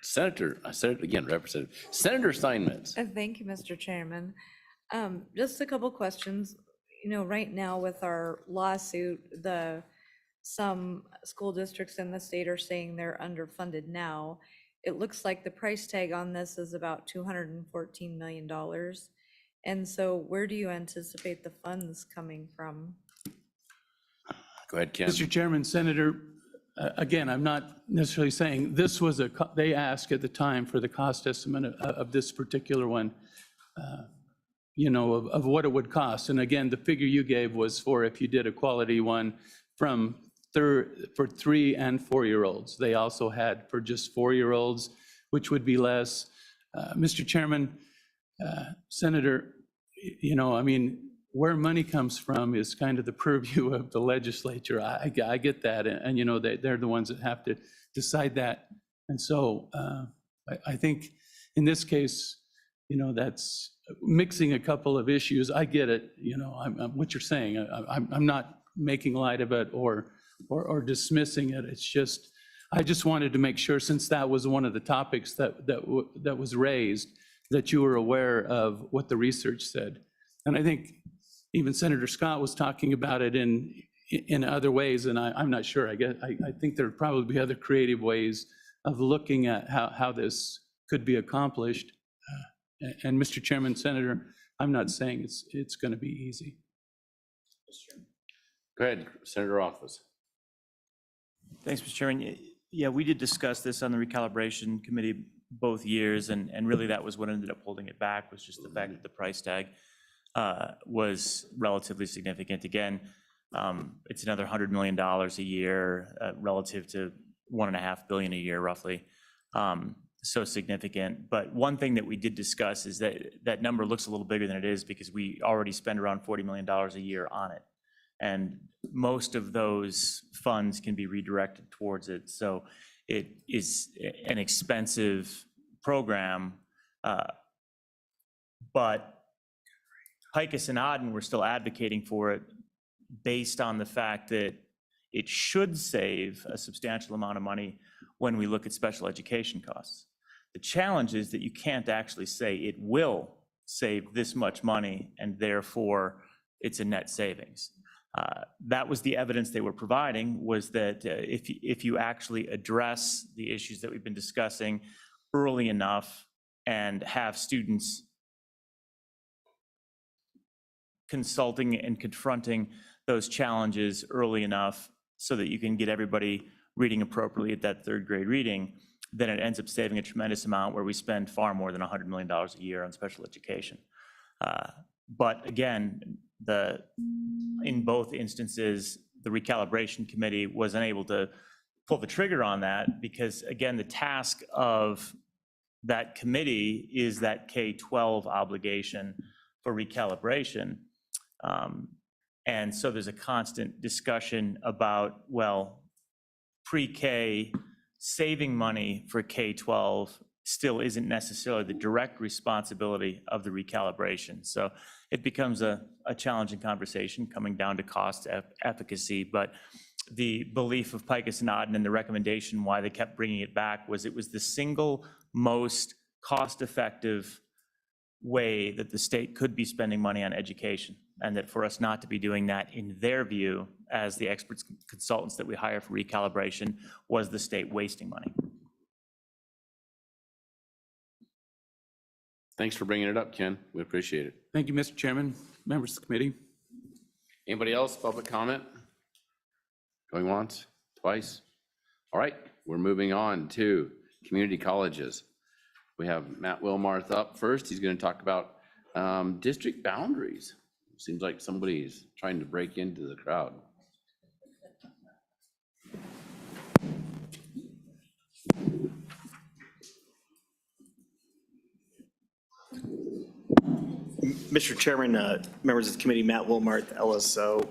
S1: Senator, I said it again, Representative. Senator Steinmetz.
S19: Thank you, Mr. Chairman. Just a couple questions. Right now with our lawsuit, some school districts in the state are saying they're underfunded now. It looks like the price tag on this is about $214 million. And so where do you anticipate the funds coming from?
S1: Go ahead, Ken.
S17: Mr. Chairman, Senator, again, I'm not necessarily saying this was they asked at the time for the cost estimate of this particular one, of what it would cost. And again, the figure you gave was for if you did a quality one for 3 and 4-year-olds. They also had for just 4-year-olds, which would be less. Mr. Chairman, Senator, where money comes from is kind of the purview of the legislature. I get that, and they're the ones that have to decide that. And so I think in this case, that's mixing a couple of issues. I get it, what you're saying. I'm not making light of it or dismissing it. It's just, I just wanted to make sure, since that was one of the topics that was raised, that you were aware of what the research said. And I think even Senator Scott was talking about it in other ways, and I'm not sure. I think there'd probably be other creative ways of looking at how this could be accomplished. And Mr. Chairman, Senator, I'm not saying it's going to be easy.
S1: Go ahead, Senator Office.
S13: Thanks, Mr. Chairman. Yeah, we did discuss this on the recalibration committee both years, and really that was what ended up holding it back, was just the fact that the price tag was relatively significant. Again, it's another $100 million a year relative to $1.5 billion a year, roughly. So significant. But one thing that we did discuss is that that number looks a little bigger than it is because we already spend around $40 million a year on it. And most of those funds can be redirected towards it. So it is an expensive program, but Picus and Auden were still advocating for it based on the fact that it should save a substantial amount of money when we look at special education costs. The challenge is that you can't actually say it will save this much money and therefore it's a net savings. That was the evidence they were providing, was that if you actually address the issues that we've been discussing early enough and have students consulting and confronting those challenges early enough so that you can get everybody reading appropriately at that 3rd grade reading, then it ends up saving a tremendous amount where we spend far more than $100 million a year on special education. But again, in both instances, the recalibration committee was unable to pull the trigger on that because, again, the task of that committee is that K-12 obligation for recalibration. And so there's a constant discussion about, well, pre-K saving money for K-12 still isn't necessarily the direct responsibility of the recalibration. So it becomes a challenging conversation coming down to cost efficacy. But the belief of Picus and Odden and the recommendation why they kept bringing it back was it was the single most cost-effective way that the state could be spending money on education, and that for us not to be doing that, in their view, as the experts consultants that we hire for recalibration, was the state wasting money.
S1: Thanks for bringing it up, Ken. We appreciate it.
S17: Thank you, Mr. Chairman, members of the committee.
S1: Anybody else, public comment? Going once, twice? All right, we're moving on to community colleges. We have Matt Wilmarth up first. He's going to talk about district boundaries. Seems like somebody's trying to break into the crowd.
S20: Mr. Chairman, members of the committee, Matt Wilmarth, LSO.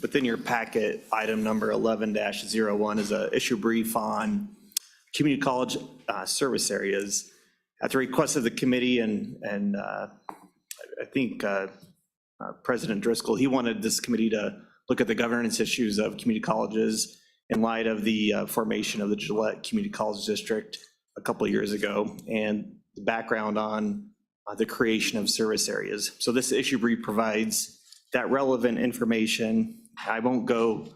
S20: Within your packet, item number 11-01 is an issue brief on community college service areas. At the request of the committee and I think President Driscoll, he wanted this committee to look at the governance issues of community colleges in light of the formation of the Gillette Community College District a couple of years ago, and the background on the creation of service areas. So this issue brief provides that relevant information. I won't go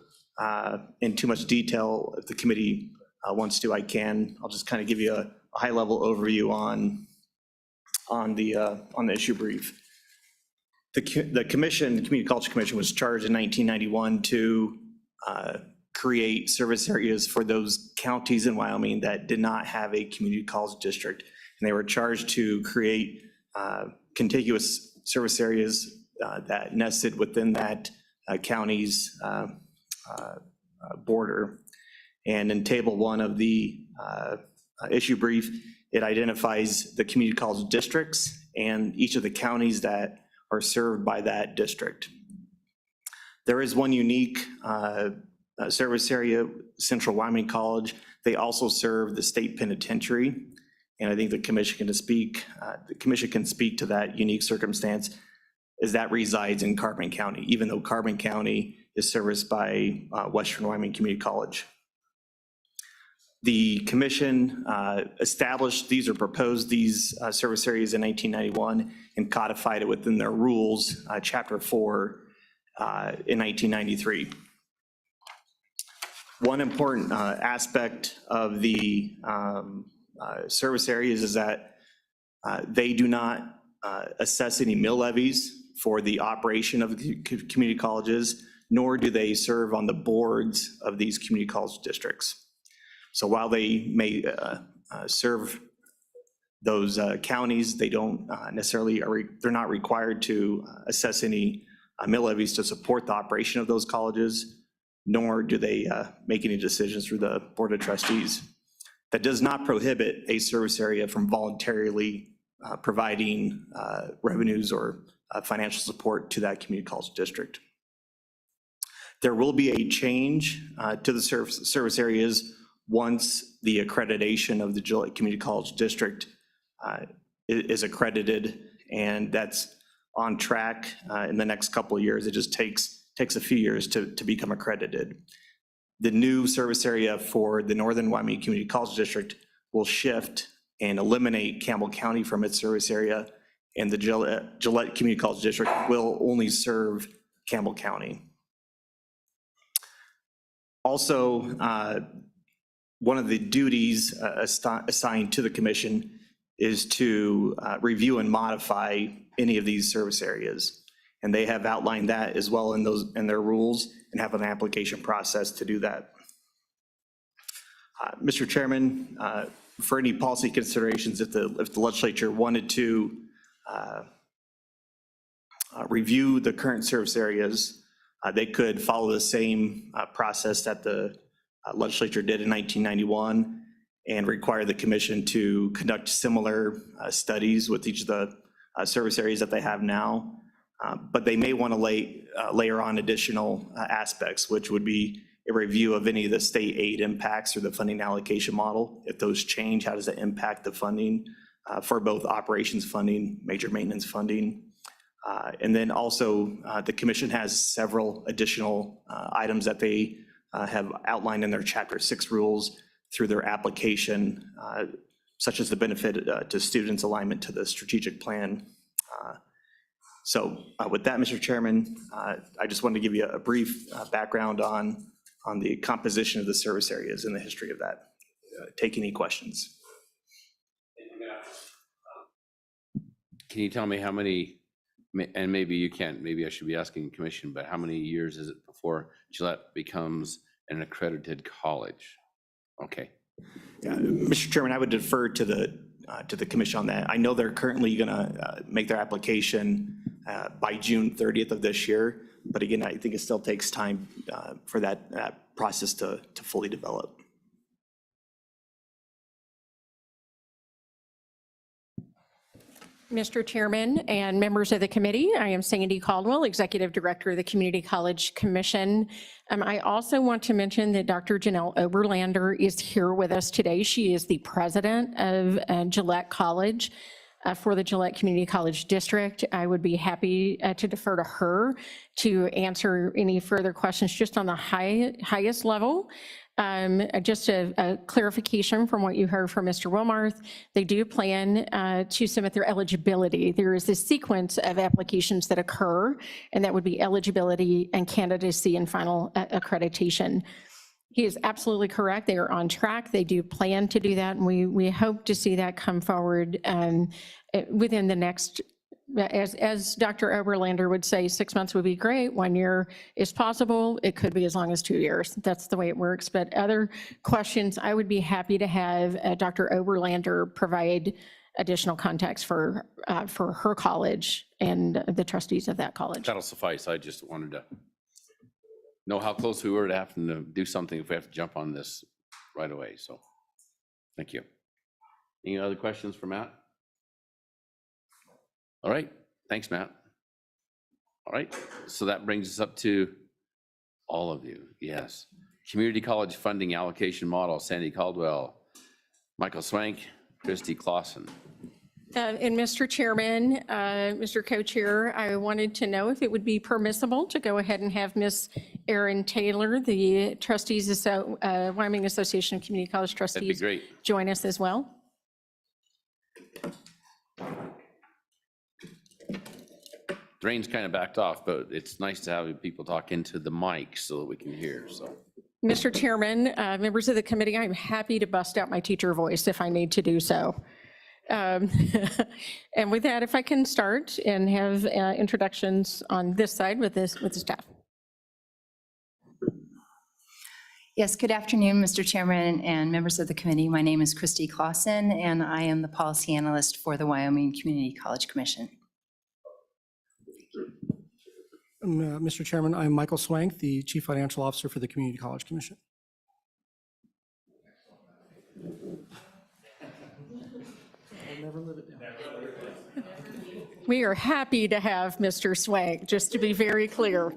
S20: in too much detail. If the committee wants to, I can. I'll just kind of give you a high-level overview on the issue brief. The commission, the Community College Commission, was charged in 1991 to create service areas for those counties in Wyoming that did not have a community college district. And they were charged to create contiguous service areas that nested within that county's border. And in table 1 of the issue brief, it identifies the community college districts and each of the counties that are served by that district. There is one unique service area, Central Wyoming College. They also serve the state penitentiary, and I think the commission can speak to that unique circumstance, as that resides in Carbon County, even though Carbon County is serviced by Western Wyoming Community College. The commission established these or proposed these service areas in 1991 and codified it within their rules, Chapter 4, in 1993. One important aspect of the service areas is that they do not assess any mill levies for the operation of the community colleges, nor do they serve on the boards of these community college districts. So while they may serve those counties, they don't necessarily, they're not required to assess any mill levies to support the operation of those colleges, nor do they make any decisions through the Board of Trustees. That does not prohibit a service area from voluntarily providing revenues or financial support to that community college district. There will be a change to the service areas once the accreditation of the Gillette Community College District is accredited, and that's on track in the next couple of years. It just takes a few years to become accredited. The new service area for the Northern Wyoming Community College District will shift and eliminate Campbell County from its service area, and the Gillette Community College District will only serve Campbell County. Also, one of the duties assigned to the commission is to review and modify any of these service areas. And they have outlined that as well in their rules and have an application process to do that. Mr. Chairman, for any policy considerations, if the legislature wanted to review the current service areas, they could follow the same process that the legislature did in 1991 and require the commission to conduct similar studies with each of the service areas that they have now. But they may want to layer on additional aspects, which would be a review of any of the state aid impacts or the funding allocation model. If those change, how does that impact the funding for both operations funding, major maintenance funding? And then also the commission has several additional items that they have outlined in their Chapter 6 rules through their application, such as the benefit to students alignment to the strategic plan. So with that, Mr. Chairman, I just wanted to give you a brief background on the composition of the service areas and the history of that. Take any questions.
S1: Can you tell me how many, and maybe you can't, maybe I should be asking the commission, but how many years is it before Gillette becomes an accredited college? Okay.
S20: Yeah, Mr. Chairman, I would defer to the commission on that. I know they're currently going to make their application by June 30th of this year, but again, I think it still takes time for that process to fully develop.
S21: Mr. Chairman and members of the committee, I am Sandy Caldwell, Executive Director of the Community College Commission. I also want to mention that Dr. Janelle Oberlander is here with us today. She is the president of Gillette College for the Gillette Community College District. I would be happy to defer to her to answer any further questions just on the highest level. Just a clarification from what you heard from Mr. Wilmarth, they do plan to submit their eligibility. There is a sequence of applications that occur, and that would be eligibility and candidacy and final accreditation. He is absolutely correct. They are on track. They do plan to do that, and we hope to see that come forward within the next, as Dr. Oberlander would say, 6 months would be great. 1 year is possible. It could be as long as 2 years. That's the way it works. But other questions, I would be happy to have Dr. Oberlander provide additional context for her college and the trustees of that college.
S1: That'll suffice. I just wanted to know how close we were to having to do something if we have to jump on this right away. So thank you. Any other questions for Matt? All right, thanks, Matt. All right, so that brings us up to all of you. Yes. Community college funding allocation model, Sandy Caldwell, Michael Swank, Christy Clausen.
S21: And Mr. Chairman, Mr. Co-Chair, I wanted to know if it would be permissible to go ahead and have Ms. Erin Taylor, the trustees, Wyoming Association of Community College Trustees,
S1: That'd be great.
S21: Join us as well.
S1: The rain's kind of backed off, but it's nice to have people talk into the mic so that we can hear, so.
S21: Mr. Chairman, members of the committee, I'm happy to bust out my teacher voice if I need to do so. And with that, if I can start and have introductions on this side with the staff.
S22: Yes, good afternoon, Mr. Chairman and members of the committee. My name is Christy Clausen, and I am the policy analyst for the Wyoming Community College Commission.
S14: Mr. Chairman, I'm Michael Swank, the Chief Financial Officer for the Community College Commission. I'll never live it down.
S21: We are happy to have Mr. Swank, just to be very clear.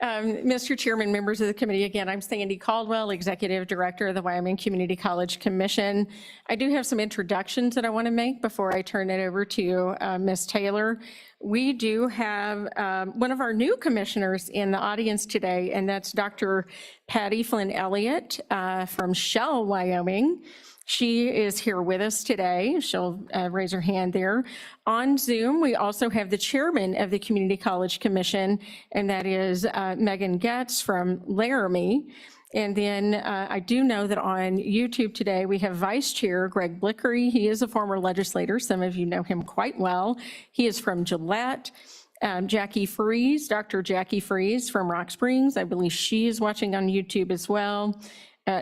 S21: Mr. Chairman, members of the committee, again, I'm Sandy Caldwell, Executive Director of the Wyoming Community College Commission. I do have some introductions that I want to make before I turn it over to Ms. Taylor. We do have one of our new commissioners in the audience today, and that's Dr. Patty Flynn Elliott from Shell, Wyoming. She is here with us today. She'll raise her hand there. On Zoom, we also have the chairman of the Community College Commission, and that is Megan Getz from Laramie. And then I do know that on YouTube today, we have Vice Chair Greg Blickery. He is a former legislator. Some of you know him quite well. He is from Gillette. Jackie Freeze, Dr. Jackie Freeze from Rock Springs. I believe she is watching on YouTube as well.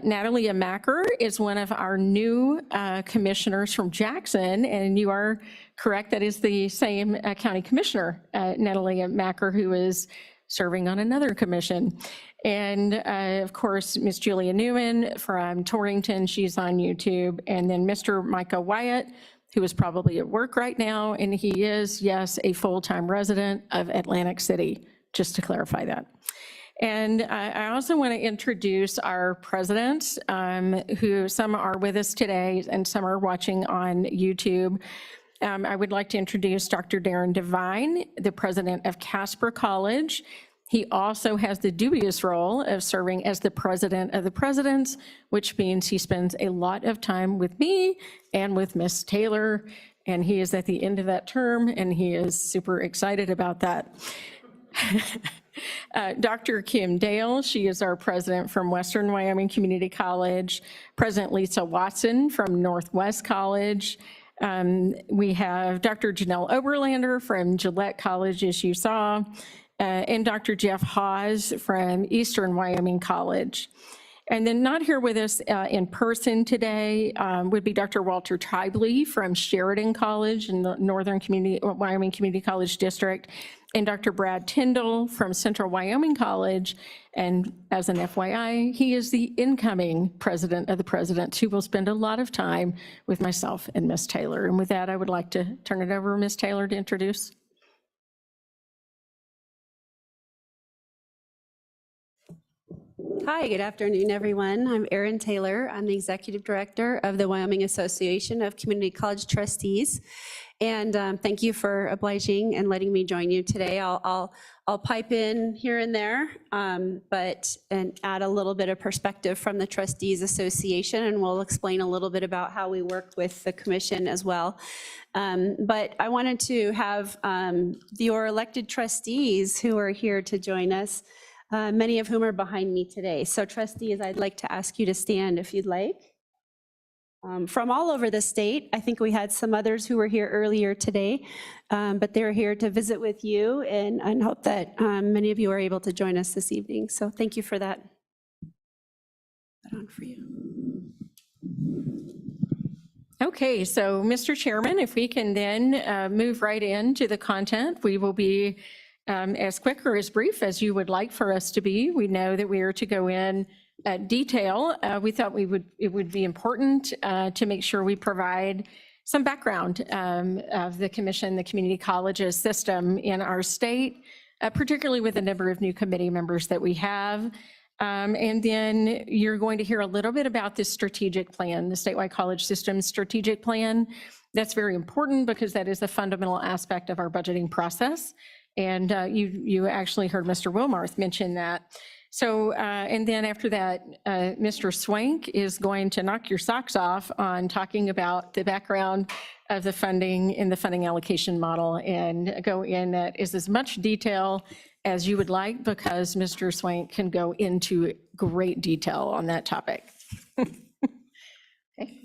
S21: Natalia Macker is one of our new commissioners from Jackson, and you are correct, that is the same county commissioner, Natalia Macker, who is serving on another commission. And of course, Miss Julia Newman from Torrington, she's on YouTube. And then Mr. Micah Wyatt, who is probably at work right now, and he is, yes, a full-time resident of Atlantic City, just to clarify that. And I also want to introduce our presidents, who some are with us today and some are watching on YouTube. I would like to introduce Dr. Darren Devine, the president of Casper College. He also has the dubious role of serving as the president of the presidents, which means he spends a lot of time with me and with Miss Taylor, and he is at the end of that term, and he is super excited about that. Dr. Kim Dale, she is our president from Western Wyoming Community College. President Lisa Watson from Northwest College. We have Dr. Janelle Oberlander from Gillette College, as you saw, and Dr. Jeff Hawes from Eastern Wyoming College. And then not here with us in person today would be Dr. Walter Tribely from Sheridan College in the Northern Wyoming Community College District, and Dr. Brad Tyndall from Central Wyoming College. And as an FYI, he is the incoming president of the presidents, who will spend a lot of time with myself and Miss Taylor. And with that, I would like to turn it over to Miss Taylor to introduce.
S3: Hi, good afternoon, everyone. I'm Erin Taylor. I'm the Executive Director of the Wyoming Association of Community College Trustees. And thank you for obliging and letting me join you today. I'll pipe in here and there, and add a little bit of perspective from the Trustees Association, and we'll explain a little bit about how we work with the commission as well. But I wanted to have your elected trustees who are here to join us, many of whom are behind me today. So trustees, I'd like to ask you to stand if you'd like. From all over the state. I think we had some others who were here earlier today, but they're here to visit with you, and hope that many of you are able to join us this evening. So thank you for that. Put on for you.
S21: Okay, so Mr. Chairman, if we can then move right into the content, we will be as quick or as brief as you would like for us to be. We know that we are to go in detail. We thought it would be important to make sure we provide some background of the commission, the community colleges system in our state, particularly with the number of new committee members that we have. And then you're going to hear a little bit about this strategic plan, the statewide college system strategic plan. That's very important because that is a fundamental aspect of our budgeting process. And you actually heard Mr. Wilmarth mention that. So, and then after that, Mr. Swank is going to knock your socks off on talking about the background of the funding in the funding allocation model, and go in that is as much detail as you would like, because Mr. Swank can go into great detail on that topic. Okay.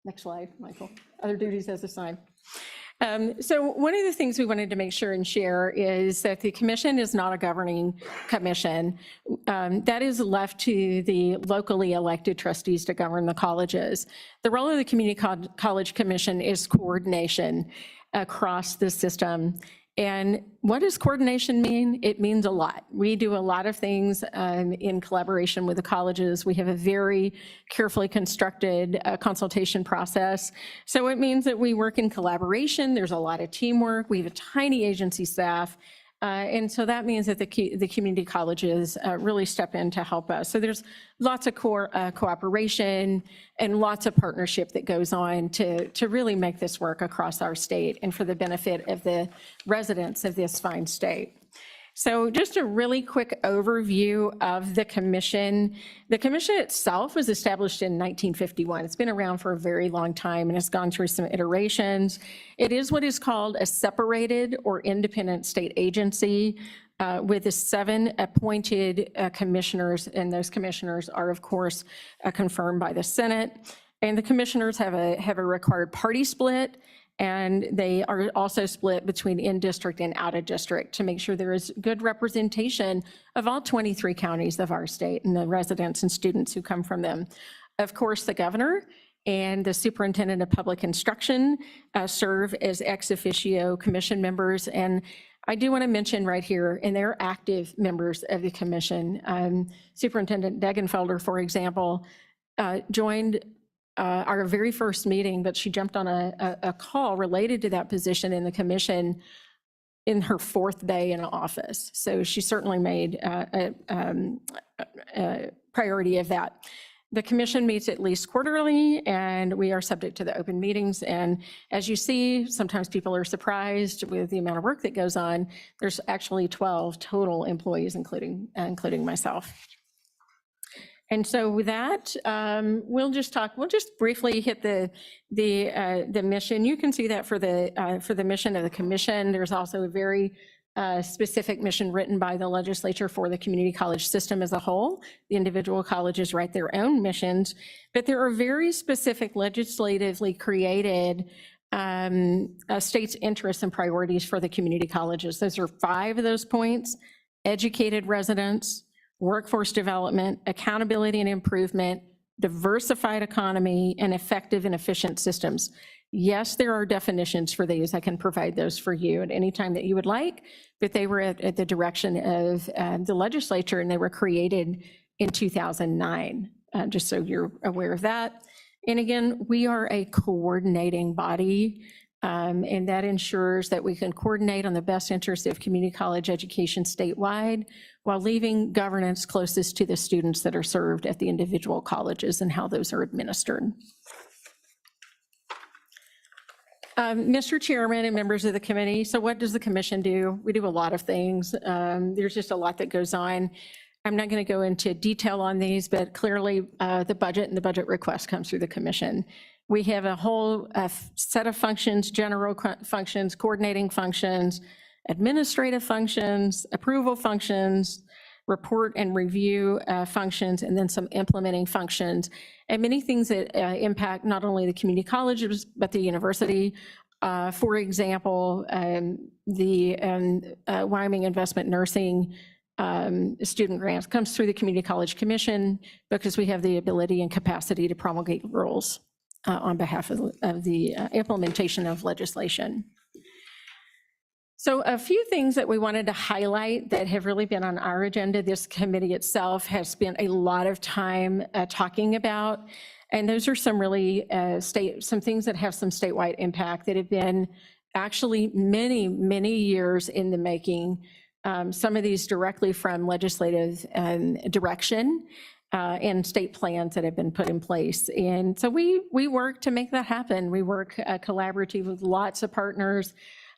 S21: Next slide, Michael. Other duties as assigned. So one of the things we wanted to make sure and share is that the commission is not a governing commission. That is left to the locally elected trustees to govern the colleges. The role of the Community College Commission is coordination across the system. And what does coordination mean? It means a lot. We do a lot of things in collaboration with the colleges. We have a very carefully constructed consultation process. So it means that we work in collaboration. There's a lot of teamwork. We have a tiny agency staff. And so that means that the community colleges really step in to help us. So there's lots of cooperation and lots of partnership that goes on to really make this work across our state and for the benefit of the residents of this fine state. So just a really quick overview of the commission. The commission itself was established in 1951. It's been around for a very long time and has gone through some iterations. It is what is called a separated or independent state agency with the 7 appointed commissioners, and those commissioners are, of course, confirmed by the Senate. And the commissioners have a required party split, And they are also split between in-district and out-of-district to make sure there is good representation of all 23 counties of our state and the residents and students who come from them. Of course, the governor and the superintendent of public instruction serve as ex officio commission members. And I do want to mention right here, and they're active members of the commission. Superintendent Degenfelder, for example, joined our very first meeting, but she jumped on a call related to that position in the commission in her 4th day in office. So she certainly made a priority of that. The commission meets at least quarterly, and we are subject to the open meetings. And as you see, sometimes people are surprised with the amount of work that goes on. There's actually 12 total employees, including myself. And so with that, we'll just briefly hit the mission. You can see that for the mission of the commission. There's also a very specific mission written by the legislature for the community college system as a whole. The individual colleges write their own missions, but there are very specific legislatively created state's interests and priorities for the community colleges. Those are 5 of those points: educated residents, workforce development, accountability and improvement, diversified economy, and effective and efficient systems. Yes, there are definitions for these. I can provide those for you at any time that you would like, but they were at the direction of the legislature, and they were created in 2009, just so you're aware of that. And again, we are a coordinating body, and that ensures that we can coordinate on the best interests of community college education statewide while leaving governance closest to the students that are served at the individual colleges and how those are administered. Mr. Chairman and members of the committee, so what does the commission do? We do a lot of things. There's just a lot that goes on. I'm not going to go into detail on these, but clearly the budget and the budget request comes through the commission. We have a whole set of functions: general functions, coordinating functions, administrative functions, approval functions, report and review functions, and then some implementing functions, and many things that impact not only the community colleges, but the university. For example, the Wyoming Investment Nursing student grants comes through the Community College Commission because we have the ability and capacity to promulgate rules on behalf of the implementation of legislation. So a few things that we wanted to highlight that have really been on our agenda. This committee itself has spent a lot of time talking about, and those are some really some things that have some statewide impact that have been actually many, many years in the making. Some of these directly from legislative direction and state plans that have been put in place. And so we work to make that happen. We work collaboratively with lots of partners,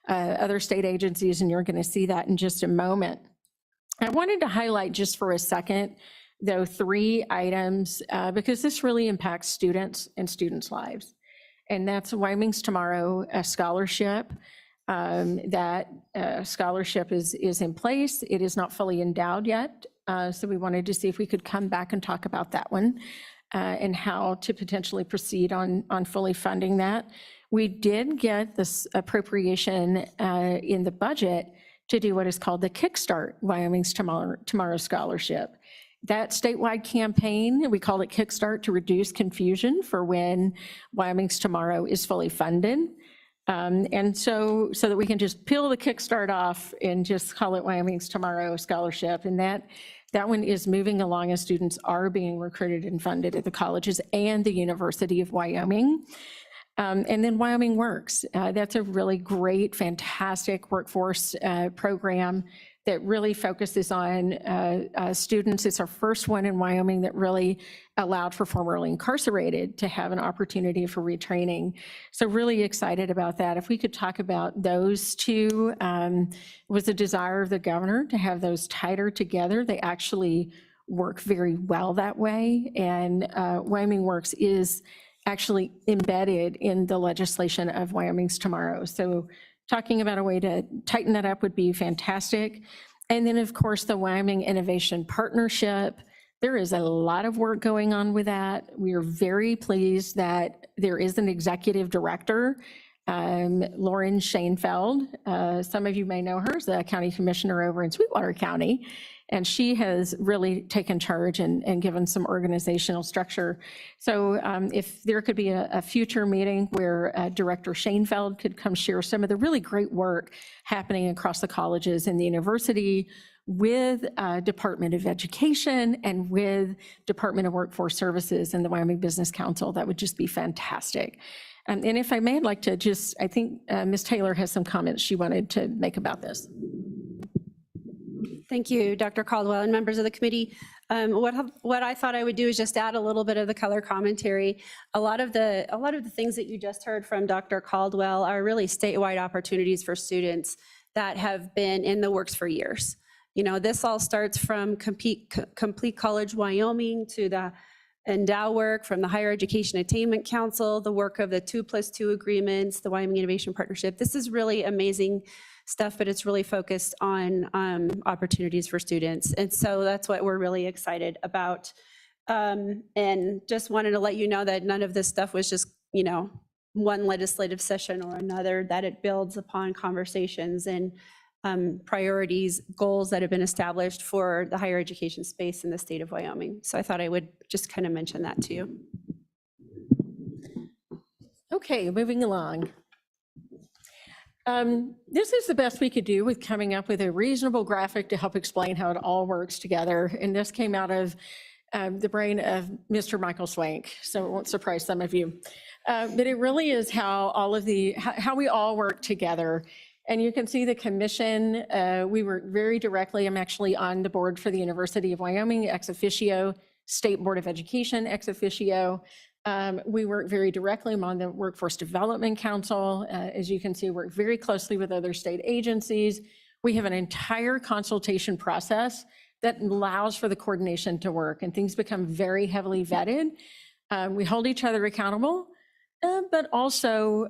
S21: other state agencies, and you're going to see that in just a moment. I wanted to highlight just for a second, though, 3 items because this really impacts students and students' lives. And that's Wyoming's Tomorrow scholarship. That scholarship is in place. It is not fully endowed yet. So we wanted to see if we could come back and talk about that one and how to potentially proceed on fully funding that. We did get this appropriation in the budget to do what is called the Kickstart Wyoming's Tomorrow Scholarship. That statewide campaign, we call it Kickstart to reduce confusion for when Wyoming's Tomorrow is fully funded. And so that we can just peel the Kickstart off and just call it Wyoming's Tomorrow Scholarship. And that one is moving along as students are being recruited and funded at the colleges and the University of Wyoming. And then Wyoming Works. That's a really great, fantastic workforce program that really focuses on students. It's our first one in Wyoming that really allowed for formerly incarcerated to have an opportunity for retraining. So really excited about that. If we could talk about those 2, was a desire of the governor to have those tighter together. They actually work very well that way. And Wyoming Works is actually embedded in the legislation of Wyoming's Tomorrow. So talking about a way to tighten that up would be fantastic. And then, of course, the Wyoming Innovation Partnership. There is a lot of work going on with that. We are very pleased that there is an executive director Lauren Shainfeld. Some of you may know her as the county commissioner over in Sweetwater County, and she has really taken charge and given some organizational structure. So if there could be a future meeting where Director Shainfeld could come share some of the really great work happening across the colleges and the university with Department of Education and with Department of Workforce Services and the Wyoming Business Council, that would just be fantastic. And if I may, I'd like to just, I think Ms. Taylor has some comments she wanted to make about this.
S3: Thank you, Dr. Caldwell and members of the committee. What I thought I would do is just add a little bit of the color commentary. A lot of the things that you just heard from Dr. Caldwell are really statewide opportunities for students that have been in the works for years. You know, this all starts from Complete College Wyoming to the Endow work from the Higher Education Attainment Council, the work of the 2+2 agreements, the Wyoming Innovation Partnership. This is really amazing stuff, but it's really focused on opportunities for students. And so that's what we're really excited about. And just wanted to let you know that none of this stuff was just, you know, one legislative session or another, that it builds upon conversations and priorities, goals that have been established for the higher education space in the state of Wyoming. So I thought I would just kind of mention that to you.
S21: Okay, moving along. This is the best we could do with coming up with a reasonable graphic to help explain how it all works together. And this came out of the brain of Mr. Michael Swank, so it won't surprise some of you. But it really is how how we all work together. And you can see the commission, we work very directly. I'm actually on the board for the University of Wyoming, ex officio, State Board of Education, ex officio. We work very directly. I'm on the Workforce Development Council. As you can see, work very closely with other state agencies. We have an entire consultation process that allows for the coordination to work, and things become very heavily vetted. We hold each other accountable, but also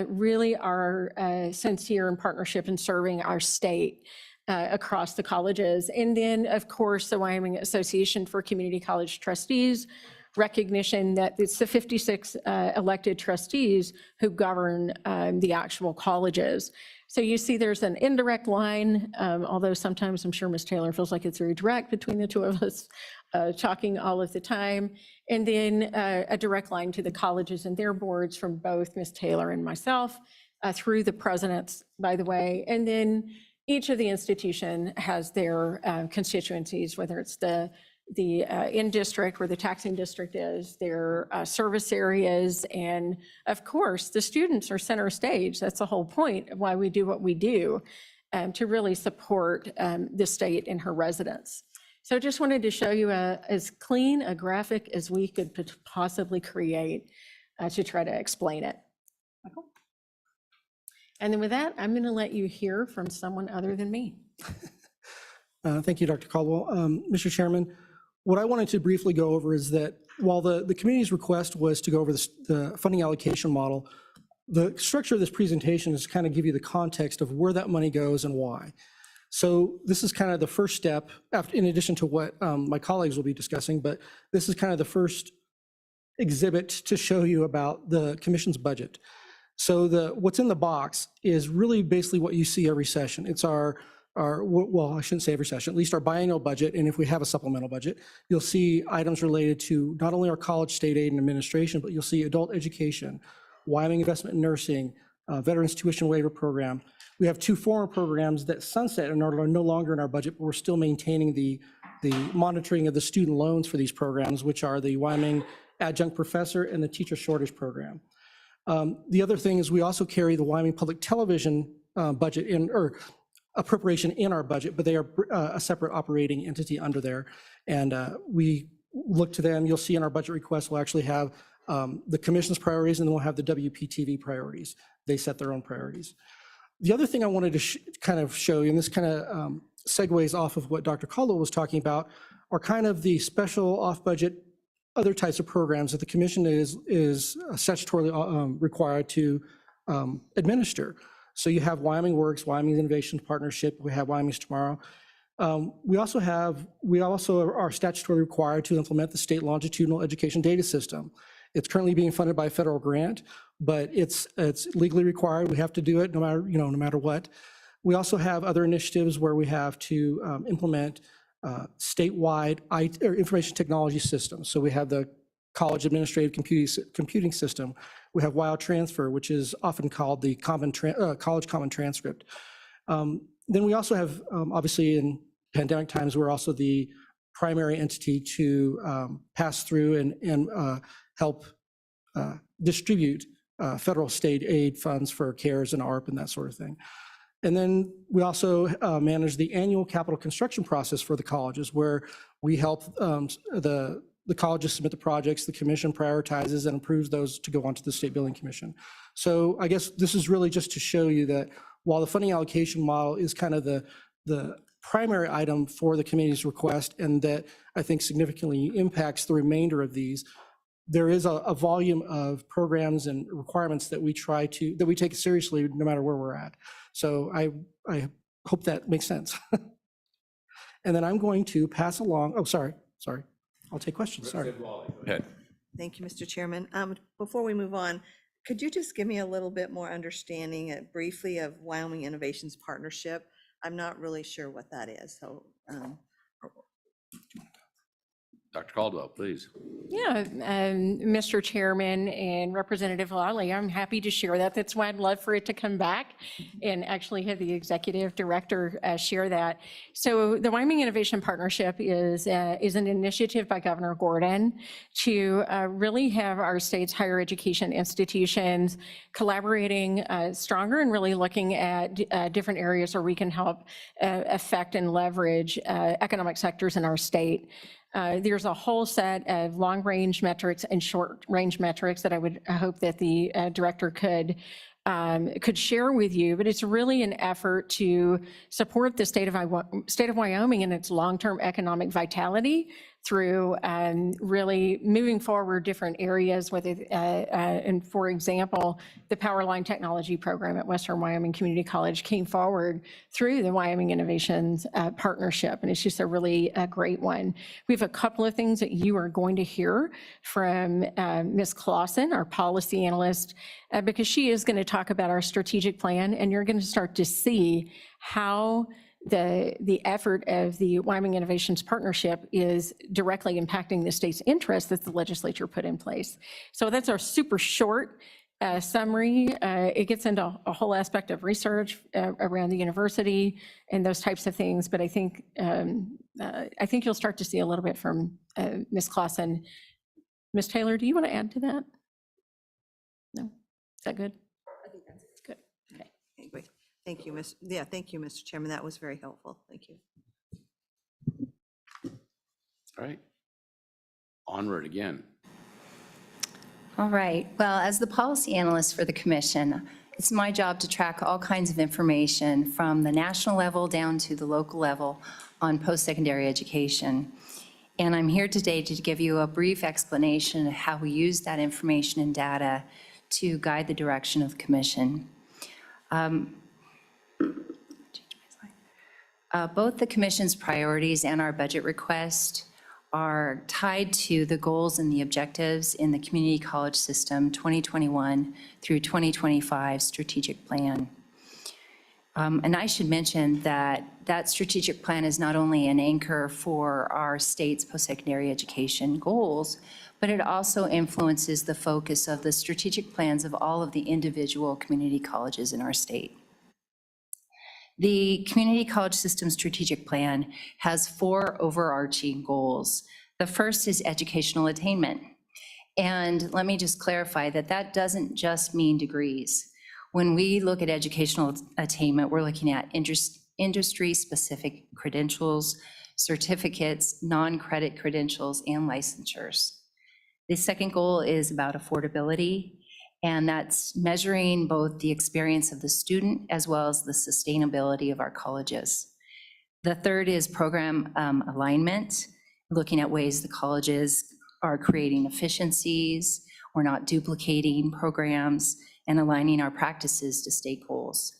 S21: really are sincere in partnership in serving our state across the colleges. And then, of course, the Wyoming Association for Community College Trustees, recognition that it's the 56 elected trustees who govern the actual colleges. So you see there's an indirect line, although sometimes I'm sure Ms. Taylor feels like it's very direct between the two of us, talking all of the time. And then a direct line to the colleges and their boards from both Ms. Taylor and myself, through the presidents, by the way. And then each of the institution has their constituencies, whether it's the in-district where the taxing district is, their service areas, and of course, the students are center stage. That's the whole point of why we do what we do, to really support the state and her residents. So just wanted to show you as clean a graphic as we could possibly create to try to explain it. Michael? And then with that, I'm going to let you hear from someone other than me.
S14: Thank you, Dr. Caldwell. Mr. Chairman, what I wanted to briefly go over is that while the committee's request was to go over the funding allocation model, the structure of this presentation is to kind of give you the context of where that money goes and why. So this is kind of the first step, in addition to what my colleagues will be discussing, but this is kind of the first exhibit to show you about the commission's budget. So what's in the box is really basically what you see every session. It's well, I shouldn't say every session, at least our biennial budget, and if we have a supplemental budget, you'll see items related to not only our college state aid and administration, but you'll see adult education, Wyoming investment in nursing, Veterans Tuition Waiver Program. We have 2 former programs that sunset and are no longer in our budget, but we're still maintaining the monitoring of the student loans for these programs, which are the Wyoming Adjunct Professor and the Teacher Shortage Program. The other thing is we also carry the Wyoming Public Television budget or appropriation in our budget, but they are a separate operating entity under there. And we look to them. You'll see in our budget request, we'll actually have the commission's priorities, and then we'll have the WPTV priorities. They set their own priorities. The other thing I wanted to kind of show you, and this kind of segues off of what Dr. Caldwell was talking about, are kind of the special off-budget other types of programs that the commission is statutorily required to administer. So you have Wyoming Works, Wyoming Innovation Partnership, we have Wyoming's Tomorrow. We also are statutorily required to implement the state longitudinal education data system. It's currently being funded by a federal grant, but it's legally required. We have to do it no matter, no matter what. We also have other initiatives where we have to implement statewide information technology systems. So we have the College Administrative Computing System. We have WILE Transfer, which is often called the College Common Transcript. Then we also have, obviously in pandemic times, we're also the primary entity to pass through and help distribute federal state aid funds for CARES and ARP and that sort of thing. And then we also manage the annual capital construction process for the colleges, where we help the colleges submit the projects, the commission prioritizes and approves those to go onto the State Building Commission. So I guess this is really just to show you that while the funding allocation model is kind of the primary item for the committee's request, and that I think significantly impacts the remainder of these, there is a volume of programs and requirements that we take seriously no matter where we're at. So I hope that makes sense. And then I'm going to pass along, oh, sorry. I'll take questions, sorry.
S4: Thank you, Mr. Chairman. Before we move on, could you just give me a little bit more understanding briefly of Wyoming Innovations Partnership? I'm not really sure what that is, so.
S1: Dr. Caldwell, please.
S21: Yeah, Mr. Chairman and Representative Lawley, I'm happy to share that. That's why I'd love for it to come back and actually have the executive director share that. So the Wyoming Innovation Partnership is an initiative by Governor Gordon to really have our state's higher education institutions collaborating stronger and really looking at different areas where we can help affect and leverage economic sectors in our state. There's a whole set of long-range metrics and short-range metrics that I would hope that the director could share with you, but it's really an effort to support the state of Wyoming and its long-term economic vitality through really moving forward different areas, whether, and for example, the Power Line Technology Program at Western Wyoming Community College came forward through the Wyoming Innovations Partnership, and it's just a really great one. We have a couple of things that you are going to hear from Ms. Clausen, our policy analyst, because she is going to talk about our strategic plan, and you're going to start to see how the effort of the Wyoming Innovations Partnership is directly impacting the state's interests that the legislature put in place. So that's our super short summary. It gets into a whole aspect of research around the university and those types of things, but I think you'll start to see a little bit from Ms. Clausen. Ms. Taylor, do you want to add to that? No? Is that good? I think that's good. Okay.
S4: Anyway. Thank you, thank you, Mr. Chairman. That was very helpful. Thank you.
S1: All right. Onward again.
S22: All right. Well, as the policy analyst for the commission, it's my job to track all kinds of information from the national level down to the local level on post-secondary education. And I'm here today to give you a brief explanation of how we use that information and data to guide the direction of the commission. Both the commission's priorities and our budget request are tied to the goals and the objectives in the Community College System 2021 through 2025 strategic plan. And I should mention that that strategic plan is not only an anchor for our state's post-secondary education goals, but it also influences the focus of the strategic plans of all of the individual community colleges in our state. The Community College System Strategic Plan has 4 overarching goals. The first is educational attainment. And let me just clarify that that doesn't just mean degrees. When we look at educational attainment, we're looking at industry-specific credentials, certificates, non-credit credentials, and licensures. The second goal is about affordability. And that's measuring both the experience of the student as well as the sustainability of our colleges. The third is program alignment, looking at ways the colleges are creating efficiencies or not duplicating programs and aligning our practices to state goals.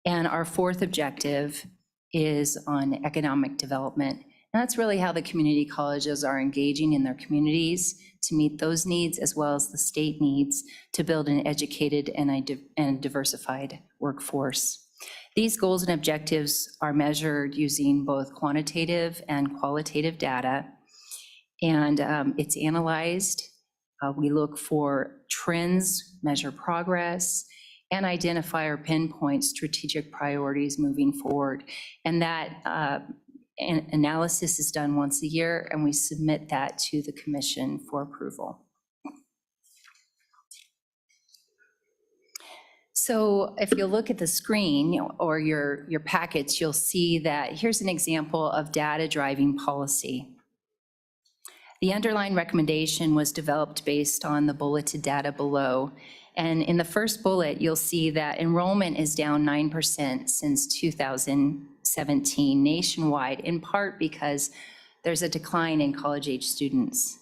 S22: And our fourth objective is on economic development And that's really how the community colleges are engaging in their communities to meet those needs, as well as the state needs to build an educated and diversified workforce. These goals and objectives are measured using both quantitative and qualitative data, and it's analyzed. We look for trends, measure progress, and identify or pinpoint strategic priorities moving forward. And that analysis is done once a year, and we submit that to the commission for approval. So if you look at the screen or your packets, you'll see that here's an example of data driving policy. The underlying recommendation was developed based on the bulleted data below. And in the first bullet, you'll see that enrollment is down 9% since 2017 nationwide, in part because there's a decline in college-age students.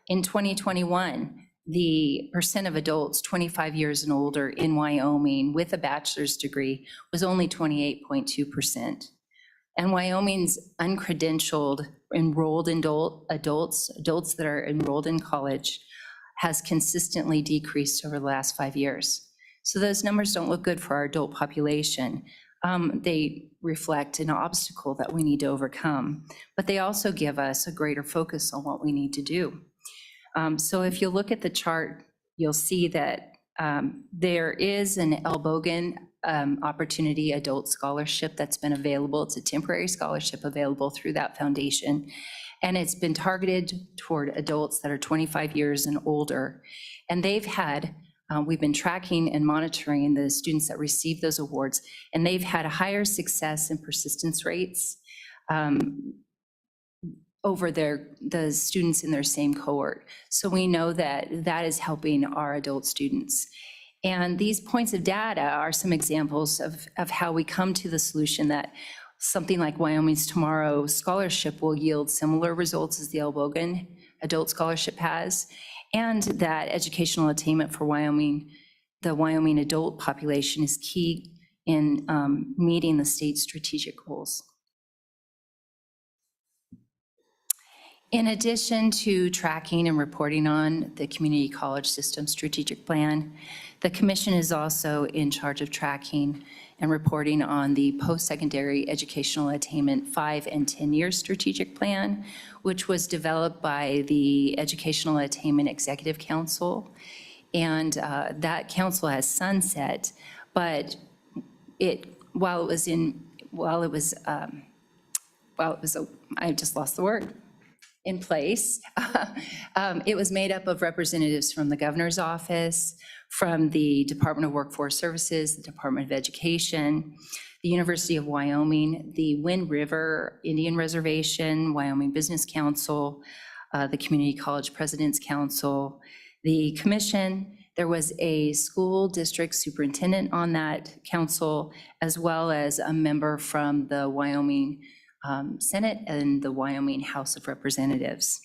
S22: In 2021, the percent of adults 25 years and older in Wyoming with a bachelor's degree was only 28.2%. And Wyoming's uncredentialed enrolled adults that are enrolled in college, has consistently decreased over the last 5 years. So those numbers don't look good for our adult population. They reflect an obstacle that we need to overcome, but they also give us a greater focus on what we need to do. So if you look at the chart, you'll see that there is an Elbogen Opportunity Adult Scholarship that's been available. It's a temporary scholarship available through that foundation. And it's been targeted toward adults that are 25 years and older. And they've had, we've been tracking and monitoring the students that receive those awards, and they've had a higher success and persistence rates over the students in their same cohort. So we know that that is helping our adult students. And these points of data are some examples of how we come to the solution that something like Wyoming's Tomorrow Scholarship will yield similar results as the Elbogen Adult Scholarship has, and that educational attainment for the Wyoming adult population is key in meeting the state's strategic goals. In addition to tracking and reporting on the community college system strategic plan, the commission is also in charge of tracking and reporting on the post-secondary educational attainment 5 and 10-year strategic plan, which was developed by the Educational Attainment Executive Council. And that council has sunset, but in place. It was made up of representatives from the governor's office, from the Department of Workforce Services, the Department of Education, the University of Wyoming, the Wind River Indian Reservation, Wyoming Business Council, the Community College President's Council, the commission. There was a school district superintendent on that council, as well as a member from the Wyoming Senate and the Wyoming House of Representatives.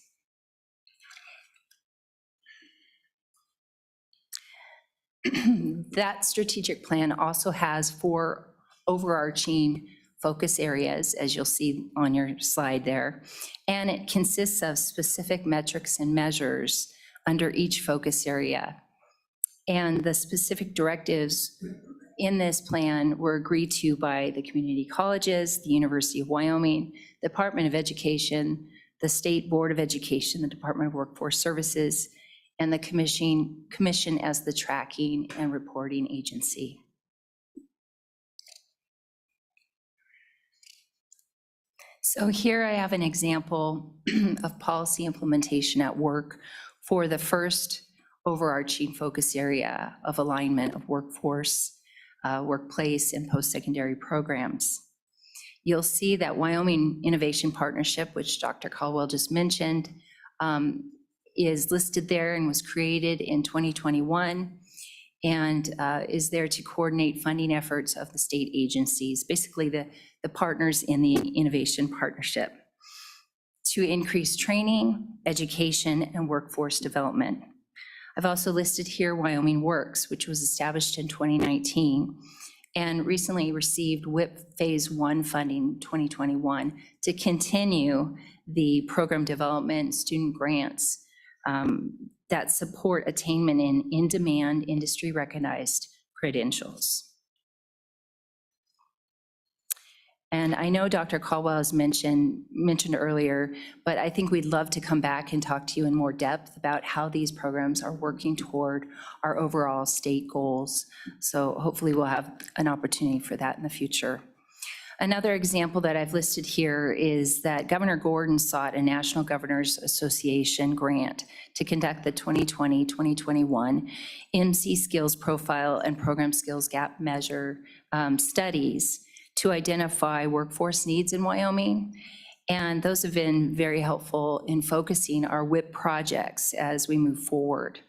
S22: That strategic plan also has 4 overarching focus areas, as you'll see on your slide there, and it consists of specific metrics and measures under each focus area. And the specific directives in this plan were agreed to by the community colleges, the University of Wyoming, the Department of Education, the State Board of Education, the Department of Workforce Services, and the commission as the tracking and reporting agency. So here I have an example of policy implementation at work for the first overarching focus area of alignment of workforce, workplace, and post-secondary programs. You'll see that Wyoming Innovation Partnership, which Dr. Caldwell just mentioned, is listed there and was created in 2021 and is there to coordinate funding efforts of the state agencies, basically the partners in the innovation partnership, to increase training, education, and workforce development. I've also listed here Wyoming Works, which was established in 2019 and recently received WIP Phase 1 funding 2021 to continue the program development student grants that support attainment in in-demand, industry-recognized credentials. And I know Dr. Caldwell has mentioned earlier, but I think we'd love to come back and talk to you in more depth about how these programs are working toward our overall state goals. So hopefully we'll have an opportunity for that in the future. Another example that I've listed here is that Governor Gordon sought a National Governors Association grant to conduct the 2020-2021 MC Skills Profile and Program Skills Gap Measure studies to identify workforce needs in Wyoming. And those have been very helpful in focusing our WIP projects as we move forward.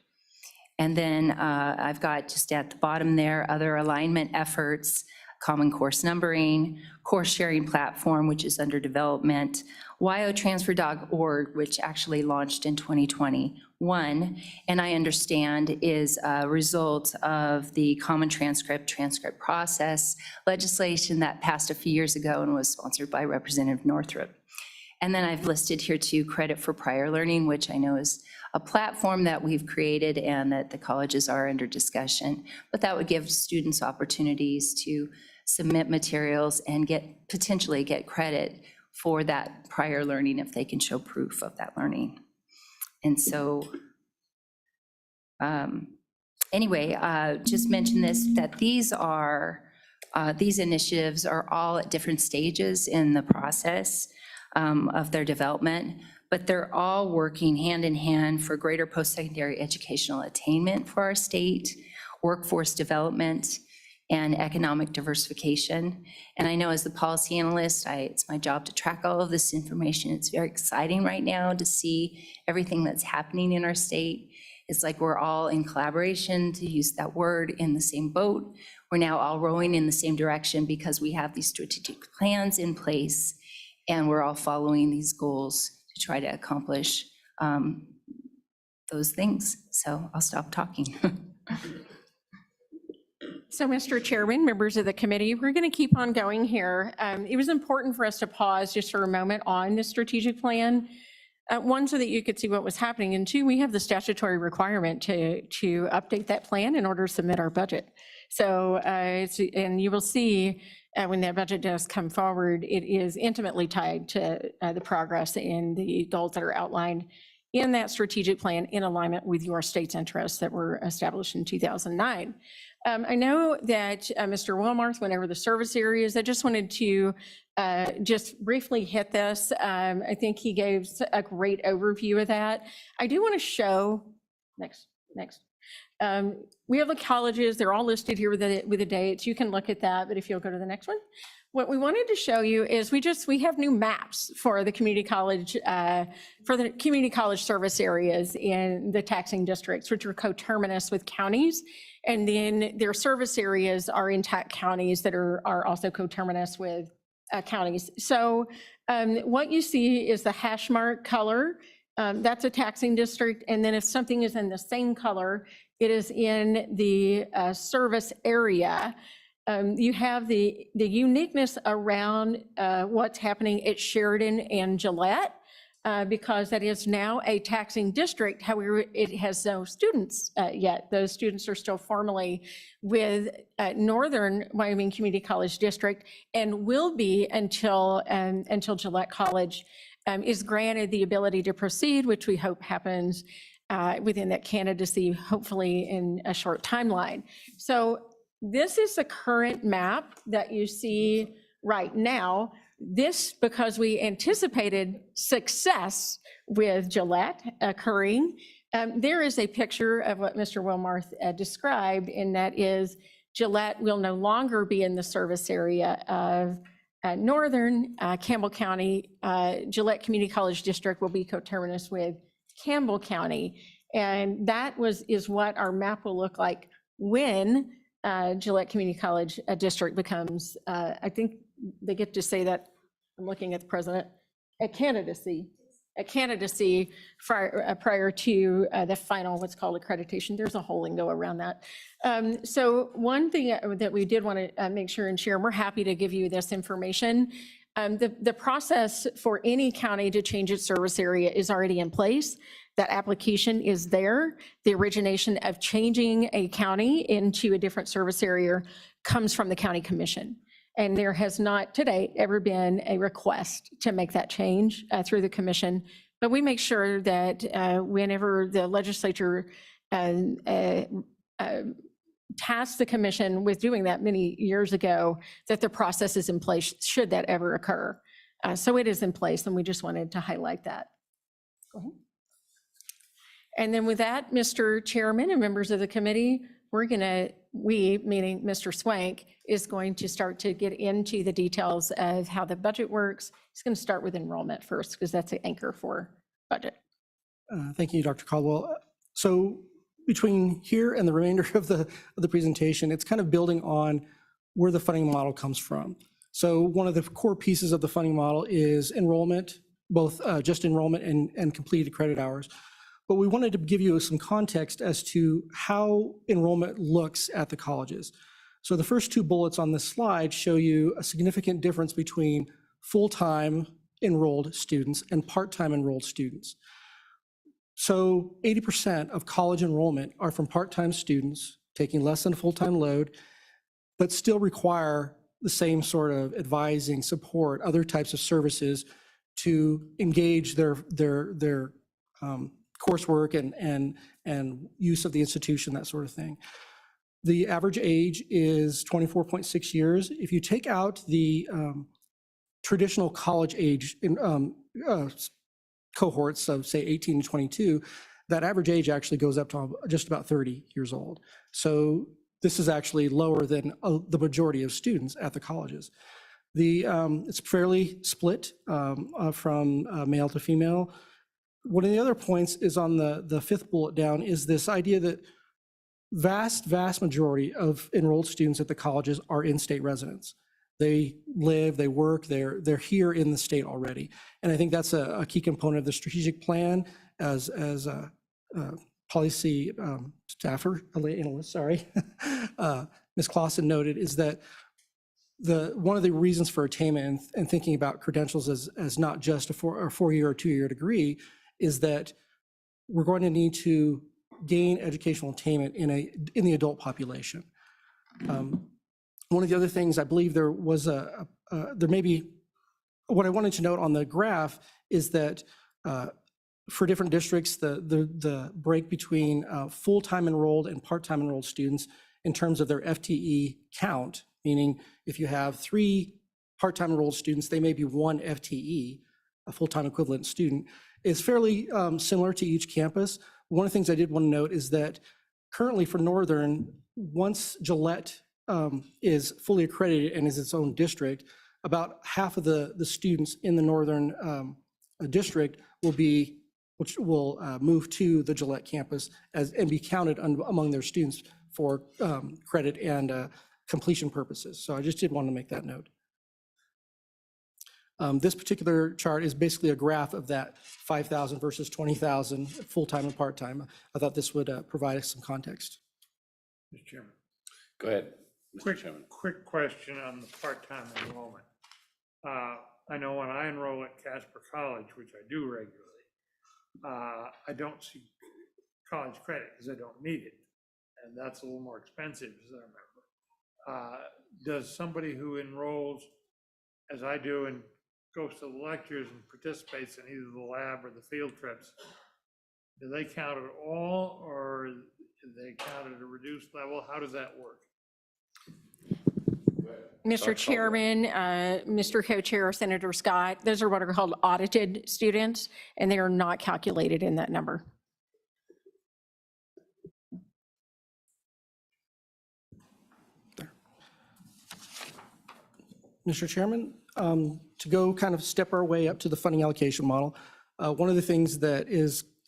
S22: And then I've got just at the bottom there, other alignment efforts, common course numbering, course sharing platform, which is under development, wyotransfer.org, which actually launched in 2021, and I understand is a result of the common transcript process legislation that passed a few years ago and was sponsored by Representative Northrup. And then I've listed here too credit for prior learning, which I know is a platform that we've created and that the colleges are under discussion, but that would give students opportunities to submit materials and potentially get credit for that prior learning if they can show proof of that learning. And so anyway, just mention this, that these initiatives are all at different stages in the process of their development, but they're all working hand in hand for greater post-secondary educational attainment for our state, workforce development, and economic diversification. And I know as the policy analyst, it's my job to track all of this information. It's very exciting right now to see everything that's happening in our state. It's like we're all in collaboration, to use that word, in the same boat. We're now all rowing in the same direction because we have these strategic plans in place and we're all following these goals to try to accomplish those things. So I'll stop talking.
S21: So, Mr. Chairman, members of the committee, we're going to keep on going here. It was important for us to pause just for a moment on the strategic plan. One, so that you could see what was happening, and two, we have the statutory requirement to update that plan in order to submit our budget. So, and you will see when that budget does come forward, it is intimately tied to the progress in the goals that are outlined in that strategic plan in alignment with your state's interests that were established in 2009. I know that Mr. Wilmarth went over the service areas. I just wanted to just briefly hit this. I think he gave a great overview of that. I do want to show, next. We have the colleges, they're all listed here with the dates. You can look at that, but if you'll go to the next one. What we wanted to show you is we have new maps for the community college service areas in the taxing districts, which are coterminous with counties. And then their service areas are intact counties that are also coterminous with counties. So what you see is the hash mark color. That's a taxing district. And then if something is in the same color, it is in the service area. You have the uniqueness around what's happening at Sheridan and Gillette, because that is now a taxing district. However, it has no students yet. Those students are still formally with Northern Wyoming Community College District and will be until Gillette College is granted the ability to proceed, which we hope happens within that candidacy, hopefully in a short timeline. So this is the current map that you see right now. This because we anticipated success with Gillette occurring. There is a picture of what Mr. Wilmarth described, and that is Gillette will no longer be in the service area of Northern Campbell County. Gillette Community College District will be coterminous with Campbell County. And that is what our map will look like when Gillette Community College District becomes, I think they get to say that, I'm looking at the president, a candidacy candidacy prior to the final, what's called accreditation. There's a whole lingo around that. So one thing that we did want to make sure and share, and we're happy to give you this information. The process for any county to change its service area is already in place. That application is there. The origination of changing a county into a different service area comes from the county commission. And there has not to date ever been a request to make that change through the commission. But we make sure that whenever the legislature tasked the commission with doing that many years ago, that the process is in place should that ever occur. So it is in place, and we just wanted to highlight that. Go ahead. And then with that, Mr. Chairman and members of the committee, we, meaning Mr. Swank, is going to start to get into the details of how the budget works. He's going to start with enrollment first, because that's the anchor for budget.
S14: Thank you, Dr. Caldwell. So between here and the remainder of the presentation, it's kind of building on where the funding model comes from. So one of the core pieces of the funding model is enrollment, both just enrollment and completed credit hours. But we wanted to give you some context as to how enrollment looks at the colleges. So the first two bullets on this slide show you a significant difference between full-time enrolled students and part-time enrolled students. So 80% of college enrollment are from part-time students taking less than a full-time load, but still require the same sort of advising, support, other types of services to engage their coursework and use of the institution, that sort of thing. The average age is 24.6 years. If you take out the traditional college age cohorts of, say, 18 to 22, that average age actually goes up to just about 30 years old. So this is actually lower than the majority of students at the colleges. It's fairly split from male to female. One of the other points is on the fifth bullet down is this idea that vast majority of enrolled students at the colleges are in-state residents. They live, they work, they're here in the state already. And I think that's a key component of the strategic plan as a policy staffer, analyst, sorry, Ms. Clausen noted, is that one of the reasons for attainment and thinking about credentials as not just a four-year or two-year degree is that we're going to need to gain educational attainment in the adult population. One of the other things I believe there was there may be, what I wanted to note on the graph is that for different districts, the break between full-time enrolled and part-time enrolled students in terms of their FTE count, meaning if you have 3 part-time enrolled students, they may be 1 FTE, a full-time equivalent student, is fairly similar to each campus. One of the things I did want to note is that currently for Northern, once Gillette is fully accredited and is its own district, about half of the students in the Northern district will move to the Gillette campus and be counted among their students for credit and completion purposes. So I just did want to make that note. This particular chart is basically a graph of that 5,000 versus 20,000 full-time and part-time. I thought this would provide us some context.
S7: Mr. Chairman.
S1: Go ahead, Mr. Chairman.
S7: Quick question on the part-time enrollment. I know when I enroll at Casper College, which I do regularly, I don't see college credit because I don't need it. And that's a little more expensive, as I remember. Does somebody who enrolls, as I do, and goes to the lectures and participates in either the lab or the field trips, do they count at all, or do they count at a reduced level? How does that work?
S21: Mr. Chairman, Mr. Co-Chair, Senator Scott, those are what are called audited students, and they are not calculated in that number.
S14: Mr. Chairman, to go kind of step our way up to the funding allocation model, one of the things that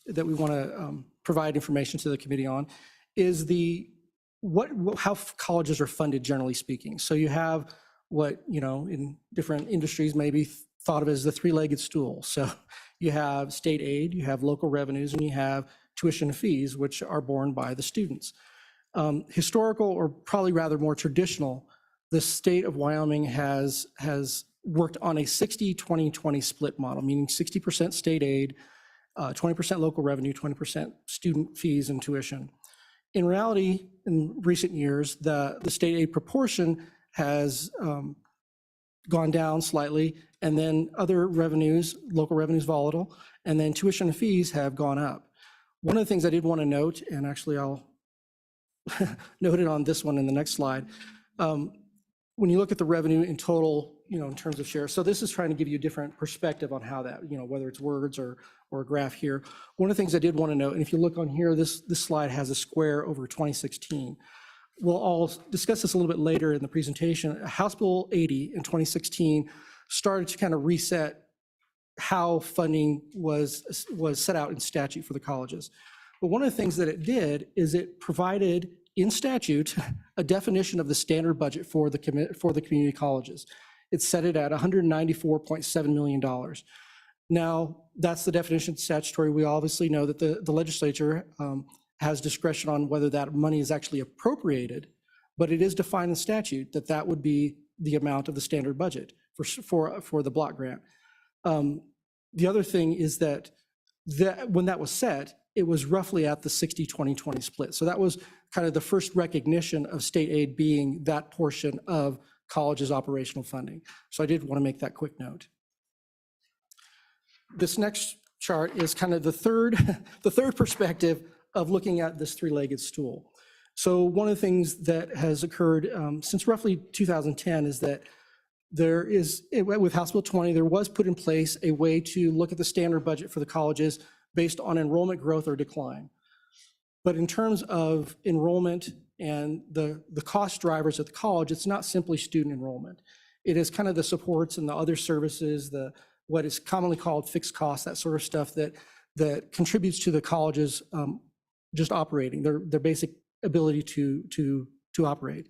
S14: we want to provide information to the committee on is how colleges are funded, generally speaking. So you have what, in different industries, maybe thought of as the three-legged stool. So you have state aid, you have local revenues, and you have tuition fees, which are borne by the students. Historical, or probably rather more traditional, the state of Wyoming has worked on a 60-20-20 split model, meaning 60% state aid, 20% local revenue, 20% student fees and tuition. In reality, in recent years, the state aid proportion has gone down slightly, and then other revenues, local revenues volatile, and then tuition and fees have gone up. One of the things I did want to note, and actually I'll note it on this one in the next slide, when you look at the revenue in total, in terms of share, so this is trying to give you a different perspective on how that, whether it's words or a graph here. One of the things I did want to note, and if you look on here, this slide has a square over 2016. I'll discuss this a little bit later in the presentation. House Bill 80 in 2016 started to kind of reset how funding was set out in statute for the colleges. But one of the things that it did is it provided in statute a definition of the standard budget for the community colleges. It set it at $194.7 million. Now, that's the definition statutory. We obviously know that the legislature has discretion on whether that money is actually appropriated, but it is defined in statute that that would be the amount of the standard budget for the block grant. The other thing is that when that was set, it was roughly at the 60-20-20 split. So that was kind of the first recognition of state aid being that portion of college's operational funding. So I did want to make that quick note. This next chart is kind of the third perspective of looking at this three-legged stool. So one of the things that has occurred since roughly 2010 is that there is, with House Bill 20, there was put in place a way to look at the standard budget for the colleges based on enrollment growth or decline. But in terms of enrollment and the cost drivers at the college, it's not simply student enrollment. It is kind of the supports and the other services, what is commonly called fixed costs, that sort of stuff that contributes to the colleges just operating, their basic ability to operate.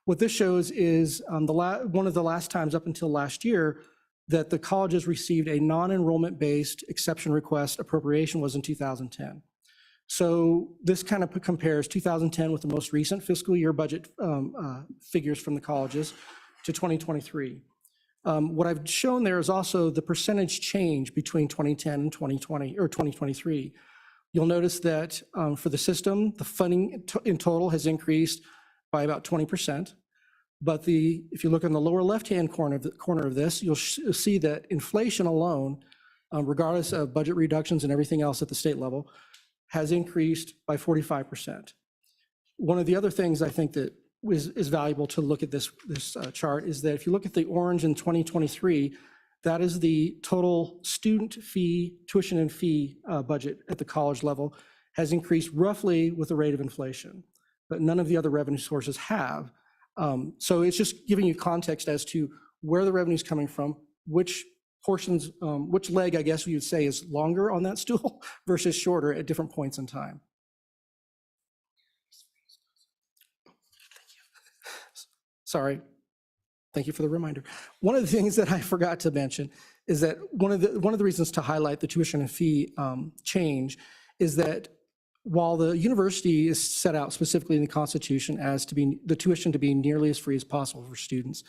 S14: What this shows is one of the last times up until last year that the colleges received a non-enrollment based exception request appropriation was in 2010. So this kind of compares 2010 with the most recent fiscal year budget figures from the colleges to 2023. What I've shown there is also the percentage change between 2010 and 2020 or 2023. You'll notice that for the system, the funding in total has increased by about 20%. But if you look in the lower left-hand corner of this, you'll see that inflation alone, regardless of budget reductions and everything else at the state level, has increased by 45%. One of the other things I think that is valuable to look at this chart is that if you look at the orange in 2023, that is the total student fee, tuition and fee budget at the college level has increased roughly with the rate of inflation, but none of the other revenue sources have. So it's just giving you context as to where the revenue is coming from, which portions, which leg, I guess you would say, is longer on that stool versus shorter at different points in time. Sorry. Thank you for the reminder. One of the things that I forgot to mention is that one of the reasons to highlight the tuition and fee change is that while the university is set out specifically in the Constitution as to be the tuition to be nearly as free as possible for students,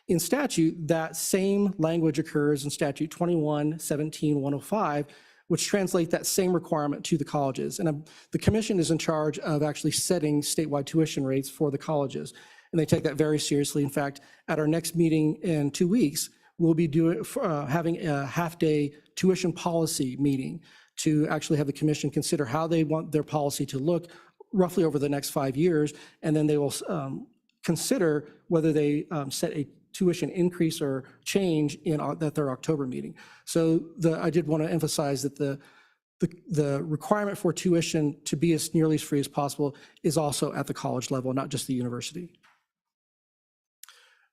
S14: in statute, that same language occurs in statute 21-17-105, which translate that same requirement to the colleges. And the commission is in charge of actually setting statewide tuition rates for the colleges. And they take that very seriously. In fact, at our next meeting in 2 weeks, we'll be having a half-day tuition policy meeting to actually have the commission consider how they want their policy to look roughly over the next 5 years. And then they will consider whether they set a tuition increase or change at their October meeting. So I did want to emphasize that the requirement for tuition to be as nearly as free as possible is also at the college level, not just the university.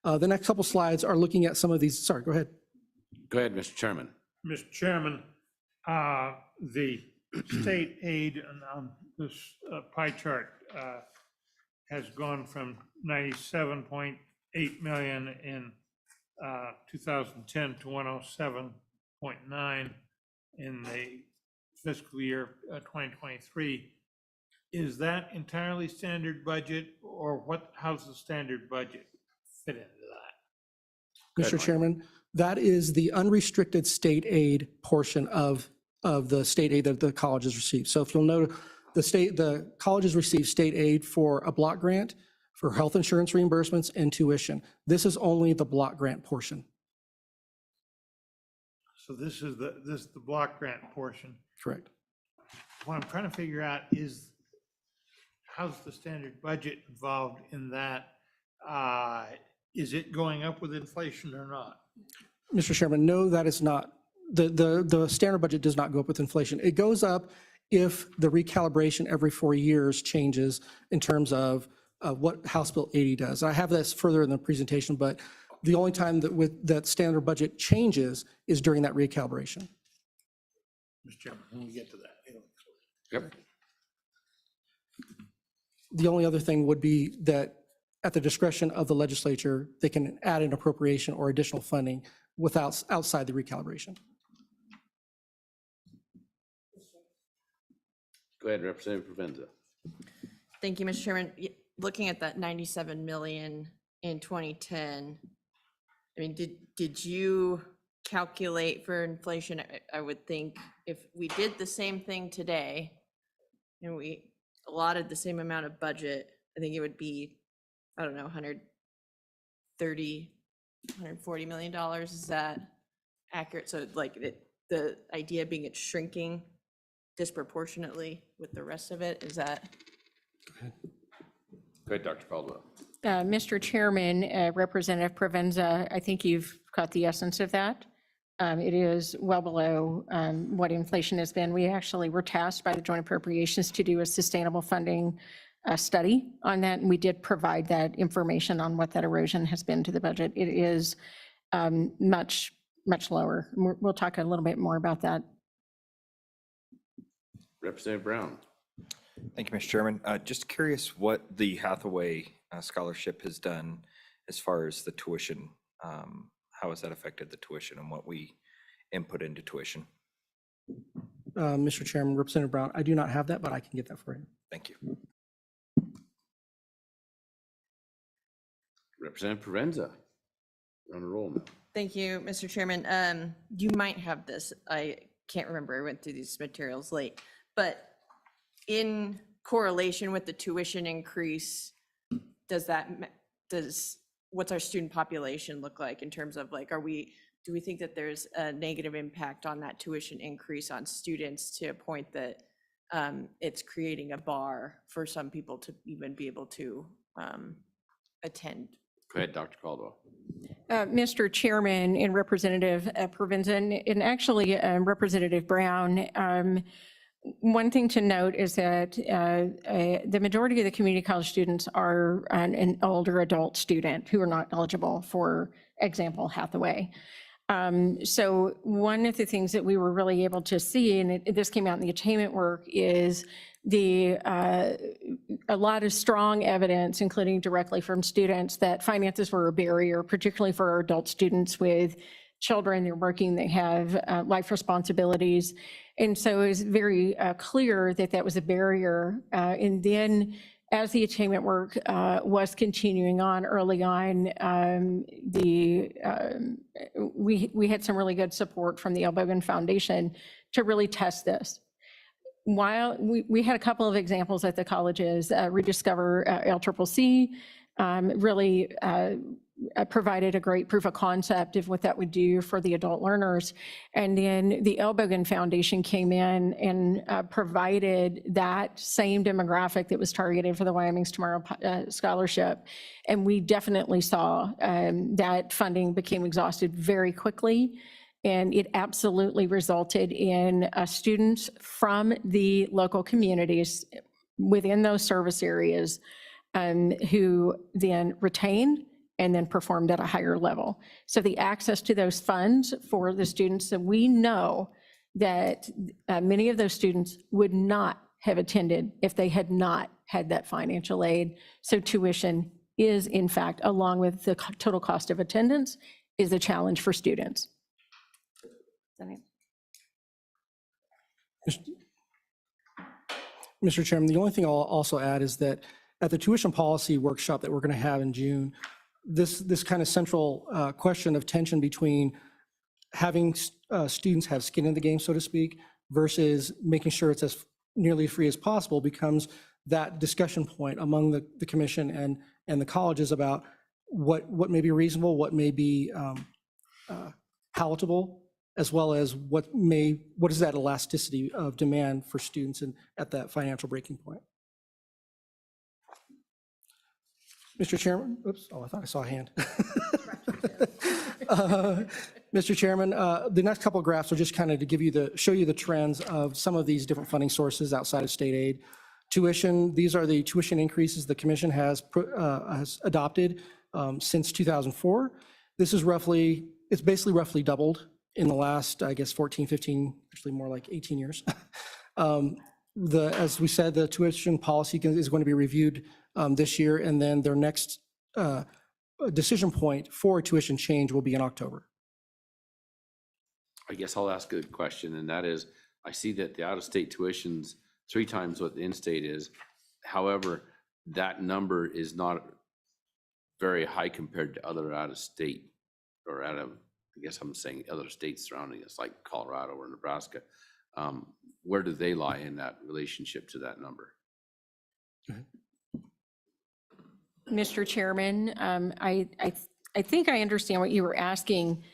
S14: The next couple slides are looking at some of these. Sorry, go ahead.
S1: Go ahead, Mr. Chairman.
S7: Mr. Chairman, the state aid on this pie chart has gone from 97.8 million in 2010 to 107.9 in the fiscal year 2023. Is that entirely standard budget, or what? How's the standard budget fit into that?
S14: Mr. Chairman, that is the unrestricted state aid portion of the state aid that the colleges receive. So if you'll note, the colleges receive state aid for a block grant, for health insurance reimbursements, and tuition. This is only the block grant portion.
S7: So this is the block grant portion.
S14: Correct.
S7: What I'm trying to figure out is, how's the standard budget involved in that? Is it going up with inflation or not?
S14: Mr. Chairman, no, that is not. The standard budget does not go up with inflation. It goes up if the recalibration every 4 years changes in terms of what House Bill 80 does. I have this further in the presentation, but the only time that standard budget changes is during that recalibration.
S7: Mr. Chairman, when we get to that.
S1: Yep.
S14: The only other thing would be that at the discretion of the legislature, they can add an appropriation or additional funding outside the recalibration.
S1: Go ahead, Representative Provenza.
S5: Thank you, Mr. Chairman. Looking at that 97 million in 2010, I mean, did you calculate for inflation? I would think if we did the same thing today and we allotted the same amount of budget, I think it would be, I don't know, $140 million. Is that accurate? So like the idea being it's shrinking disproportionately with the rest of it, is that?
S1: Go ahead, Dr. Caldwell.
S21: Mr. Chairman, Representative Provenza, I think you've got the essence of that. It is well below what inflation has been. We actually were tasked by the Joint Appropriations to do a sustainable funding study on that, and we did provide that information on what that erosion has been to the budget. It is much lower. We'll talk a little bit more about that.
S1: Representative Brown.
S12: Thank you, Mr. Chairman. Just curious what the Hathaway Scholarship has done as far as the tuition. How has that affected the tuition and what we input into tuition?
S14: Mr. Chairman, Representative Brown, I do not have that, but I can get that for you.
S12: Thank you.
S1: Representative Provenza. You're on a roll now.
S5: Thank you, Mr. Chairman. You might have this. I can't remember. I went through these materials late, but in correlation with the tuition increase, what's our student population look like in terms of like, do we think that there's a negative impact on that tuition increase on students to a point that it's creating a bar for some people to even be able to attend?
S1: Go ahead, Dr. Caldwell.
S21: Mr. Chairman and Representative Provenza, and actually Representative Brown, one thing to note is that the majority of the community college students are an older adult student who are not eligible for, example, Hathaway. So one of the things that we were really able to see, and this came out in the attainment work, is a lot of strong evidence, including directly from students, that finances were a barrier, particularly for our adult students with children. They're working, they have life responsibilities. And so it was very clear that that was a barrier. And then as the attainment work was continuing on early on, we had some really good support from the L. Bogan Foundation to really test this. While we had a couple of examples at the colleges, Rediscover LCCC really provided a great proof of concept of what that would do for the adult learners. And then the L. Bogan Foundation came in and provided that same demographic that was targeted for the Wyoming's Tomorrow Scholarship. And we definitely saw that funding became exhausted very quickly. And it absolutely resulted in students from the local communities within those service areas who then retained and then performed at a higher level. So the access to those funds for the students, that we know that many of those students would not have attended if they had not had that financial aid. So tuition is, in fact, along with the total cost of attendance, is a challenge for students.
S14: Mr. Chairman, the only thing I'll also add is that at the tuition policy workshop that we're going to have in June, this kind of central question of tension between having students have skin in the game, so to speak, versus making sure it's as nearly free as possible becomes that discussion point among the commission and the colleges about what may be reasonable, what may be palatable, as well as what is that elasticity of demand for students and at that financial breaking point. Mr. Chairman, oops, oh, I thought I saw a hand. Mr. Chairman, the next couple of graphs are just kind of to show you the trends of some of these different funding sources outside of state aid. Tuition, these are the tuition increases the commission has adopted since 2004. This is it's basically roughly doubled in the last, I guess, 14, 15, actually more like 18 years. As we said, the tuition policy is going to be reviewed this year, and then their next decision point for tuition change will be in October.
S1: I guess I'll ask a question, and that is, I see that the out-of-state tuition's 3 times what the in-state is. However, that number is not very high compared to other out-of-state or I guess I'm saying other states surrounding us, like Colorado or Nebraska. Where do they lie in that relationship to that number?
S21: Mr. Chairman, I think I understand what you were asking.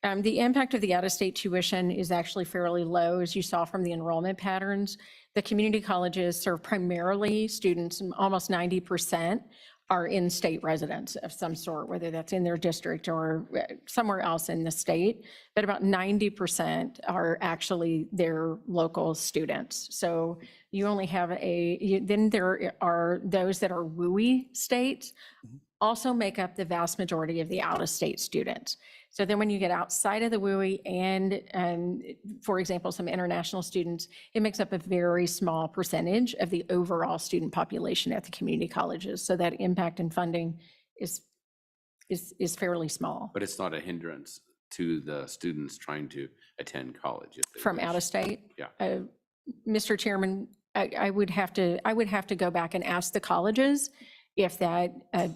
S21: The impact of the out-of-state tuition is actually fairly low, as you saw from the enrollment patterns. The community colleges serve primarily students, almost 90% are in-state residents of some sort, whether that's in their district or somewhere else in the state, but about 90% are actually their local students. So you only have then there are those that are WUI states, also make up the vast majority of the out-of-state students. So then when you get outside of the WUI and, for example, some international students, it makes up a very small percentage of the overall student population at the community colleges. So that impact in funding is fairly small.
S1: But it's not a hindrance to the students trying to attend college.
S21: From out of state?
S1: Yeah.
S21: Mr. Chairman, I would have to go back and ask the colleges if that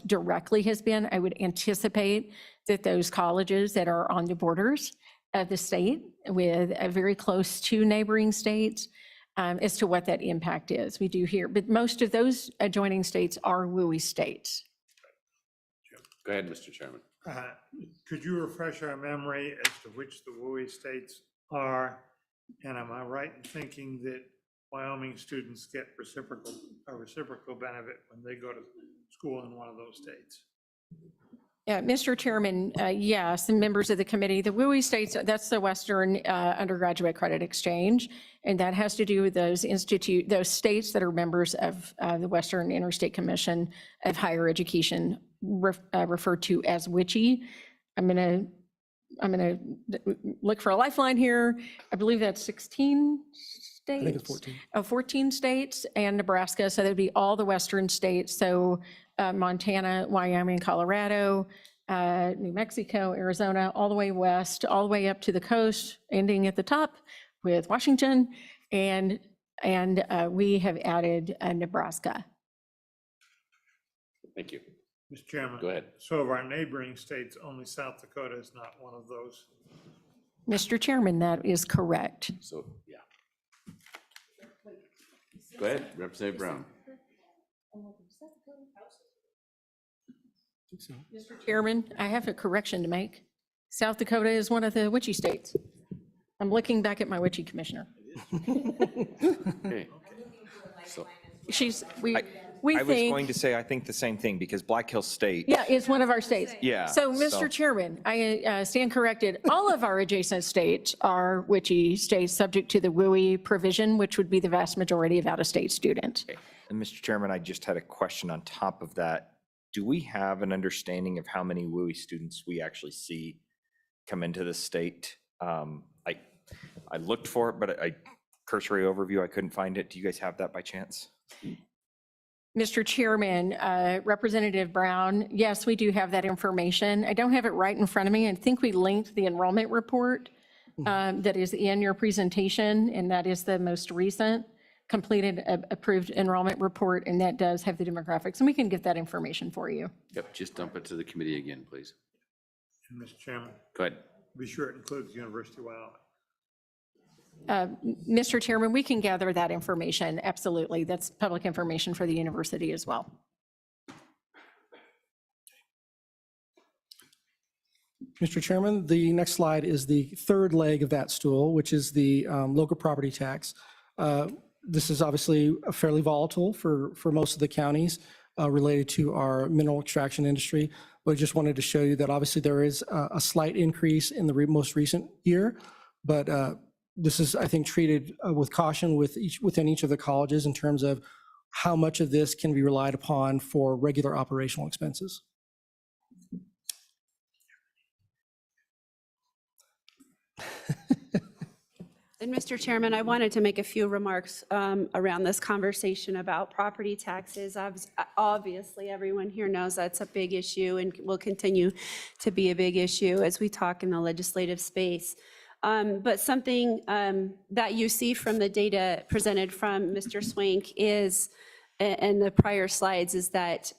S21: directly has been. I would anticipate that those colleges that are on the borders of the state with very close to neighboring states as to what that impact is. We do hear, but most of those adjoining states are WUI states.
S1: Go ahead, Mr. Chairman.
S7: Could you refresh our memory as to which the WUI states are? And am I right in thinking that Wyoming students get a reciprocal benefit when they go to school in one of those states?
S21: Mr. Chairman, yes, and members of the committee, the WUI states, that's the Western Undergraduate Credit Exchange, and that has to do with those states that are members of the Western Interstate Commission of Higher Education, referred to as WICHE. I'm gonna look for a lifeline here. I believe that's 16 states.
S14: I think it's 14.
S21: 14 states and Nebraska, so that'd be all the Western states. So Montana, Wyoming, Colorado, New Mexico, Arizona, all the way west, all the way up to the coast, ending at the top with Washington, and we have added Nebraska.
S1: Thank you.
S7: Mr. Chairman.
S1: Go ahead.
S7: So of our neighboring states, only South Dakota is not one of those.
S21: Mr. Chairman, that is correct.
S1: So, yeah. Go ahead, Representative Brown.
S21: Mr. Chairman, I have a correction to make. South Dakota is one of the WICHE states. I'm looking back at my WICHE commissioner.
S1: Okay. So,
S12: I was going to say, I think the same thing, because Black Hills State.
S21: Yeah, it's one of our states.
S12: Yeah,
S21: So,
S12: so-
S21: Mr. Chairman, I stand corrected. All of our adjacent states are WICHE states subject to the WUI provision, which would be the vast majority of out-of-state students.
S12: And Mr. Chairman, I just had a question on top of that. Do we have an understanding of how many WUI students we actually see come into the state? I looked for it, but cursory overview, I couldn't find it. Do you guys have that by chance?
S21: Mr. Chairman, Representative Brown, yes, we do have that information. I don't have it right in front of me. I think we linked the enrollment report that is in your presentation, and that is the most recent completed approved enrollment report, and that does have the demographics, and we can get that information for you.
S1: Yep, just dump it to the committee again, please.
S7: And Mr. Chairman,
S1: Go ahead.
S7: be sure it includes University of Wyoming.
S21: Mr. Chairman, we can gather that information, absolutely. That's public information for the university as well.
S14: Mr. Chairman, the next slide is the third leg of that stool, which is the local property tax. This is obviously fairly volatile for most of the counties related to our mineral extraction industry. But I just wanted to show you that obviously there is a slight increase in the most recent year, but this is, I think, treated with caution within each of the colleges in terms of how much of this can be relied upon for regular operational expenses.
S3: And Mr. Chairman, I wanted to make a few remarks around this conversation about property taxes. Obviously, everyone here knows that's a big issue and will continue to be a big issue as we talk in the legislative space. But something that you see from the data presented from Mr. Swank is, and the prior slides, is that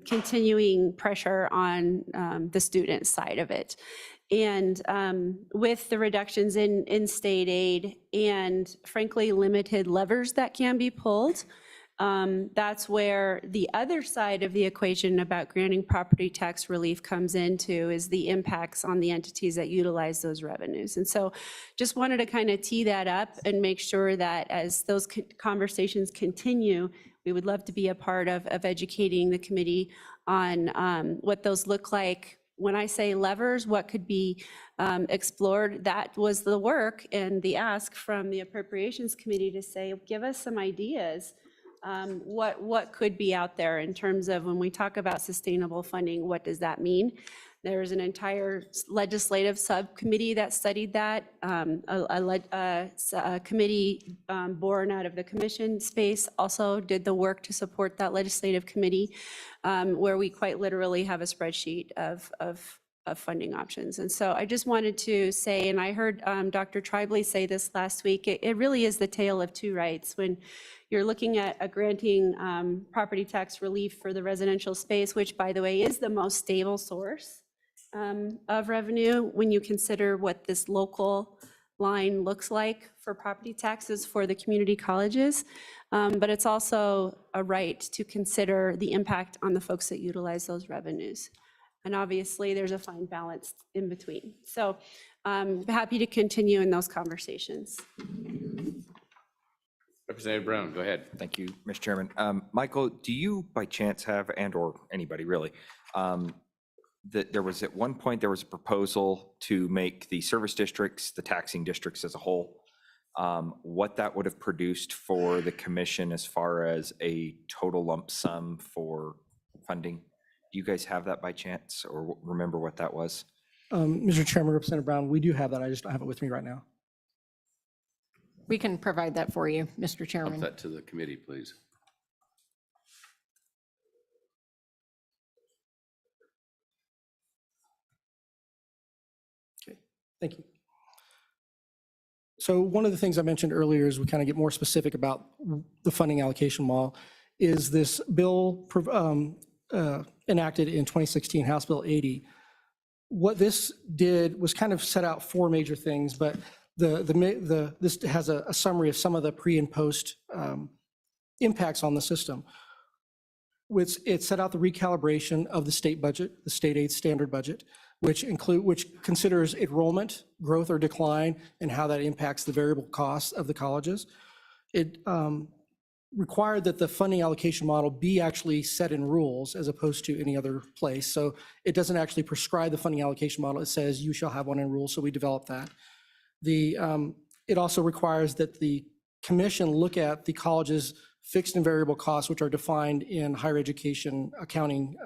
S3: continuing pressure on the student side of it. And with the reductions in state aid and frankly limited levers that can be pulled, that's where the other side of the equation about granting property tax relief comes into, is the impacts on the entities that utilize those revenues. And so just wanted to kind of tee that up and make sure that as those conversations continue, we would love to be a part of educating the committee on what those look like. When I say levers, what could be explored, that was the work and the ask from the Appropriations Committee to say, give us some ideas. What could be out there in terms of when we talk about sustainable funding, what does that mean? There's an entire legislative subcommittee that studied that, a committee born out of the commission space also did the work to support that legislative committee, where we quite literally have a spreadsheet of funding options. And so I just wanted to say, and I heard Dr. Tribly say this last week, it really is the tale of two rights. When you're looking at granting property tax relief for the residential space, which by the way is the most stable source of revenue when you consider what this local line looks like for property taxes for the community colleges. But it's also a right to consider the impact on the folks that utilize those revenues. And obviously there's a fine balance in between. So I'm happy to continue in those conversations.
S1: Representative Brown, go ahead.
S12: Thank you, Mr. Chairman. Michael, do you by chance have, and or anybody really, that there was at one point, there was a proposal to make the service districts, the taxing districts as a whole, what that would have produced for the commission as far as a total lump sum for funding? Do you guys have that by chance or remember what that was?
S14: Mr. Chairman, Representative Brown, we do have that. I just don't have it with me right now.
S21: We can provide that for you, Mr.
S1: Dump
S21: Chairman.
S1: that to the committee, please.
S14: Thank you. So one of the things I mentioned earlier is we kind of get more specific about the funding allocation model is this bill enacted in 2016, House Bill 80. What this did was kind of set out four major things, but this has a summary of some of the pre and post impacts on the system. It set out the recalibration of the state budget, the state aid standard budget, which considers enrollment, growth or decline, and how that impacts the variable costs of the colleges. It required that the funding allocation model be actually set in rules as opposed to any other place. So it doesn't actually prescribe the funding allocation model. It says you shall have one in rules, so we developed that. It also requires that the commission look at the college's fixed and variable costs, which are defined in higher education accounting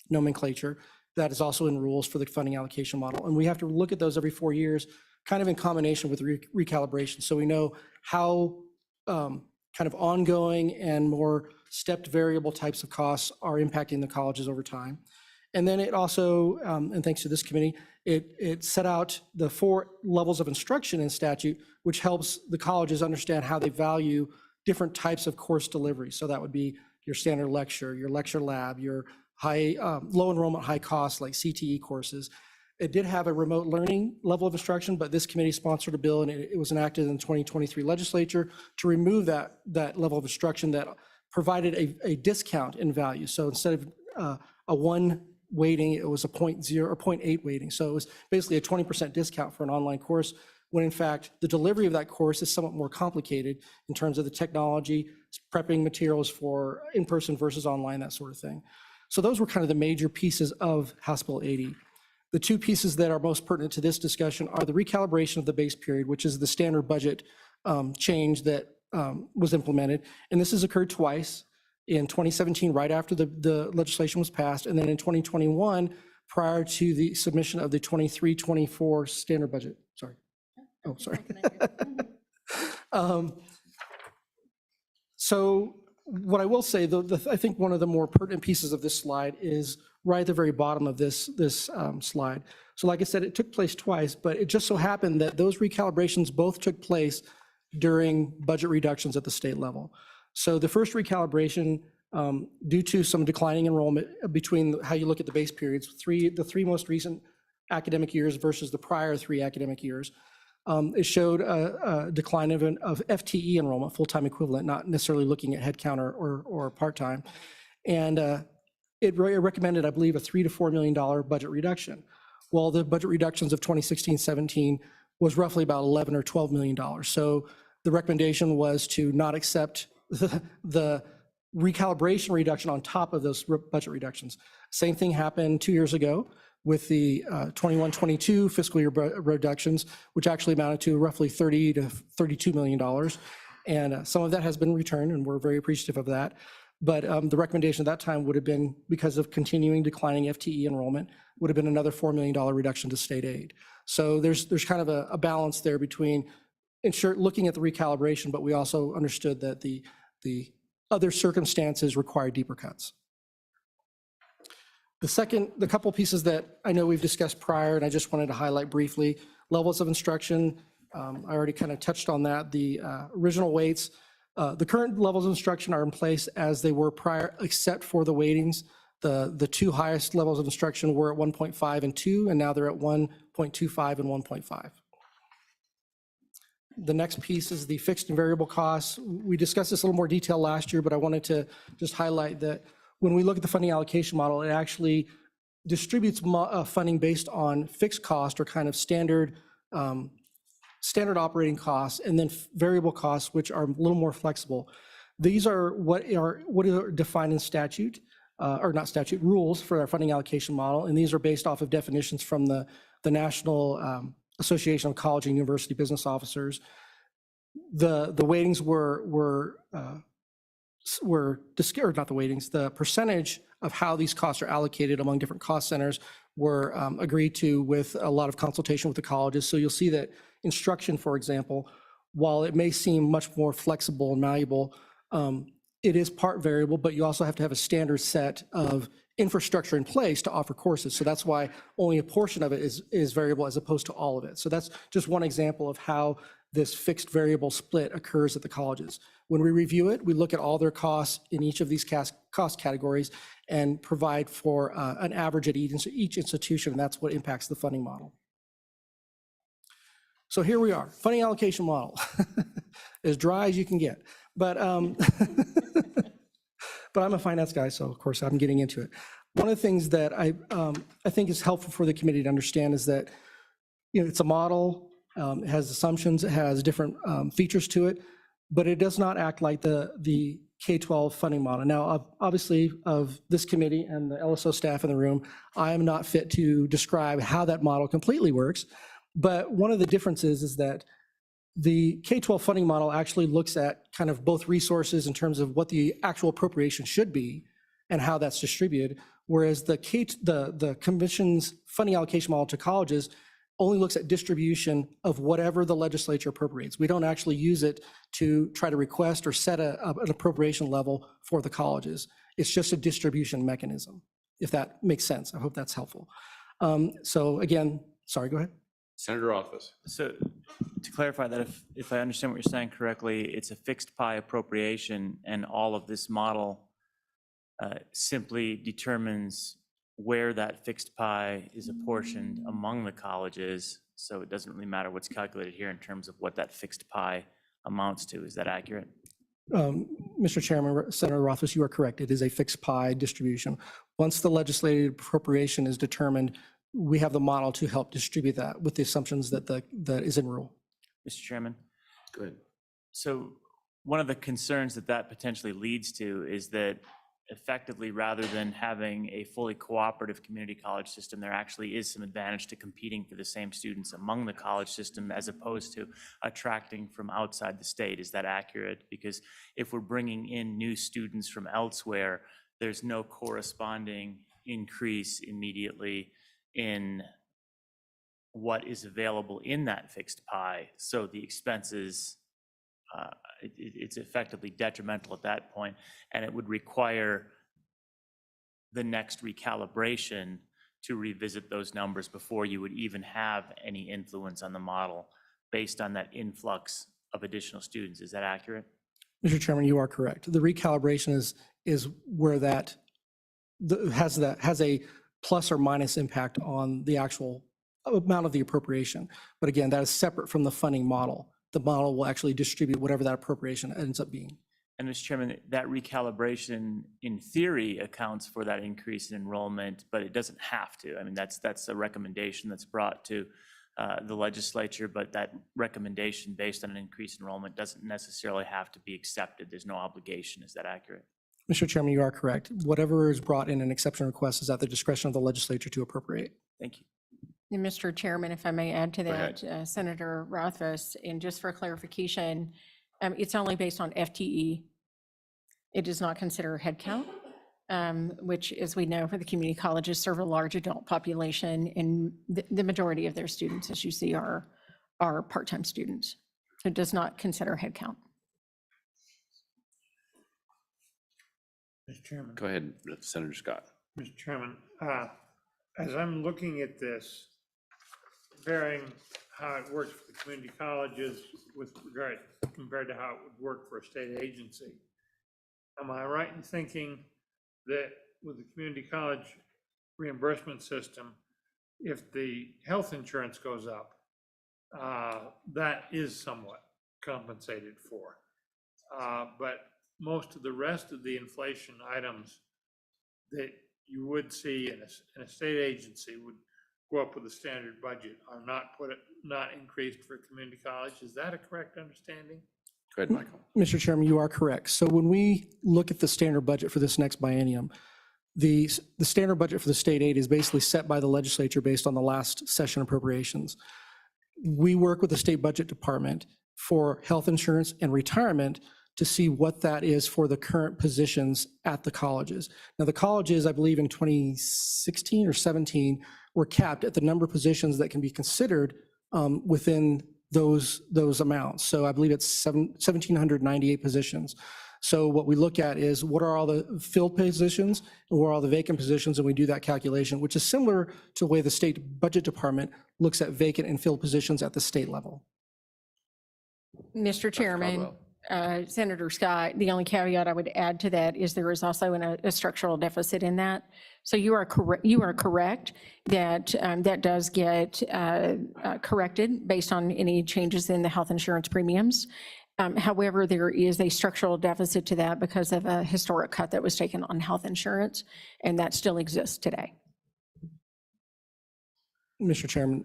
S14: nomenclature. That is also in rules for the funding allocation model. And we have to look at those every 4 years, kind of in combination with recalibration. So we know how kind of ongoing and more stepped variable types of costs are impacting the colleges over time. And then it also, and thanks to this committee, it set out the 4 levels of instruction in statute, which helps the colleges understand how they value different types of course delivery. So that would be your standard lecture, your lecture lab, your low enrollment, high cost, like CTE courses. It did have a remote learning level of instruction, but this committee sponsored a bill and it was enacted in the 2023 legislature to remove that level of instruction that provided a discount in value. So instead of a 1 weighting, it was a 0.0 or 0.8 weighting. So it was basically a 20% discount for an online course, when in fact, the delivery of that course is somewhat more complicated in terms of the technology, prepping materials for in-person versus online, that sort of thing. So those were kind of the major pieces of House Bill 80. The 2 pieces that are most pertinent to this discussion are the recalibration of the base period, which is the standard budget change that was implemented. And this has occurred twice, in 2017, right after the legislation was passed, and then in 2021, prior to the submission of the 23-24 standard budget. Sorry. Oh, sorry. So what I will say, I think one of the more pertinent pieces of this slide is right at the very bottom of this slide. So like I said, it took place twice, but it just so happened that those recalibrations both took place during budget reductions at the state level. So the first recalibration, due to some declining enrollment between how you look at the base periods, the 3 most recent academic years versus the prior 3 academic years, it showed a decline of FTE enrollment, full-time equivalent, not necessarily looking at headcount or part-time. And it recommended, I believe, a $3 to $4 million budget reduction. Well, the budget reductions of 2016-17 was roughly about $11 or $12 million. So the recommendation was to not accept the recalibration reduction on top of those budget reductions. Same thing happened 2 years ago with the 21-22 fiscal year reductions, which actually amounted to roughly $30 to $32 million. And some of that has been returned, and we're very appreciative of that. But the recommendation at that time would have been, because of continuing declining FTE enrollment, would have been another $4 million reduction to state aid. So there's kind of a balance there between looking at the recalibration, but we also understood that the other circumstances require deeper cuts. The couple pieces that I know we've discussed prior, and I just wanted to highlight briefly, levels of instruction. I already kind of touched on that. The original weights, the current levels of instruction are in place as they were prior, except for the weightings. The 2 highest levels of instruction were at 1.5 and 2, and now they're at 1.25 and 1.5. The next piece is the fixed and variable costs. We discussed this in a little more detail last year, but I wanted to just highlight that when we look at the funding allocation model, it actually distributes funding based on fixed cost or kind of standard operating costs, and then variable costs, which are a little more flexible. These are what are defined in statute, or not statute, rules for our funding allocation model, and these are based off of definitions from the National Association of College and University Business Officers. The weightings were not the weightings, the percentage of how these costs are allocated among different cost centers were agreed to with a lot of consultation with the colleges. So you'll see that instruction, for example, while it may seem much more flexible and malleable, it is part variable, but you also have to have a standard set of infrastructure in place to offer courses. So that's why only a portion of it is variable as opposed to all of it. So that's just one example of how this fixed variable split occurs at the colleges. When we review it, we look at all their costs in each of these cost categories and provide for an average at each institution, and that's what impacts the funding model. So here we are, funding allocation model, as dry as you can get. But but I'm a finance guy, so of course I'm getting into it. One of the things that I think is helpful for the committee to understand is that, you know, it's a model, it has assumptions, it has different features to it, but it does not act like the K-12 funding model. Now, obviously, of this committee and the LSO staff in the room, I am not fit to describe how that model completely works, but one of the differences is that the K-12 funding model actually looks at kind of both resources in terms of what the actual appropriation should be and how that's distributed, whereas the commission's funding allocation model to colleges only looks at distribution of whatever the legislature appropriates. We don't actually use it to try to request or set an appropriation level for the colleges. It's just a distribution mechanism, if that makes sense. I hope that's helpful. So again, sorry, go ahead.
S1: Senator Office.
S13: So to clarify that, if I understand what you're saying correctly, it's a fixed pie appropriation, and all of this model simply determines where that fixed pie is apportioned among the colleges. So it doesn't really matter what's calculated here in terms of what that fixed pie amounts to. Is that accurate?
S14: Mr. Chairman, Senator Rothfuss, you are correct. It is a fixed pie distribution. Once the legislative appropriation is determined, we have the model to help distribute that with the assumptions that that is in rule.
S13: Mr. Chairman?
S1: Go ahead.
S13: So one of the concerns that potentially leads to is that effectively, rather than having a fully cooperative community college system, there actually is some advantage to competing for the same students among the college system as opposed to attracting from outside the state. Is that accurate? Because if we're bringing in new students from elsewhere, there's no corresponding increase immediately in what is available in that fixed pie. So the expenses, it's effectively detrimental at that point, and it would require the next recalibration to revisit those numbers before you would even have any influence on the model based on that influx of additional students. Is that accurate?
S14: Mr. Chairman, you are correct. The recalibration is where that has a plus or minus impact on the actual amount of the appropriation. But again, that is separate from the funding model. The model will actually distribute whatever that appropriation ends up being.
S13: And Mr. Chairman, that recalibration in theory accounts for that increase in enrollment, but it doesn't have to. I mean, that's a recommendation that's brought to the legislature, but that recommendation based on an increased enrollment doesn't necessarily have to be accepted. There's no obligation. Is that accurate?
S14: Mr. Chairman, you are correct. Whatever is brought in an exception request is at the discretion of the legislature to appropriate.
S13: Thank you.
S21: And Mr. Chairman, if I may add to that, Senator Rothfuss, and just for clarification, it's only based on FTE. It does not consider headcount, which, as we know, for the community colleges serve a large adult population, and the majority of their students, as you see, are part-time students. So it does not consider headcount.
S7: Mr. Chairman.
S1: Go ahead, Senator Scott.
S7: Mr. Chairman, as I'm looking at this, comparing how it works for the community colleges with regard compared to how it would work for a state agency, am I right in thinking that with the community college reimbursement system, if the health insurance goes up, that is somewhat compensated for? But most of the rest of the inflation items that you would see in a state agency would go up with the standard budget are not increased for community college. Is that a correct understanding?
S1: Go ahead, Michael.
S14: Mr. Chairman, you are correct. So when we look at the standard budget for this next biennium, the standard budget for the state aid is basically set by the legislature based on the last session appropriations. We work with the state budget department for health insurance and retirement to see what that is for the current positions at the colleges. Now, the colleges, I believe in 2016 or 17, were capped at the number of positions that can be considered within those amounts. So I believe it's 1,798 positions. So what we look at is what are all the filled positions and what are all the vacant positions, and we do that calculation, which is similar to the way the state budget department looks at vacant and filled positions at the state level.
S21: Mr. Chairman, Senator Scott, the only caveat I would add to that is there is also a structural deficit in that. So you are correct that that does get corrected based on any changes in the health insurance premiums. However, there is a structural deficit to that because of a historic cut that was taken on health insurance, and that still exists today.
S14: Mr. Chairman,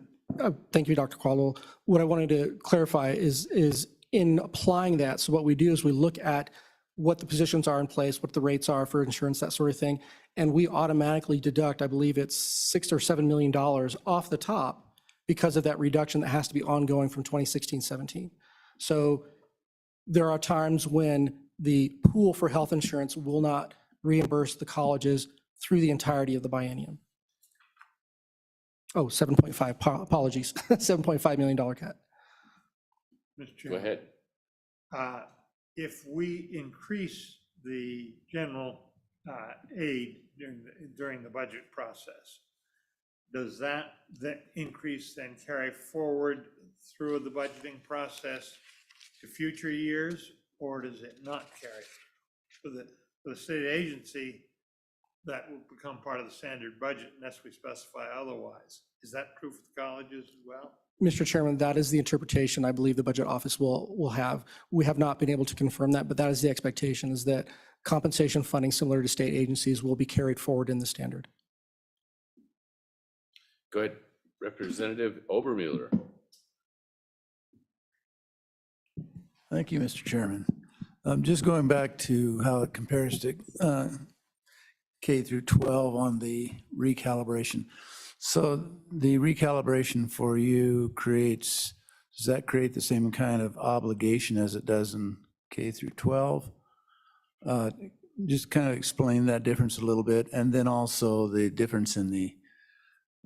S14: thank you, Dr. Caldwell. What I wanted to clarify is in applying that, so what we do is we look at what the positions are in place, what the rates are for insurance, that sort of thing, and we automatically deduct, I believe it's $6 or $7 million off the top because of that reduction that has to be ongoing from 2016-17. So there are times when the pool for health insurance will not reimburse the colleges through the entirety of the biennium. Oh, 7.5, apologies, $7.5 million cut.
S7: Mr.
S1: Go
S7: Chairman.
S1: ahead.
S7: If we increase the general aid during the budget process, does that increase then carry forward through the budgeting process to future years, or does it not carry? For the state agency, that will become part of the standard budget unless we specify otherwise. Is that true for the colleges as well?
S14: Mr. Chairman, that is the interpretation I believe the Budget Office will have. We have not been able to confirm that, but that is the expectation, is that compensation funding similar to state agencies will be carried forward in the standard.
S1: Go ahead, Representative Obermuller.
S6: Thank you, Mr. Chairman. Just going back to how it compares to K through 12 on the recalibration. So the recalibration for you does that create the same kind of obligation as it does in K through 12? Just kind of explain that difference a little bit. And then also the difference in the,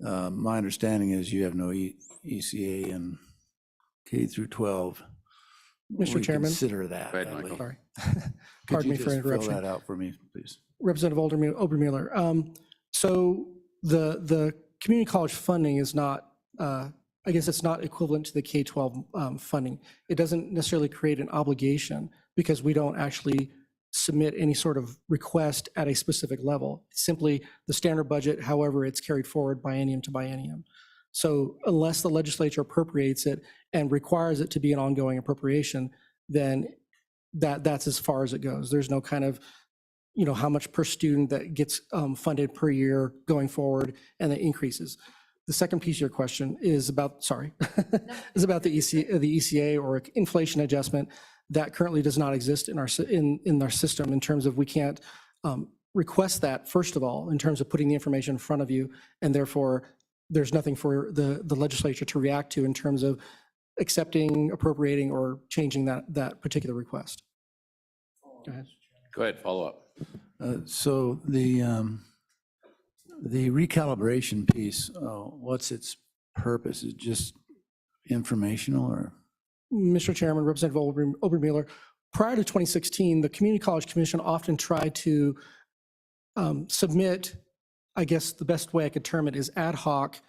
S6: my understanding is you have no ECA in K through 12.
S14: Mr. Chairman.
S6: Consider that.
S1: Go ahead, Michael.
S14: Sorry.
S6: Could
S14: Pardon
S6: you
S14: me for
S6: just fill
S14: interruption.
S6: that out for me, please?
S14: Representative Obermuller. So the community college funding is not, I guess it's not equivalent to the K-12 funding. It doesn't necessarily create an obligation because we don't actually submit any sort of request at a specific level. It's simply the standard budget, however it's carried forward biennium to biennium. So unless the legislature appropriates it and requires it to be an ongoing appropriation, then that's as far as it goes. There's no kind of, how much per student that gets funded per year going forward, and it increases. The second piece of your question is about, is about the ECA or inflation adjustment that currently does not exist in our system, in terms of we can't request that, first of all, in terms of putting the information in front of you, and therefore there's nothing for the legislature to react to in terms of accepting, appropriating, or changing that particular request. Go ahead.
S1: Go ahead, follow up.
S6: So the recalibration piece, what's its purpose? Is it just informational, or?
S14: Mr. Chairman, Representative Obermuller, prior to 2016, the Community College Commission often tried to submit, I guess the best way I could term it is ad hoc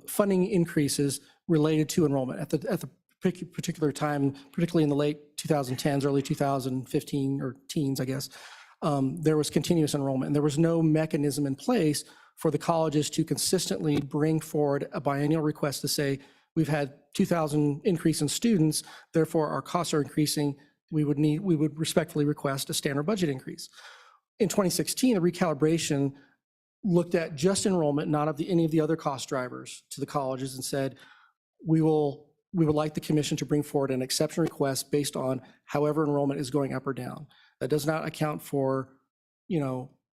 S14: funding increases related to enrollment at the particular time, particularly in the late 2010s, early 2015 or teens, I guess. There was continuous enrollment, and there was no mechanism in place for the colleges to consistently bring forward a biennial request to say, we've had 2,000 increase in students, therefore our costs are increasing, we would respectfully request a standard budget increase. In 2016, the recalibration looked at just enrollment, not of any of the other cost drivers to the colleges, and said, we would like the commission to bring forward an exception request based on however enrollment is going up or down. That does not account for,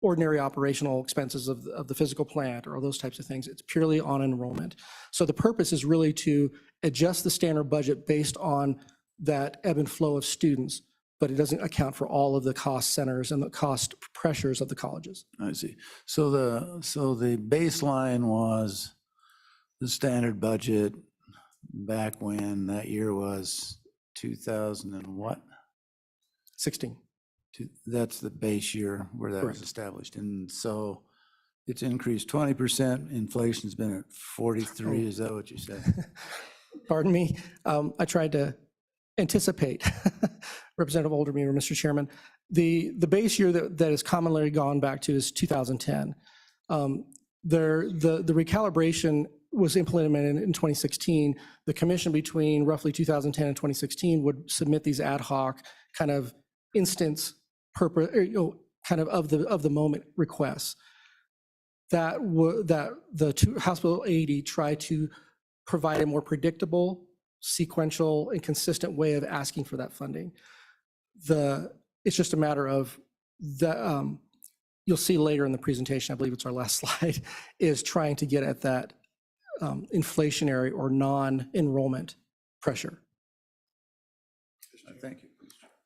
S14: ordinary operational expenses of the physical plant or those types of things. It's purely on enrollment. So the purpose is really to adjust the standard budget based on that ebb and flow of students, but it doesn't account for all of the cost centers and the cost pressures of the colleges.
S6: I see. So the baseline was the standard budget back when that year was 2000 and what?
S14: 16.
S6: That's the base year where that was established. And so it's increased 20%. Inflation's been at 43. Is that what you said?
S14: Pardon me. I tried to anticipate, Representative Obermuller, Mr. Chairman. The base year that is commonly gone back to is 2010. The recalibration was implemented in 2016. The commission between roughly 2010 and 2016 would submit these ad hoc kind of instance purpose, kind of the moment requests. That the House Bill 80 tried to provide a more predictable, sequential, and consistent way of asking for that funding. It's just a matter of the, you'll see later in the presentation, I believe it's our last slide, is trying to get at that inflationary or non-enrollment pressure.
S6: Thank you.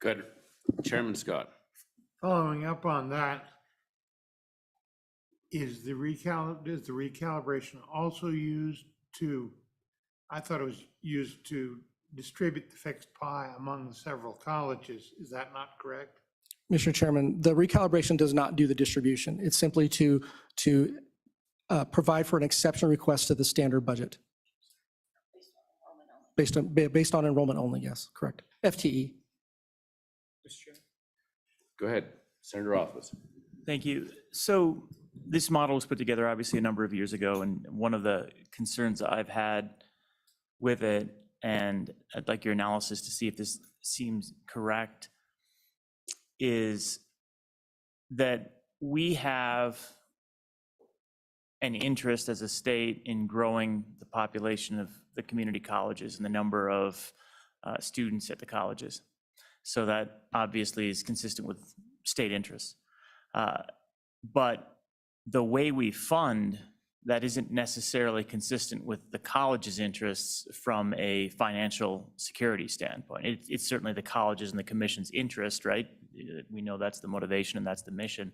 S1: Good. Chairman Scott.
S7: Following up on that, Is the recalibration also used to, I thought it was used to distribute the fixed pie among the several colleges. Is that not correct?
S14: Mr. Chairman, the recalibration does not do the distribution. It's simply to provide for an exception request to the standard budget. Based on enrollment only, yes, correct. FTE.
S1: Go ahead, Senator Rothfuss.
S13: Thank you. So this model was put together obviously a number of years ago, and one of the concerns I've had with it, and I'd like your analysis to see if this seems correct, is that we have an interest as a state in growing the population of the community colleges and the number of students at the colleges. So that obviously is consistent with state interests. But the way we fund, that isn't necessarily consistent with the college's interests from a financial security standpoint. It's certainly the college's and the commission's interest, right? We know that's the motivation and that's the mission.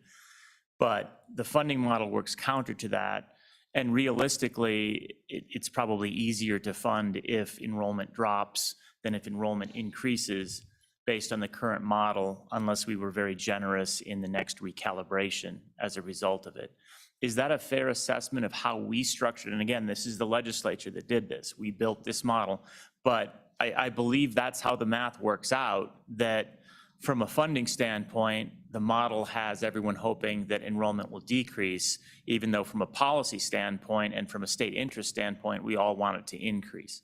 S13: But the funding model works counter to that. And realistically, it's probably easier to fund if enrollment drops than if enrollment increases based on the current model, unless we were very generous in the next recalibration as a result of it. Is that a fair assessment of how we structured? And again, this is the legislature that did this. We built this model, but I believe that's how the math works out, that from a funding standpoint, the model has everyone hoping that enrollment will decrease, even though from a policy standpoint and from a state interest standpoint, we all want it to increase.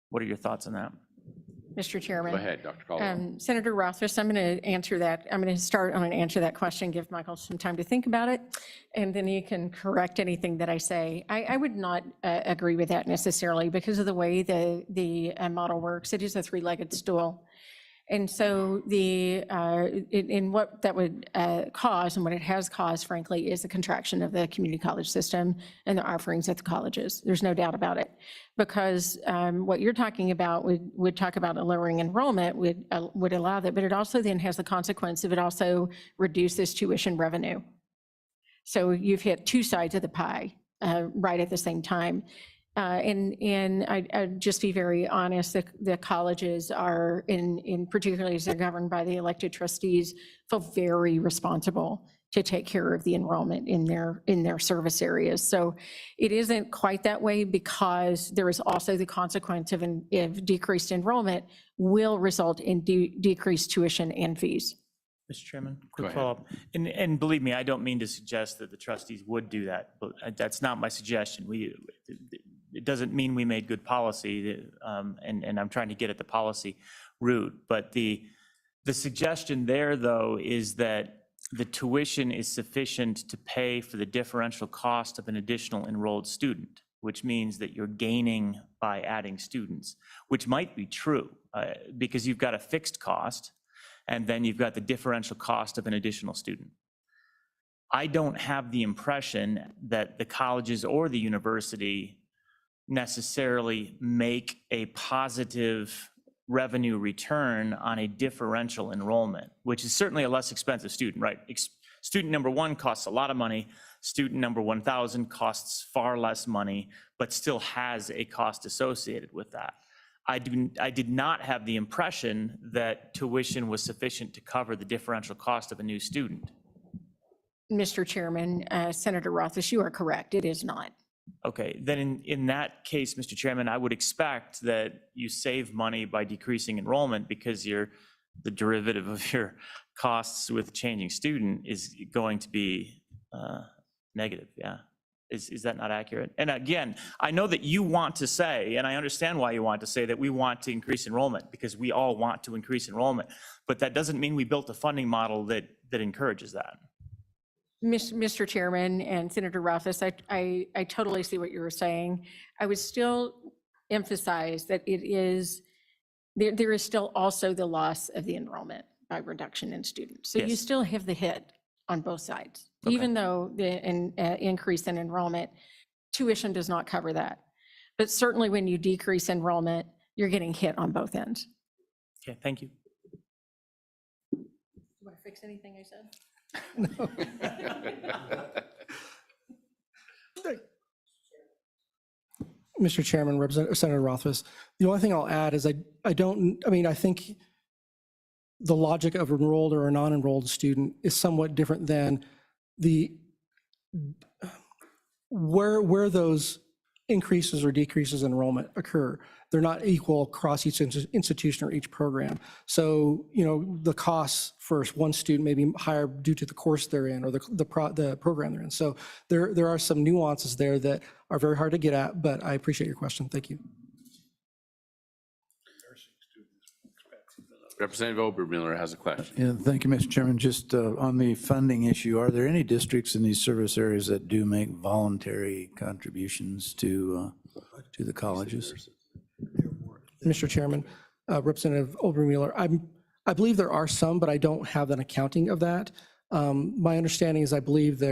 S13: What are your thoughts on that?
S21: Mr. Chairman.
S1: Go ahead, Dr. Caldwell.
S21: Senator Rothfuss, I'm going to answer that. I'm going to answer that question, give Michael some time to think about it, and then he can correct anything that I say. I would not agree with that necessarily because of the way the model works. It is a three-legged stool. And so in what that would cause, and what it has caused, frankly, is the contraction of the community college system and the offerings at the colleges. There's no doubt about it. Because what you're talking about would talk about a lowering enrollment would allow that, but it also then has the consequence of it also reduces tuition revenue. So you've hit two sides of the pie right at the same time. And I'd just be very honest, the colleges are, in particularly as they're governed by the elected trustees, feel very responsible to take care of the enrollment in their service areas. So it isn't quite that way because there is also the consequence of decreased enrollment will result in decreased tuition and fees.
S13: Mr. Chairman, quick follow-up. And believe me, I don't mean to suggest that the trustees would do that, but that's not my suggestion. It doesn't mean we made good policy, and I'm trying to get at the policy route. But the suggestion there, though, is that the tuition is sufficient to pay for the differential cost of an additional enrolled student, which means that you're gaining by adding students, which might be true because you've got a fixed cost, and then you've got the differential cost of an additional student. I don't have the impression that the colleges or the university necessarily make a positive revenue return on a differential enrollment, which is certainly a less expensive student, right? Student number one costs a lot of money. Student number 1,000 costs far less money, but still has a cost associated with that. I did not have the impression that tuition was sufficient to cover the differential cost of a new student.
S21: Mr. Chairman, Senator Rothfuss, you are correct. It is not.
S13: Okay, then in that case, Mr. Chairman, I would expect that you save money by decreasing enrollment because the derivative of your costs with changing student is going to be negative, yeah. Is that not accurate? And again, I know that you want to say, and I understand why you want to say that we want to increase enrollment because we all want to increase enrollment, but that doesn't mean we built a funding model that encourages that.
S21: Mr. Chairman and Senator Rothfuss, I totally see what you were saying. I would still emphasize that there is still also the loss of the enrollment by reduction in students. So you still have the hit on both sides. Okay. Even though the increase in enrollment, tuition does not cover that. But certainly when you decrease enrollment, you're getting hit on both ends.
S13: Okay, thank you.
S21: Do you want to fix anything I said?
S14: Mr. Chairman, Senator Rothfuss. The only thing I'll add is I think the logic of enrolled or a non-enrolled student is somewhat different than where those increases or decreases in enrollment occur. They're not equal across each institution or each program. So, the costs for one student may be higher due to the course they're in or the program they're in. So there are some nuances there that are very hard to get at, but I appreciate your question. Thank you.
S1: Representative Obermiller has a question.
S6: Yeah, thank you, Mr. Chairman. Just on the funding issue, are there any districts in these service areas that do make voluntary contributions to the colleges?
S14: Mr. Chairman, Representative Obermiller, I believe there are some, but I don't have an accounting of that. My understanding is I believe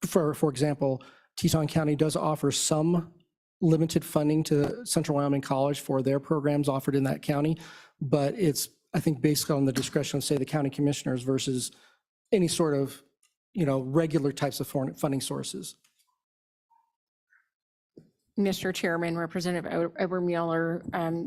S14: for example, Teton County does offer some limited funding to Central Wyoming College for their programs offered in that county, but it's, I think, based on the discretion of, say, the county commissioners versus any sort of, regular types of funding sources.
S21: Mr. Chairman, Representative Obermuller,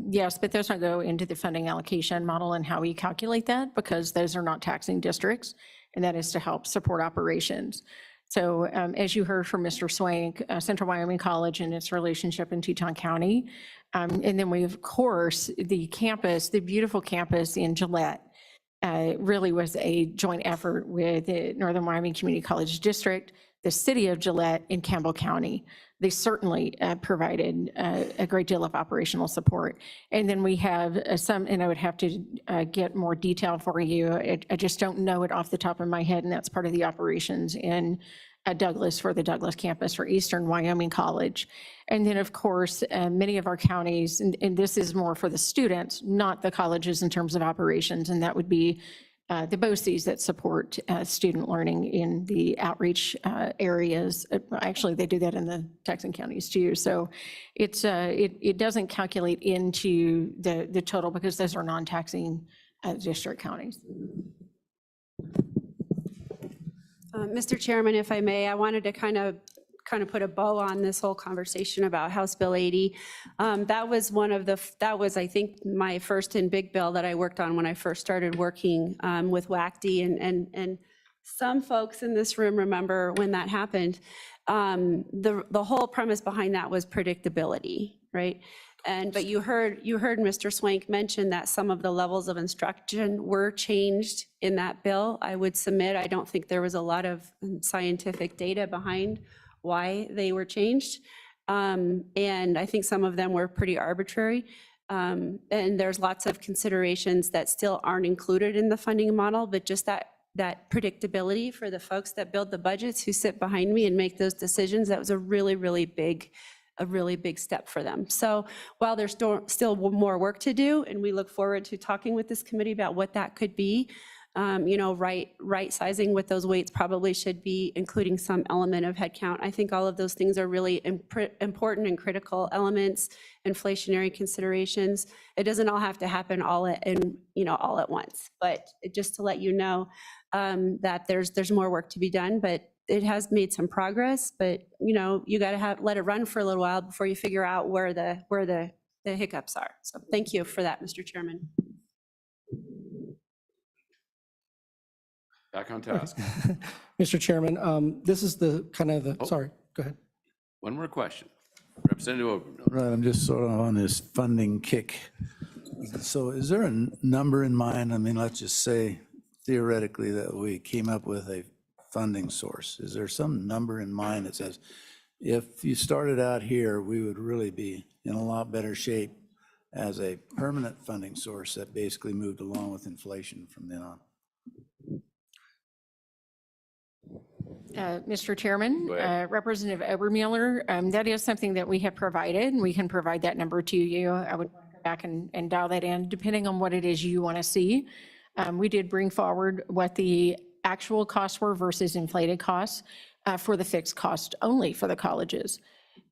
S21: yes, but those don't go into the funding allocation model and how we calculate that, because those are not taxing districts, and that is to help support operations. So as you heard from Mr. Swank, Central Wyoming College and its relationship in Teton County, and then we, of course, the campus, the beautiful campus in Gillette, really was a joint effort with the Northern Wyoming Community College District, the city of Gillette, and Campbell County. They certainly provided a great deal of operational support. And then we have some, and I would have to get more detail for you. I just don't know it off the top of my head, and that's part of the operations in Douglas for the Douglas campus for Eastern Wyoming College. And then, of course, many of our counties, and this is more for the students, not the colleges in terms of operations, and that would be the BOCES that support student learning in the outreach areas. Actually, they do that in the Texan counties too. So it doesn't calculate into the total because those are non-taxing district counties.
S3: Mr. Chairman, if I may, I wanted to kind of put a bow on this whole conversation about House Bill 80. That was I think, my first and big bill that I worked on when I first started working with WACD, and some folks in this room remember when that happened. The whole premise behind that was predictability, right? But you heard Mr. Swank mention that some of the levels of instruction were changed in that bill. I would submit, I don't think there was a lot of scientific data behind why they were changed. And I think some of them were pretty arbitrary. And there's lots of considerations that still aren't included in the funding model, but just that predictability for the folks that build the budgets who sit behind me and make those decisions, that was a really, really big step for them. So while there's still more work to do, and we look forward to talking with this committee about what that could be, right sizing with those weights probably should be including some element of headcount. I think all of those things are really important and critical elements, inflationary considerations. It doesn't all have to happen all at once, but just to let you know that there's more work to be done, but it has made some progress, but you got to let it run for a little while before you figure out where the hiccups are. So thank you for that, Mr. Chairman.
S1: Back on task.
S14: Mr. Chairman, this is sorry, go ahead.
S1: One more question. Representative Obermiller.
S6: Right, I'm just sort of on this funding kick. So is there a number in mind? I mean, let's just say theoretically that we came up with a funding source. Is there some number in mind that says, if you started out here, we would really be in a lot better shape as a permanent funding source that basically moved along with inflation from then on?
S21: Mr. Chairman, Representative Obermuller, that is something that we have provided, and we can provide that number to you. I would go back and dial that in, depending on what it is you want to see. We did bring forward what the actual costs were versus inflated costs for the fixed cost only for the colleges.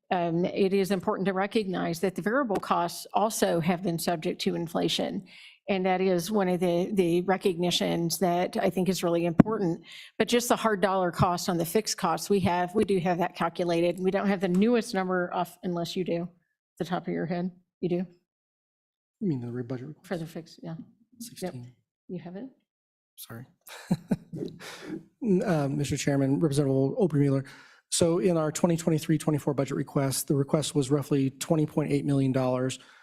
S21: It is important to recognize that the variable costs also have been subject to inflation. And that is one of the recognitions that I think is really important. But just the hard dollar cost on the fixed costs we do have that calculated. We don't have the newest number off unless you do. the top of your head? You do?
S14: You mean the budget request?
S21: For the fix, yeah.
S14: 16.
S21: You have it?
S14: Sorry. Mr. Chairman, Representative Obermueller. So in our 2023-24 budget request, the request was roughly $20.8 million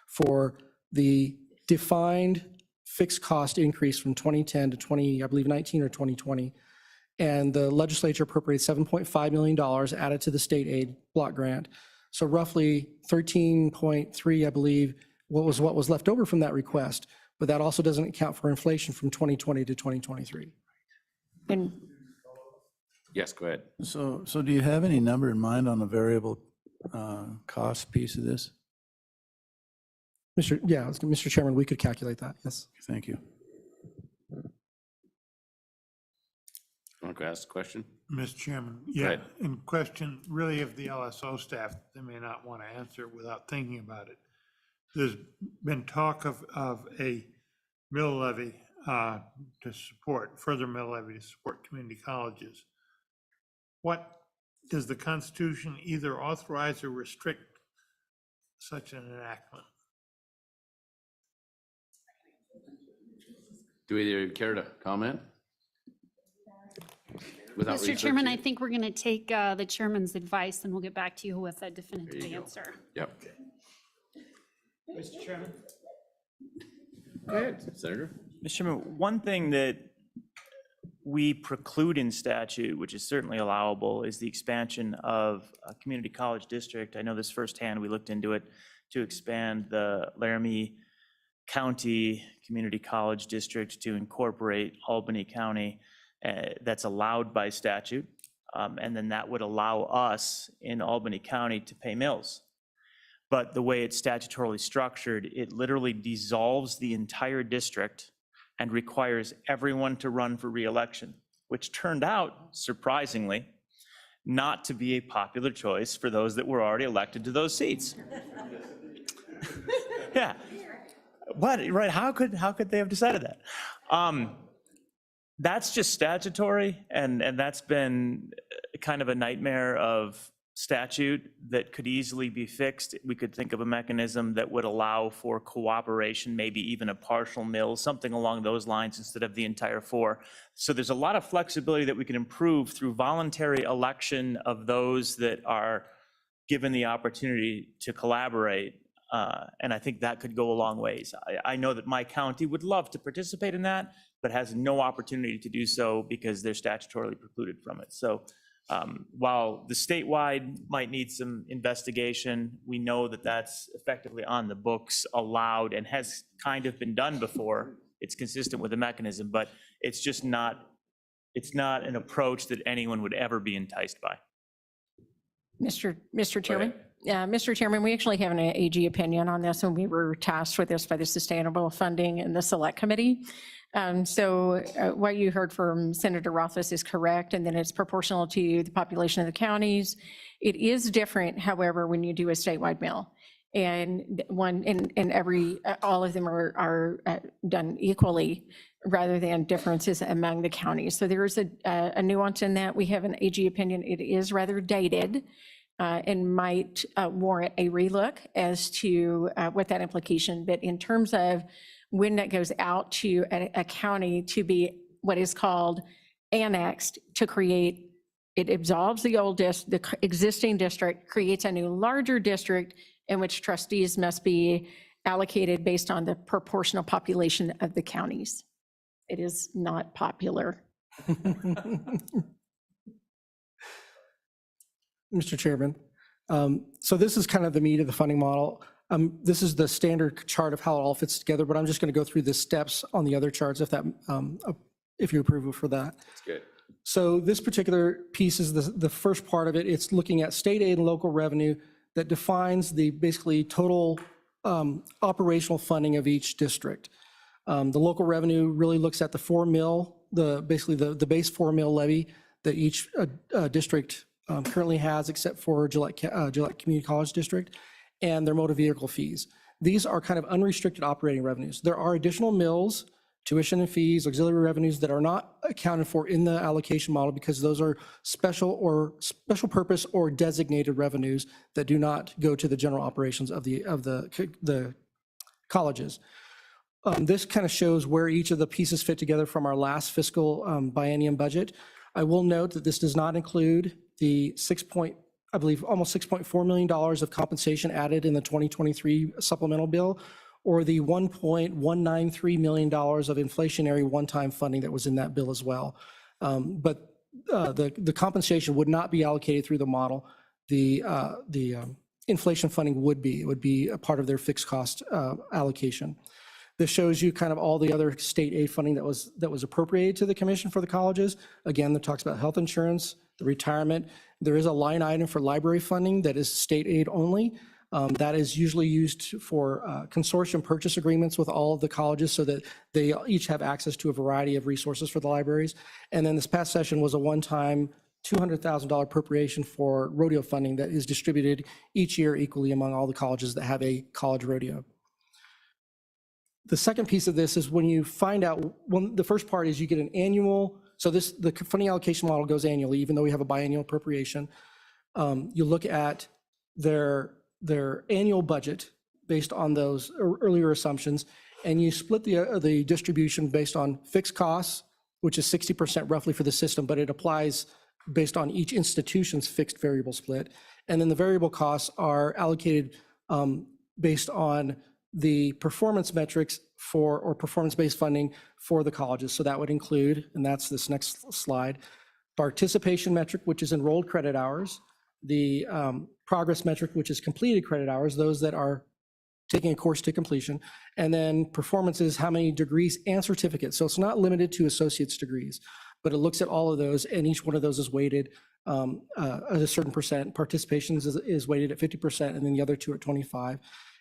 S14: for the defined fixed cost increase from 2010 to I believe 19 or 2020. And the legislature appropriated $7.5 million added to the state aid block grant. So roughly 13.3, I believe, what was left over from that request. But that also doesn't account for inflation from 2020 to 2023.
S21: And
S1: Yes, go ahead.
S6: So do you have any number in mind on the variable cost piece of this?
S14: Mr. Chairman, we could calculate that, yes.
S6: Thank you.
S1: Want to ask a question?
S7: Mr. Chairman,
S1: Go
S7: yeah,
S1: ahead.
S7: in question really of the LSO staff, they may not want to answer it without thinking about it. There's been talk of a mill levy to support, further mill levy to support community colleges. What does the Constitution either authorize or restrict such an enactment?
S1: Do either care to comment? Without
S9: Mr. Chairman, I
S1: researching
S9: think we're going to take the chairman's advice and we'll get back to you with a definitive
S1: There you go.
S9: answer.
S1: it? Yep.
S13: Mr. Chairman?
S1: Go ahead, Senator.
S13: Mr. Chairman, one thing that we preclude in statute, which is certainly allowable, is the expansion of a community college district. I know this firsthand. We looked into it to expand the Laramie County Community College District to incorporate Albany County. That's allowed by statute. And then that would allow us in Albany County to pay mills. But the way it's statutorily structured, it literally dissolves the entire district and requires everyone to run for reelection, which turned out, surprisingly, not to be a popular choice for those that were already elected to those seats. Yeah. What, right, how could they have decided that? That's just statutory, and that's been kind of a nightmare of statute that could easily be fixed. We could think of a mechanism that would allow for cooperation, maybe even a partial mill, something along those lines instead of the entire four. So there's a lot of flexibility that we can improve through voluntary election of those that are given the opportunity to collaborate. And I think that could go a long ways. I know that my county would love to participate in that, but has no opportunity to do so because they're statutorily precluded from it. So while the statewide might need some investigation, we know that that's effectively on the books, allowed, and has kind of been done before. It's consistent with the mechanism, but it's just not, it's not an approach that anyone would ever be enticed by.
S21: Mr. Chairman? Yeah, Mr. Chairman, we actually have an AG opinion on this, and we were tasked with this by the Sustainable Funding and the Select Committee. So what you heard from Senator Rothfuss is correct, and then it's proportional to the population of the counties. It is different, however, when you do a statewide mill. And all of them are done equally rather than differences among the counties. So there is a nuance in that. We have an AG opinion. It is rather dated and might warrant a relook as to what that implication. But in terms of when that goes out to a county to be what is called annexed to create, it absolves the existing district, creates a new larger district in which trustees must be allocated based on the proportional population of the counties. It is not popular.
S14: Mr. Chairman, so this is kind of the meat of the funding model. This is the standard chart of how it all fits together, but I'm just going to go through the steps on the other charts if you approve for that.
S1: That's good.
S14: So this particular piece is the first part of it. It's looking at state aid and local revenue that defines the basically total operational funding of each district. The local revenue really looks at the 4 mil, basically the base 4 mil levy that each district currently has, except for Gillette Community College District, and their motor vehicle fees. These are kind of unrestricted operating revenues. There are additional mills tuition and fees, auxiliary revenues that are not accounted for in the allocation model because those are special purpose or designated revenues that do not go to the general operations of the colleges. This kind of shows where each of the pieces fit together from our last fiscal biennium budget. I will note that this does not include the almost $6.4 million of compensation added in the 2023 supplemental bill, or the $1.193 million of inflationary one-time funding that was in that bill as well. But the compensation would not be allocated through the model. The inflation funding would be. It would be a part of their fixed cost allocation. This shows you kind of all the other state aid funding that was appropriated to the commission for the colleges. Again, that talks about health insurance, the retirement. There is a line item for library funding that is state aid only. That is usually used for consortium purchase agreements with all of the colleges so that they each have access to a variety of resources for the libraries. And then this past session was a one-time $200,000 appropriation for rodeo funding that is distributed each year equally among all the colleges that have a college rodeo. The second piece of this is when you find out, the first part is you get an annual, so the funding allocation model goes annually, even though we have a biannual appropriation. You look at their annual budget based on those earlier assumptions, and you split the distribution based on fixed costs, which is 60% roughly for the system, but it applies based on each institution's fixed variable split. And then the variable costs are allocated based on the performance metrics or performance-based funding for the colleges. So that would include, and that's this next slide, participation metric, which is enrolled credit hours, the progress metric, which is completed credit hours, those that are taking a course to completion, and then performance is how many degrees and certificates. So it's not limited to associate's degrees, but it looks at all of those, and each one of those is weighted at a certain percent. Participation is weighted at 50%, and then the other two at 25%.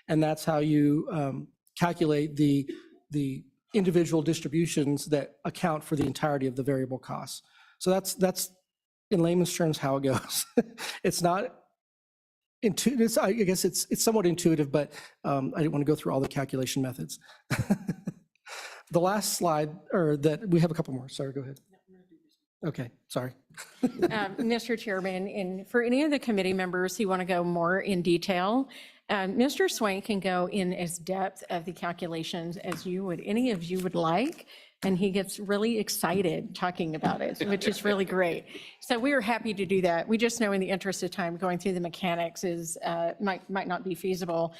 S14: And that's how you calculate the individual distributions that account for the entirety of the variable costs. So that's in layman's terms how it goes. It's not intuitive. I guess it's somewhat intuitive, but I didn't want to go through all the calculation methods. The last slide, or that we have a couple more. Sorry, go ahead. Okay, sorry.
S21: Mr. Chairman, and for any of the committee members who want to go more in detail, Mr. Swain can go in as depth of the calculations as any of you would like, and he gets really excited talking about it, which is really great. So we are happy to do that. We just know in the interest of time, going through the mechanics might not be feasible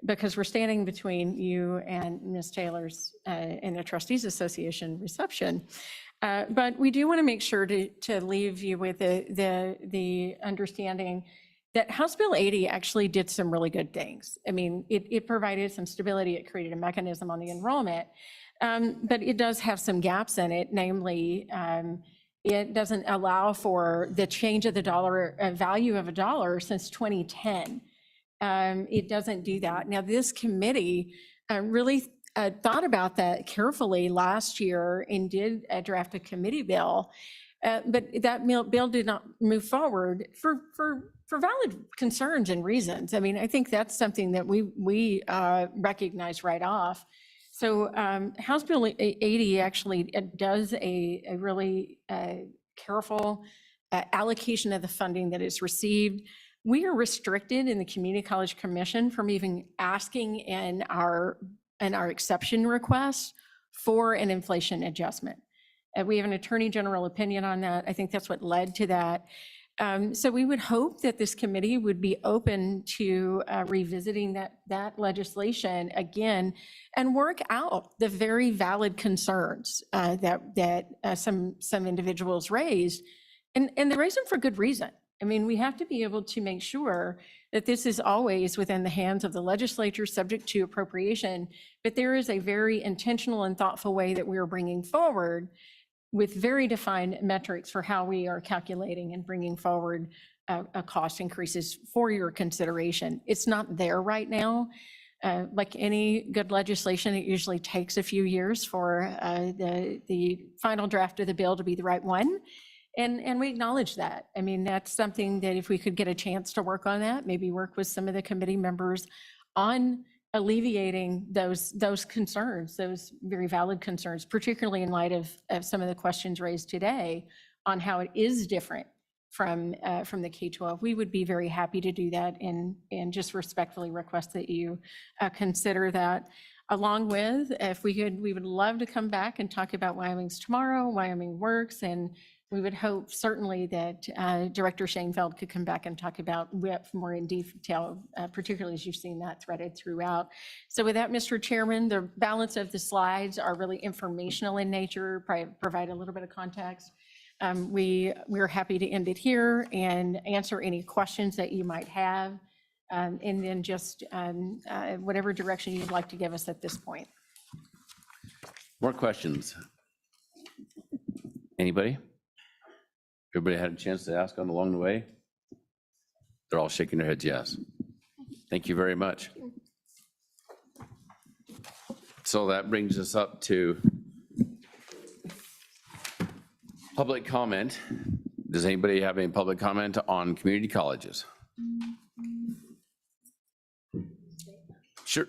S21: because we're standing between you and Ms. Taylor's and the Trustees Association reception. But we do want to make sure to leave you with the understanding that House Bill 80 actually did some really good things. I mean, it provided some stability, it created a mechanism on the enrollment, but it does have some gaps in it, namely, it doesn't allow for the change of the dollar, value of a dollar since 2010. It doesn't do that. Now, this committee really thought about that carefully last year and did draft a committee bill, but that bill did not move forward for valid concerns and reasons. I mean, I think that's something that we recognize right off. So House Bill 80 actually does a really careful allocation of the funding that is received. We are restricted in the Community College Commission from even asking in our exception request for an inflation adjustment. We have an Attorney General opinion on that. I think that's what led to that. So we would hope that this committee would be open to revisiting that legislation again and work out the very valid concerns that some individuals raised. And they raised them for good reason. I mean, we have to be able to make sure that this is always within the hands of the legislature, subject to appropriation, but there is a very intentional and thoughtful way that we are bringing forward with very defined metrics for how we are calculating and bringing forward cost increases for your consideration. It's not there right now. Like any good legislation, it usually takes a few years for the final draft of the bill to be the right one. And we acknowledge that. I mean, that's something that if we could get a chance to work on that, maybe work with some of the committee members on alleviating those concerns, those very valid concerns, particularly in light of some of the questions raised today on how it is different from the K-12. We would be very happy to do that and just respectfully request that you consider that. Along with, if we could, we would love to come back and talk about Wyoming's Tomorrow, Wyoming Works, and we would hope certainly that Director Schoenfeld could come back and talk about WIP more in detail, particularly as you've seen that threaded throughout. So with that, Mr. Chairman, the balance of the slides are really informational in nature, provide a little bit of context. We're happy to end it here and answer any questions that you might have. And then just whatever direction you'd like to give us at this point.
S1: More questions? Anybody? Everybody had a chance to ask on along the way? They're all shaking their heads yes. Thank you very much. So that brings us up to public comment. Does anybody have any public comment on community colleges? Sure.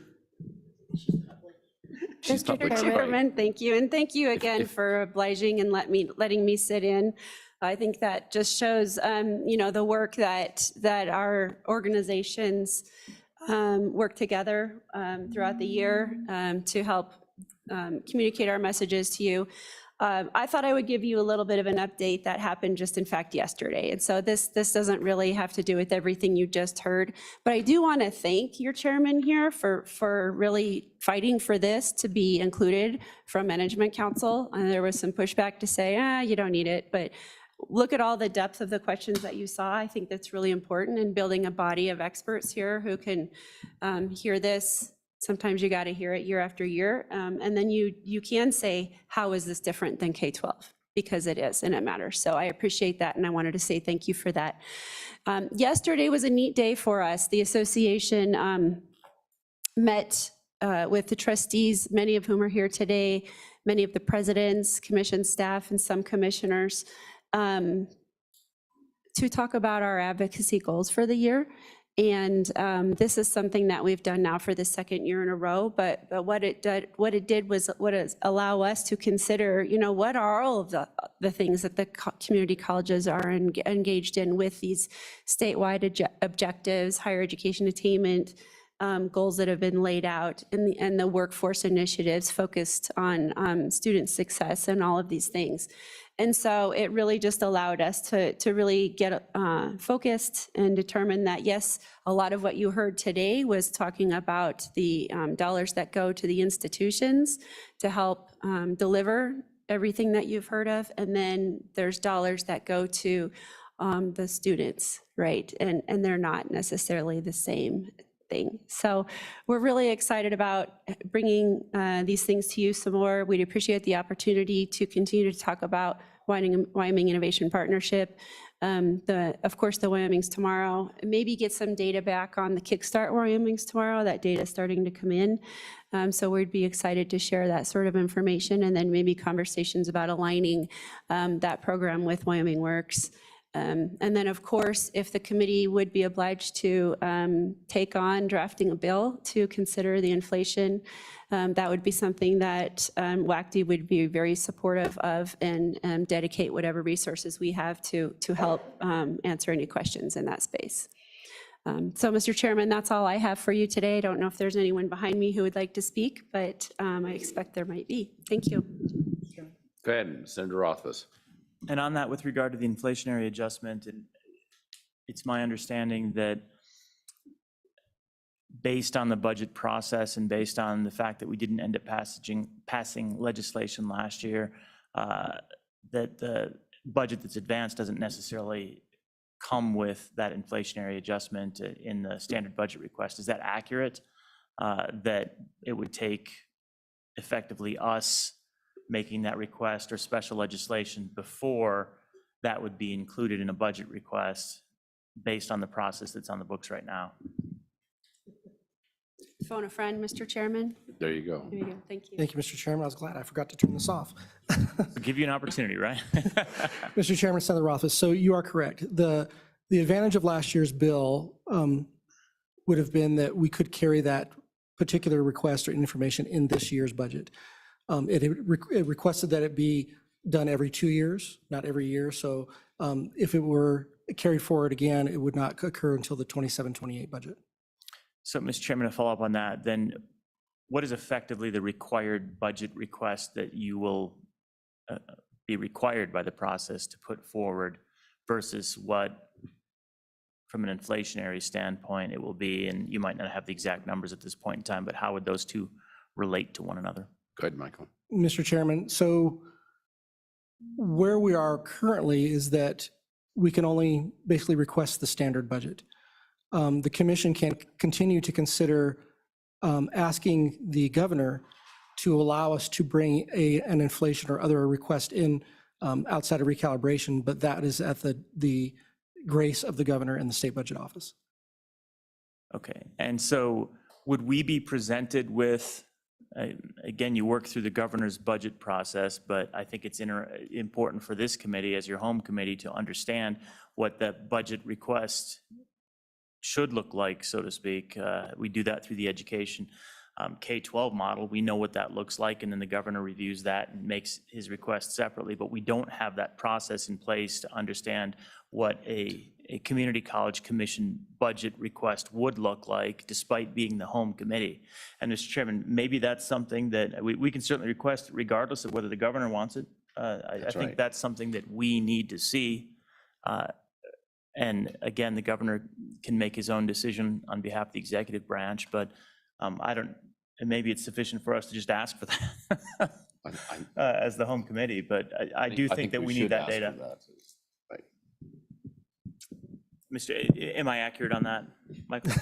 S1: She's
S3: Mr.
S1: public.
S3: Chairman, thank you. And thank you again for obliging and letting me sit in. I think that just shows, the work that our organizations work together throughout the year to help communicate our messages to you. I thought I would give you a little bit of an update that happened just in fact yesterday. And so this doesn't really have to do with everything you just heard, but I do want to thank your chairman here for really fighting for this to be included from Management Council. And there was some pushback to say, you don't need it, but look at all the depth of the questions that you saw. I think that's really important in building a body of experts here who can hear this. Sometimes you got to hear it year after year. And then you can say, how is this different than K-12? Because it is, and it matters. So I appreciate that, and I wanted to say thank you for that. Yesterday was a neat day for us. The association met with the trustees, many of whom are here today, many of the presidents, commission staff, and some commissioners, to talk about our advocacy goals for the year. And this is something that we've done now for the second year in a row, but what it did was allow us to consider, what are all of the things that the community colleges are engaged in with these statewide objectives, higher education attainment, goals that have been laid out, and the workforce initiatives focused on student success and all of these things. And so it really just allowed us to really get focused and determine that, yes, a lot of what you heard today was talking about the dollars that go to the institutions to help deliver everything that you've heard of. And then there's dollars that go to the students, right? And they're not necessarily the same thing. So we're really excited about bringing these things to you some more. We'd appreciate the opportunity to continue to talk about Wyoming Innovation Partnership, of course, the Wyoming's Tomorrow, maybe get some data back on the Kickstart Wyoming's Tomorrow. That data is starting to come in. So we'd be excited to share that sort of information, and then maybe conversations about aligning that program with Wyoming Works. And then, of course, if the committee would be obliged to take on drafting a bill to consider the inflation, that would be something that WACD would be very supportive of, and dedicate whatever resources we have to help answer any questions in that space. So, Mr. Chairman, that's all I have for you today. I don't know if there's anyone behind me who would like to speak, but I expect there might be. Thank you.
S1: Go ahead, Senator Rothfuss.
S13: And on that, with regard to the inflationary adjustment, it's my understanding that based on the budget process and based on the fact that we didn't end up passing legislation last year, that the budget that's advanced doesn't necessarily come with that inflationary adjustment in the standard budget request. Is that accurate? That it would take effectively us making that request or special legislation before that would be included in a budget request based on the process that's on the books right now?
S3: Phone a friend, Mr. Chairman.
S1: There you go.
S3: There you go. Thank you.
S14: Thank you, Mr. Chairman. I was glad I forgot to turn this off.
S13: I'll give you an opportunity, right?
S14: Mr. Chairman, Senator Rothfuss, so you are correct. The advantage of last year's bill would have been that we could carry that particular request or information in this year's budget. It requested that it be done every 2 years, not every year. So if it were carried forward again, it would not occur until the 27-28 budget.
S13: So, Mr. Chairman, to follow up on that, then what is effectively the required budget request that you will be required by the process to put forward versus what, from an inflationary standpoint, it will be? And you might not have the exact numbers at this point in time, but how would those two relate to one another?
S1: Go ahead, Michael.
S14: Mr. Chairman, so where we are currently is that we can only basically request the standard budget. The commission can continue to consider asking the governor to allow us to bring an inflation or other request in outside of recalibration, but that is at the grace of the governor and the state budget office.
S13: Okay, and so would we be presented with, again, you work through the governor's budget process, but I think it's important for this committee as your home committee to understand what that budget request should look like, so to speak. We do that through the education K-12 model. We know what that looks like, and then the governor reviews that and makes his request separately, but we don't have that process in place to understand what a community college commission budget request would look like, despite being the home committee. And Mr. Chairman, maybe that's something that we can certainly request regardless of whether the governor wants it. I think that's something that we need to see. And again, the governor can make his own decision on behalf of the executive branch, but and maybe it's sufficient for us to just ask for that as the home committee, but I do think that we need that data.
S1: Right.
S13: Am I accurate on that, Michael?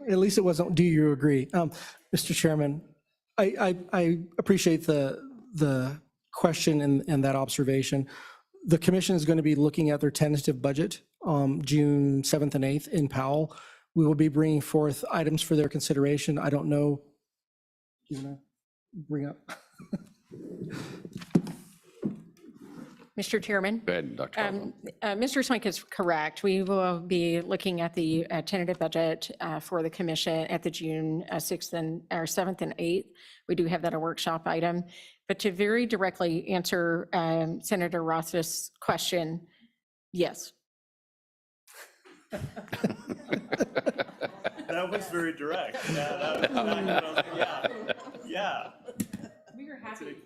S14: At least it wasn't, do you agree? Mr. Chairman, I appreciate the question and that observation. The commission is going to be looking at their tentative budget June 7th and 8th in Powell. We will be bringing forth items for their consideration. I don't know. Do you want to bring up?
S21: Mr. Chairman?
S1: Go ahead, Dr. Caldwell.
S21: Mr. Swank is correct. We will be looking at the tentative budget for the commission at the June 6th and or 7th and 8th. We do have that a workshop item. But to very directly answer Senator Roth's question, yes.
S13: That was very direct. Yeah.
S21: We are happy.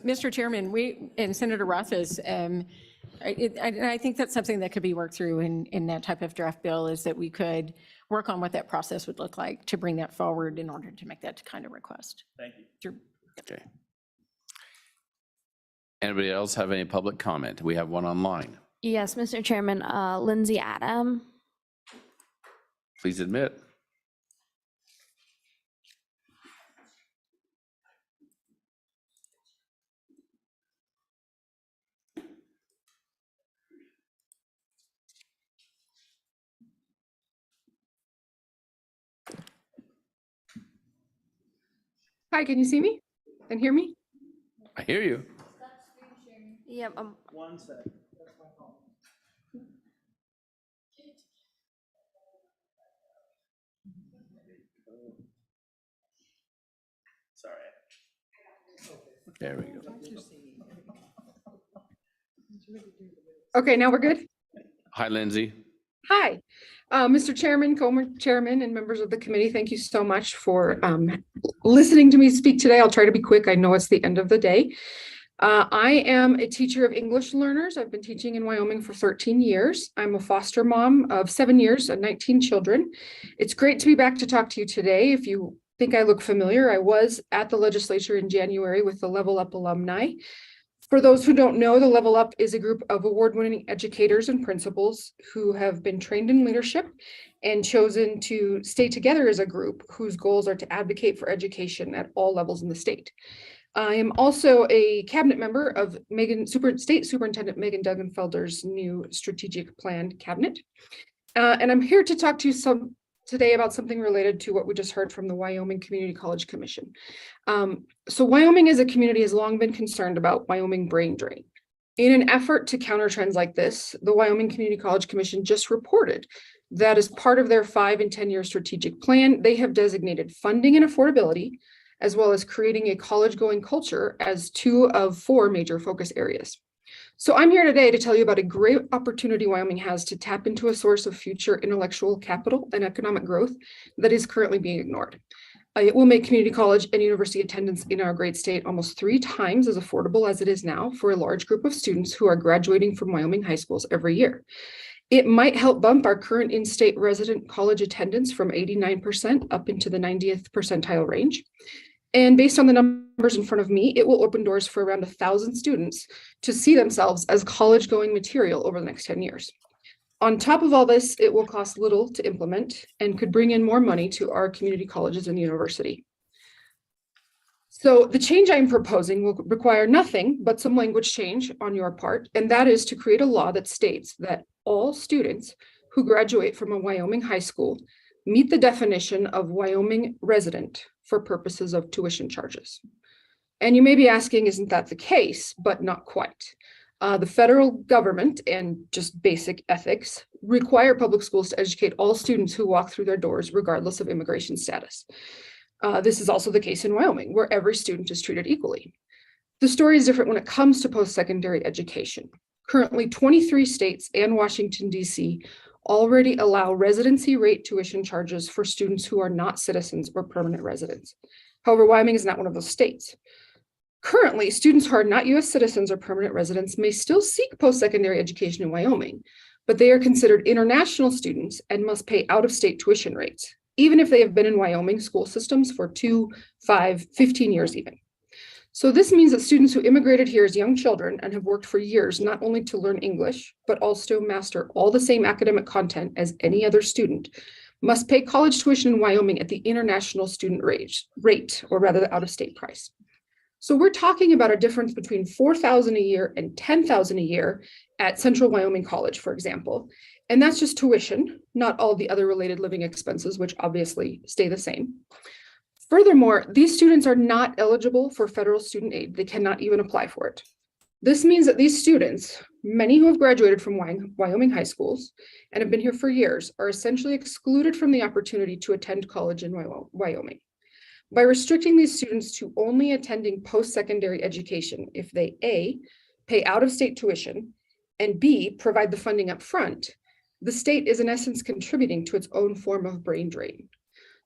S21: Mr. Chairman, we, and Senator Roth is, I think that's something that could be worked through in that type of draft bill, is that we could work on what that process would look like to bring that forward in order to make that kind of request.
S13: Thank you.
S21: Sure.
S1: Okay. Anybody else have any public comment? We have one online.
S8: Yes, Mr. Chairman, Lindsay Adam.
S1: Please admit.
S10: Hi, can you see me and hear me?
S1: I hear you.
S8: Yep.
S13: One second. Sorry.
S1: There we go.
S10: Okay, now we're good?
S1: Hi, Lindsay.
S10: Hi, Mr. Chairman, co-chairman, and members of the committee, thank you so much for listening to me speak today. I'll try to be quick. I know it's the end of the day. I am a teacher of English learners. I've been teaching in Wyoming for 13 years. I'm a foster mom of 7 years and 19 children. It's great to be back to talk to you today. If you think I look familiar, I was at the legislature in January with the Level Up alumni. For those who don't know, the Level Up is a group of award-winning educators and principals who have been trained in leadership and chosen to stay together as a group whose goals are to advocate for education at all levels in the state. I am also a cabinet member of State Superintendent Megan Duggan-Felder's new strategic plan cabinet. And I'm here to talk to you today about something related to what we just heard from the Wyoming Community College Commission. So Wyoming as a community has long been concerned about Wyoming brain drain. In an effort to counter trends like this, the Wyoming Community College Commission just reported that as part of their 5 and 10-year strategic plan, they have designated funding and affordability, as well as creating a college-going culture as 2 of 4 major focus areas. So I'm here today to tell you about a great opportunity Wyoming has to tap into a source of future intellectual capital and economic growth that is currently being ignored. It will make community college and university attendance in our great state almost 3 times as affordable as it is now for a large group of students who are graduating from Wyoming high schools every year. It might help bump our current in-state resident college attendance from 89% up into the 90th percentile range. And based on the numbers in front of me, it will open doors for around 1,000 students to see themselves as college-going material over the next 10 years. On top of all this, it will cost little to implement and could bring in more money to our community colleges and university. So the change I'm proposing will require nothing but some language change on your part, and that is to create a law that states that all students who graduate from a Wyoming high school meet the definition of Wyoming resident for purposes of tuition charges. And you may be asking, isn't that the case? But not quite. The federal government and just basic ethics require public schools to educate all students who walk through their doors, regardless of immigration status. This is also the case in Wyoming, where every student is treated equally. The story is different when it comes to post-secondary education. Currently, 23 states and Washington, D.C. already allow residency rate tuition charges for students who are not citizens or permanent residents. However, Wyoming is not one of those states. Currently, students who are not U.S. citizens or permanent residents may still seek post-secondary education in Wyoming, but they are considered international students and must pay out-of-state tuition rates, even if they have been in Wyoming school systems for 2, 5, 15 years even. So this means that students who immigrated here as young children and have worked for years not only to learn English, but also master all the same academic content as any other student, must pay college tuition in Wyoming at the international student rate, or rather the out-of-state price. So we're talking about a difference between $4,000 a year and $10,000 a year at Central Wyoming College, for example. And that's just tuition, not all the other related living expenses, which obviously stay the same. Furthermore, these students are not eligible for federal student aid. They cannot even apply for it. This means that these students, many who have graduated from Wyoming high schools and have been here for years, are essentially excluded from the opportunity to attend college in Wyoming. By restricting these students to only attending post-secondary education if they A, pay out-of-state tuition, and B, provide the funding up front, the state is in essence contributing to its own form of brain drain.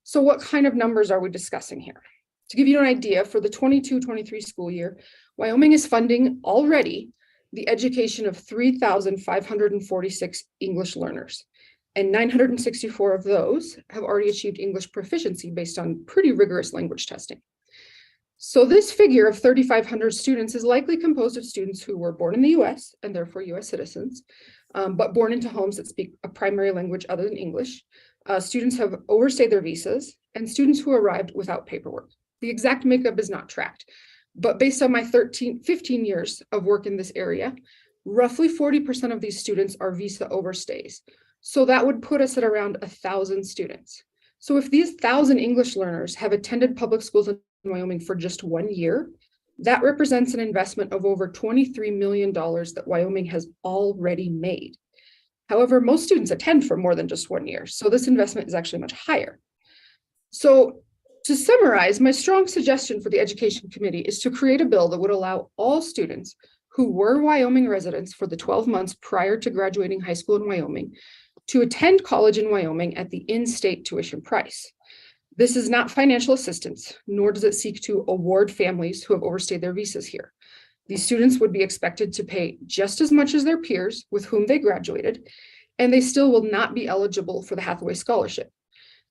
S10: So what kind of numbers are we discussing here? To give you an idea, for the 22-23 school year, Wyoming is funding already the education of 3,546 English learners. And 964 of those have already achieved English proficiency based on pretty rigorous language testing. So this figure of 3,500 students is likely composed of students who were born in the US and therefore US citizens, but born into homes that speak a primary language other than English. Students have overstayed their visas, and students who arrived without paperwork. The exact makeup is not tracked, but based on my 15 years of work in this area, roughly 40% of these students are visa overstays. So that would put us at around 1,000 students. So if these 1,000 English learners have attended public schools in Wyoming for just 1 year, that represents an investment of over $23 million that Wyoming has already made. However, most students attend for more than just 1 year, so this investment is actually much higher. So to summarize, my strong suggestion for the Education Committee is to create a bill that would allow all students who were Wyoming residents for the 12 months prior to graduating high school in Wyoming to attend college in Wyoming at the in-state tuition price. This is not financial assistance, nor does it seek to award families who have overstayed their visas here. These students would be expected to pay just as much as their peers with whom they graduated, and they still will not be eligible for the Hathaway Scholarship.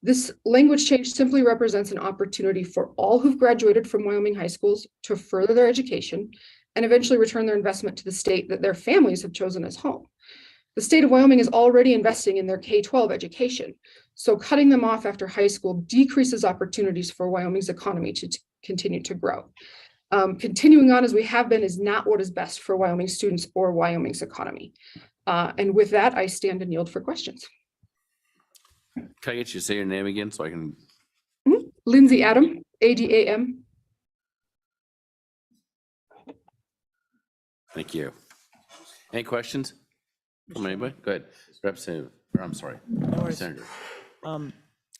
S10: This language change simply represents an opportunity for all who've graduated from Wyoming high schools to further their education and eventually return their investment to the state that their families have chosen as home. The state of Wyoming is already investing in their K-12 education, so cutting them off after high school decreases opportunities for Wyoming's economy to continue to grow. Continuing on as we have been is not what is best for Wyoming students or Wyoming's economy. And with that, I stand and yield for questions.
S1: Can I get you to say your name again so I can?
S10: Lindsay Adam, A-D-A-M.
S1: Thank you. Any questions from anybody? Go ahead, Representative Or I'm sorry, Senator.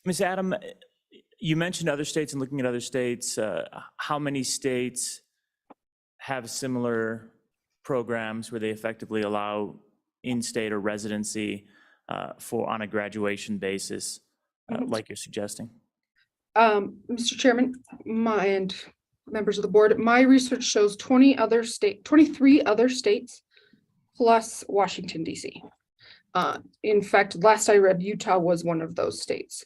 S13: Ms. Adam, you mentioned other states and looking at other states. How many states have similar programs where they effectively allow in-state or residency on a graduation basis, like you're suggesting?
S10: Mr. Chairman, and members of the board, my research shows 23 other states plus Washington DC. In fact, last I read, Utah was one of those states,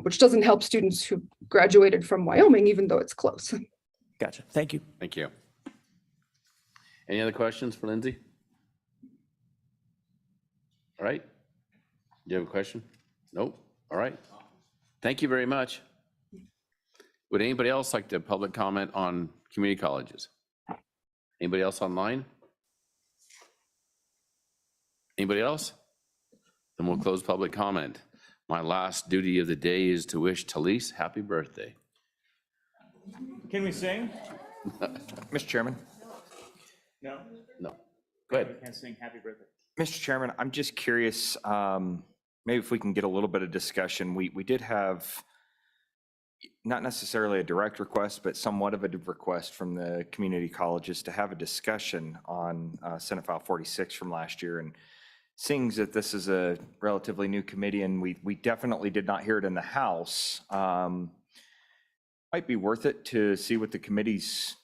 S10: which doesn't help students who graduated from Wyoming, even though it's close.
S13: Gotcha. Thank you.
S1: Thank you. Any other questions for Lindsay? All right. Do you have a question? Nope. All right. Thank you very much. Would anybody else like to public comment on community colleges? Anybody else online? Anybody else? Then we'll close public comment. My last duty of the day is to wish Talise happy birthday.
S13: Can we sing?
S12: Mr. Chairman.
S13: No?
S1: No. Go ahead.
S13: We can't sing happy birthday.
S12: Mr. Chairman, I'm just curious, maybe if we can get a little bit of discussion. We did have not necessarily a direct request, but somewhat of a request from the community colleges to have a discussion on Senate File 46 from last year. And seeing that this is a relatively new committee and we definitely did not hear it in the House, might be worth it to see what the committee's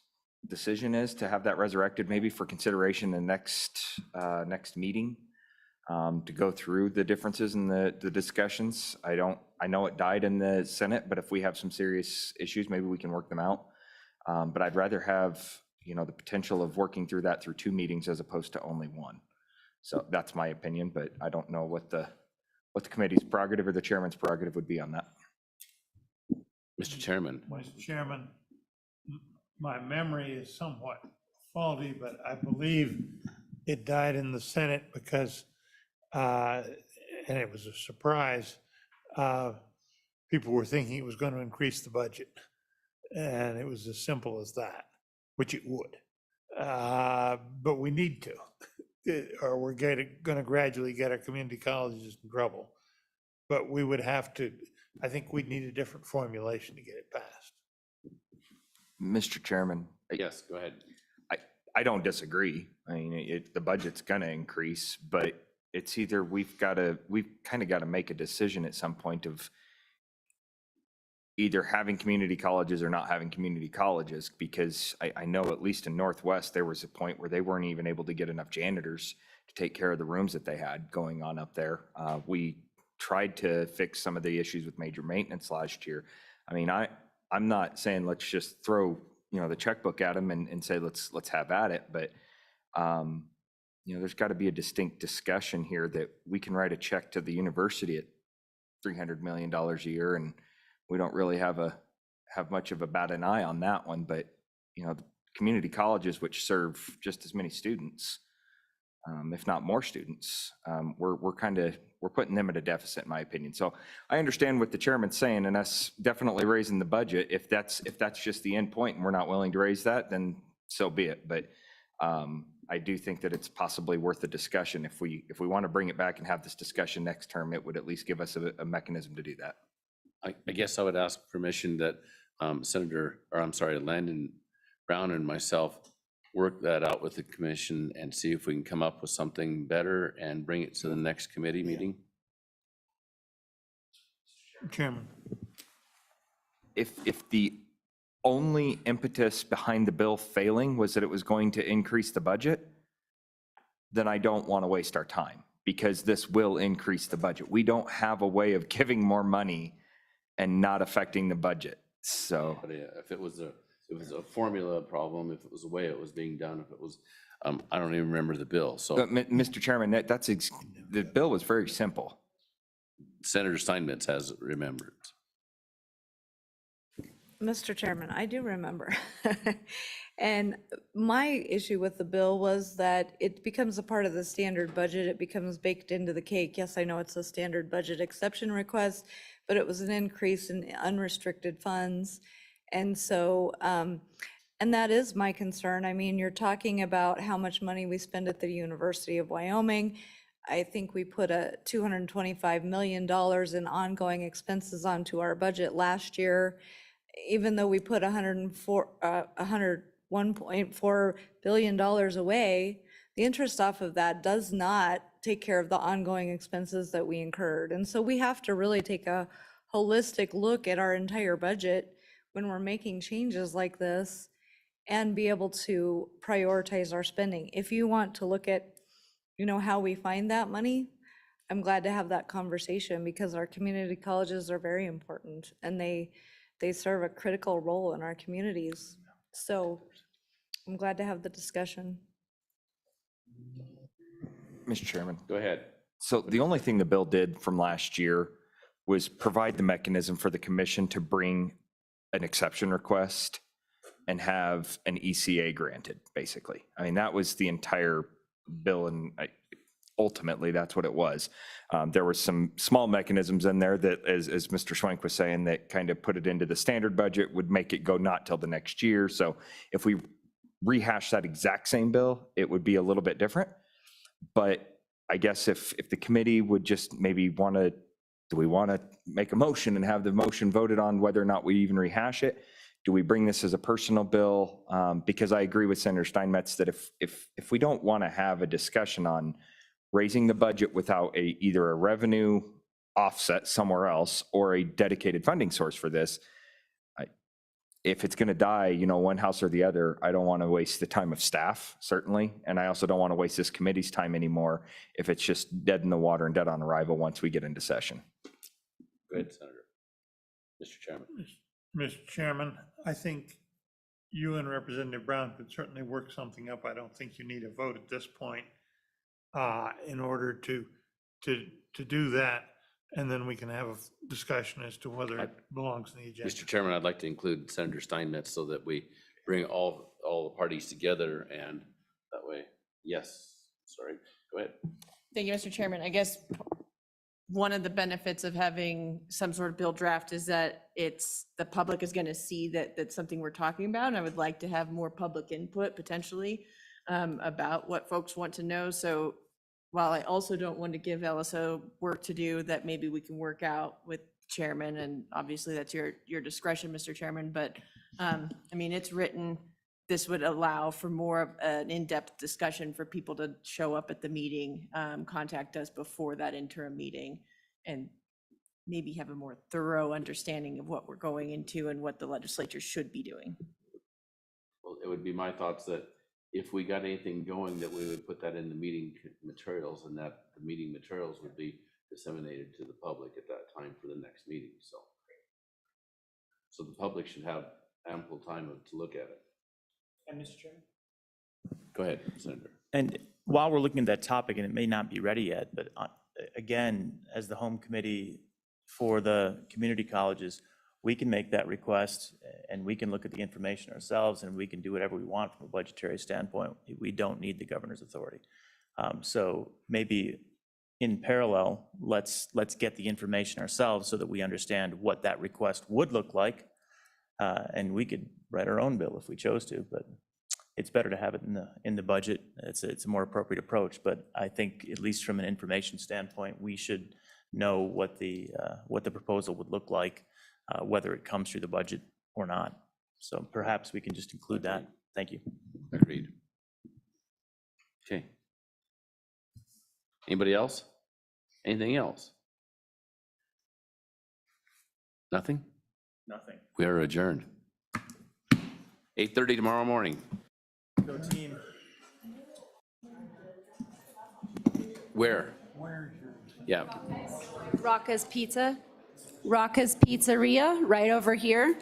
S12: decision is to have that resurrected, maybe for consideration in the next meeting, to go through the differences in the discussions. I know it died in the Senate, but if we have some serious issues, maybe we can work them out. But I'd rather have, the potential of working through that through 2 meetings as opposed to only 1. So that's my opinion, but I don't know what the committee's prerogative or the chairman's prerogative would be on that.
S1: Mr. Chairman.
S7: Mr. Chairman, my memory is somewhat faulty, but I believe it died in the Senate because, and it was a surprise, people were thinking it was going to increase the budget. And it was as simple as that, which it would. But we need to, or we're going to gradually get our community colleges in trouble. But we would have to, I think we'd need a different formulation to get it passed.
S12: Mr. Chairman.
S1: Yes, go ahead.
S12: I don't disagree. I mean, the budget's going to increase, but it's either we've kind of got to make a decision at some point of either having community colleges or not having community colleges, because I know at least in Northwest, there was a point where they weren't even able to get enough janitors to take care of the rooms that they had going on up there. We tried to fix some of the issues with major maintenance last year. I mean, I'm not saying let's just throw, the checkbook at them and say, let's have at it. But, there's got to be a distinct discussion here that we can write a check to the university at $300 million a year. And we don't really have much of a bat an eye on that one. But, the community colleges, which serve just as many students, if not more students, we're putting them at a deficit, in my opinion. So I understand what the chairman's saying, and us definitely raising the budget. If that's just the end point and we're not willing to raise that, then so be it. But I do think that it's possibly worth the discussion. If we want to bring it back and have this discussion next term, it would at least give us a mechanism to do that.
S1: I guess I would ask permission that Landon Brown and myself work that out with the commission and see if we can come up with something better and bring it to the next committee meeting.
S7: Chairman.
S12: If the only impetus behind the bill failing was that it was going to increase the budget, then I don't want to waste our time, because this will increase the budget. We don't have a way of giving more money and not affecting the budget. So
S1: But if it was a formula problem, if it was the way it was being done, if it was, I don't even remember the bill. So
S12: Mr. Chairman, the bill was very simple.
S1: Senator Steinmetz has remembered.
S19: Mr. Chairman, I do remember. And my issue with the bill was that it becomes a part of the standard budget. It becomes baked into the cake. Yes, I know it's a standard budget exception request, but it was an increase in unrestricted funds. And so, and that is my concern. I mean, you're talking about how much money we spend at the University of Wyoming. I think we put a $225 million in ongoing expenses onto our budget last year. Even though we put $1.4 billion away, the interest off of that does not take care of the ongoing expenses that we incurred. And so we have to really take a holistic look at our entire budget when we're making changes like this and be able to prioritize our spending. If you want to look at, how we find that money, I'm glad to have that conversation, because our community colleges are very important and they serve a critical role in our communities. So I'm glad to have the discussion.
S12: Mr. Chairman.
S1: Go ahead.
S12: So the only thing the bill did from last year was provide the mechanism for the commission to bring an exception request and have an ECA granted, basically. I mean, that was the entire bill, and ultimately that's what it was. There were some small mechanisms in there that, as Mr. Schwenk was saying, that kind of put it into the standard budget, would make it go not till the next year. So if we rehash that exact same bill, it would be a little bit different. But I guess if the committee would just maybe want to, do we want to make a motion and have the motion voted on whether or not we even rehash it? Do we bring this as a personal bill? Because I agree with Senator Steinmetz that if we don't want to have a discussion on raising the budget without either a revenue offset somewhere else or a dedicated funding source for this, if it's going to die, one house or the other, I don't want to waste the time of staff, certainly. And I also don't want to waste this committee's time anymore if it's just dead in the water and dead on arrival once we get into session.
S1: Go ahead, Senator. Mr. Chairman.
S7: Mr. Chairman, I think you and Representative Brown could certainly work something up. I don't think you need a vote at this point in order to do that. And then we can have a discussion as to whether it belongs in the agenda.
S1: Mr. Chairman, I'd like to include Senator Steinmetz so that we bring all the parties together, and that way, yes, sorry, go ahead.
S5: Thank you, Mr. Chairman. I guess one of the benefits of having some sort of bill draft is that the public is going to see that that's something we're talking about. And I would like to have more public input potentially about what folks want to know. So while I also don't want to give LSO work to do that maybe we can work out with chairman, and obviously that's your discretion, Mr. Chairman, but I mean, it's written, this would allow for more of an in-depth discussion for people to show up at the meeting, contact us before that interim meeting, and maybe have a more thorough understanding of what we're going into and what the legislature should be doing.
S1: Well, it would be my thoughts that if we got anything going, that we would put that in the meeting materials, and that the meeting materials would be disseminated to the public at that time for the next meeting. So the public should have ample time to look at it.
S13: And Mr. Chairman?
S1: Go ahead, Senator.
S13: And while we're looking at that topic, and it may not be ready yet, but again, as the home committee for the community colleges, we can make that request and we can look at the information ourselves and we can do whatever we want from a budgetary standpoint. We don't need the governor's authority. So maybe in parallel, let's get the information ourselves so that we understand what that request would look like. And we could write our own bill if we chose to, but it's better to have it in the budget. It's a more appropriate approach, but I think at least from an information standpoint, we should know what the proposal would look like, whether it comes through the budget or not. So perhaps we can just include that. Thank you.
S1: Agreed. Okay. Anybody else? Anything else? Nothing?
S13: Nothing.
S1: We are adjourned. 8:30 tomorrow morning.
S13: Go team.
S1: Where? Yeah.
S3: Rocca's Pizza. Rocca's Pizzeria, right over here.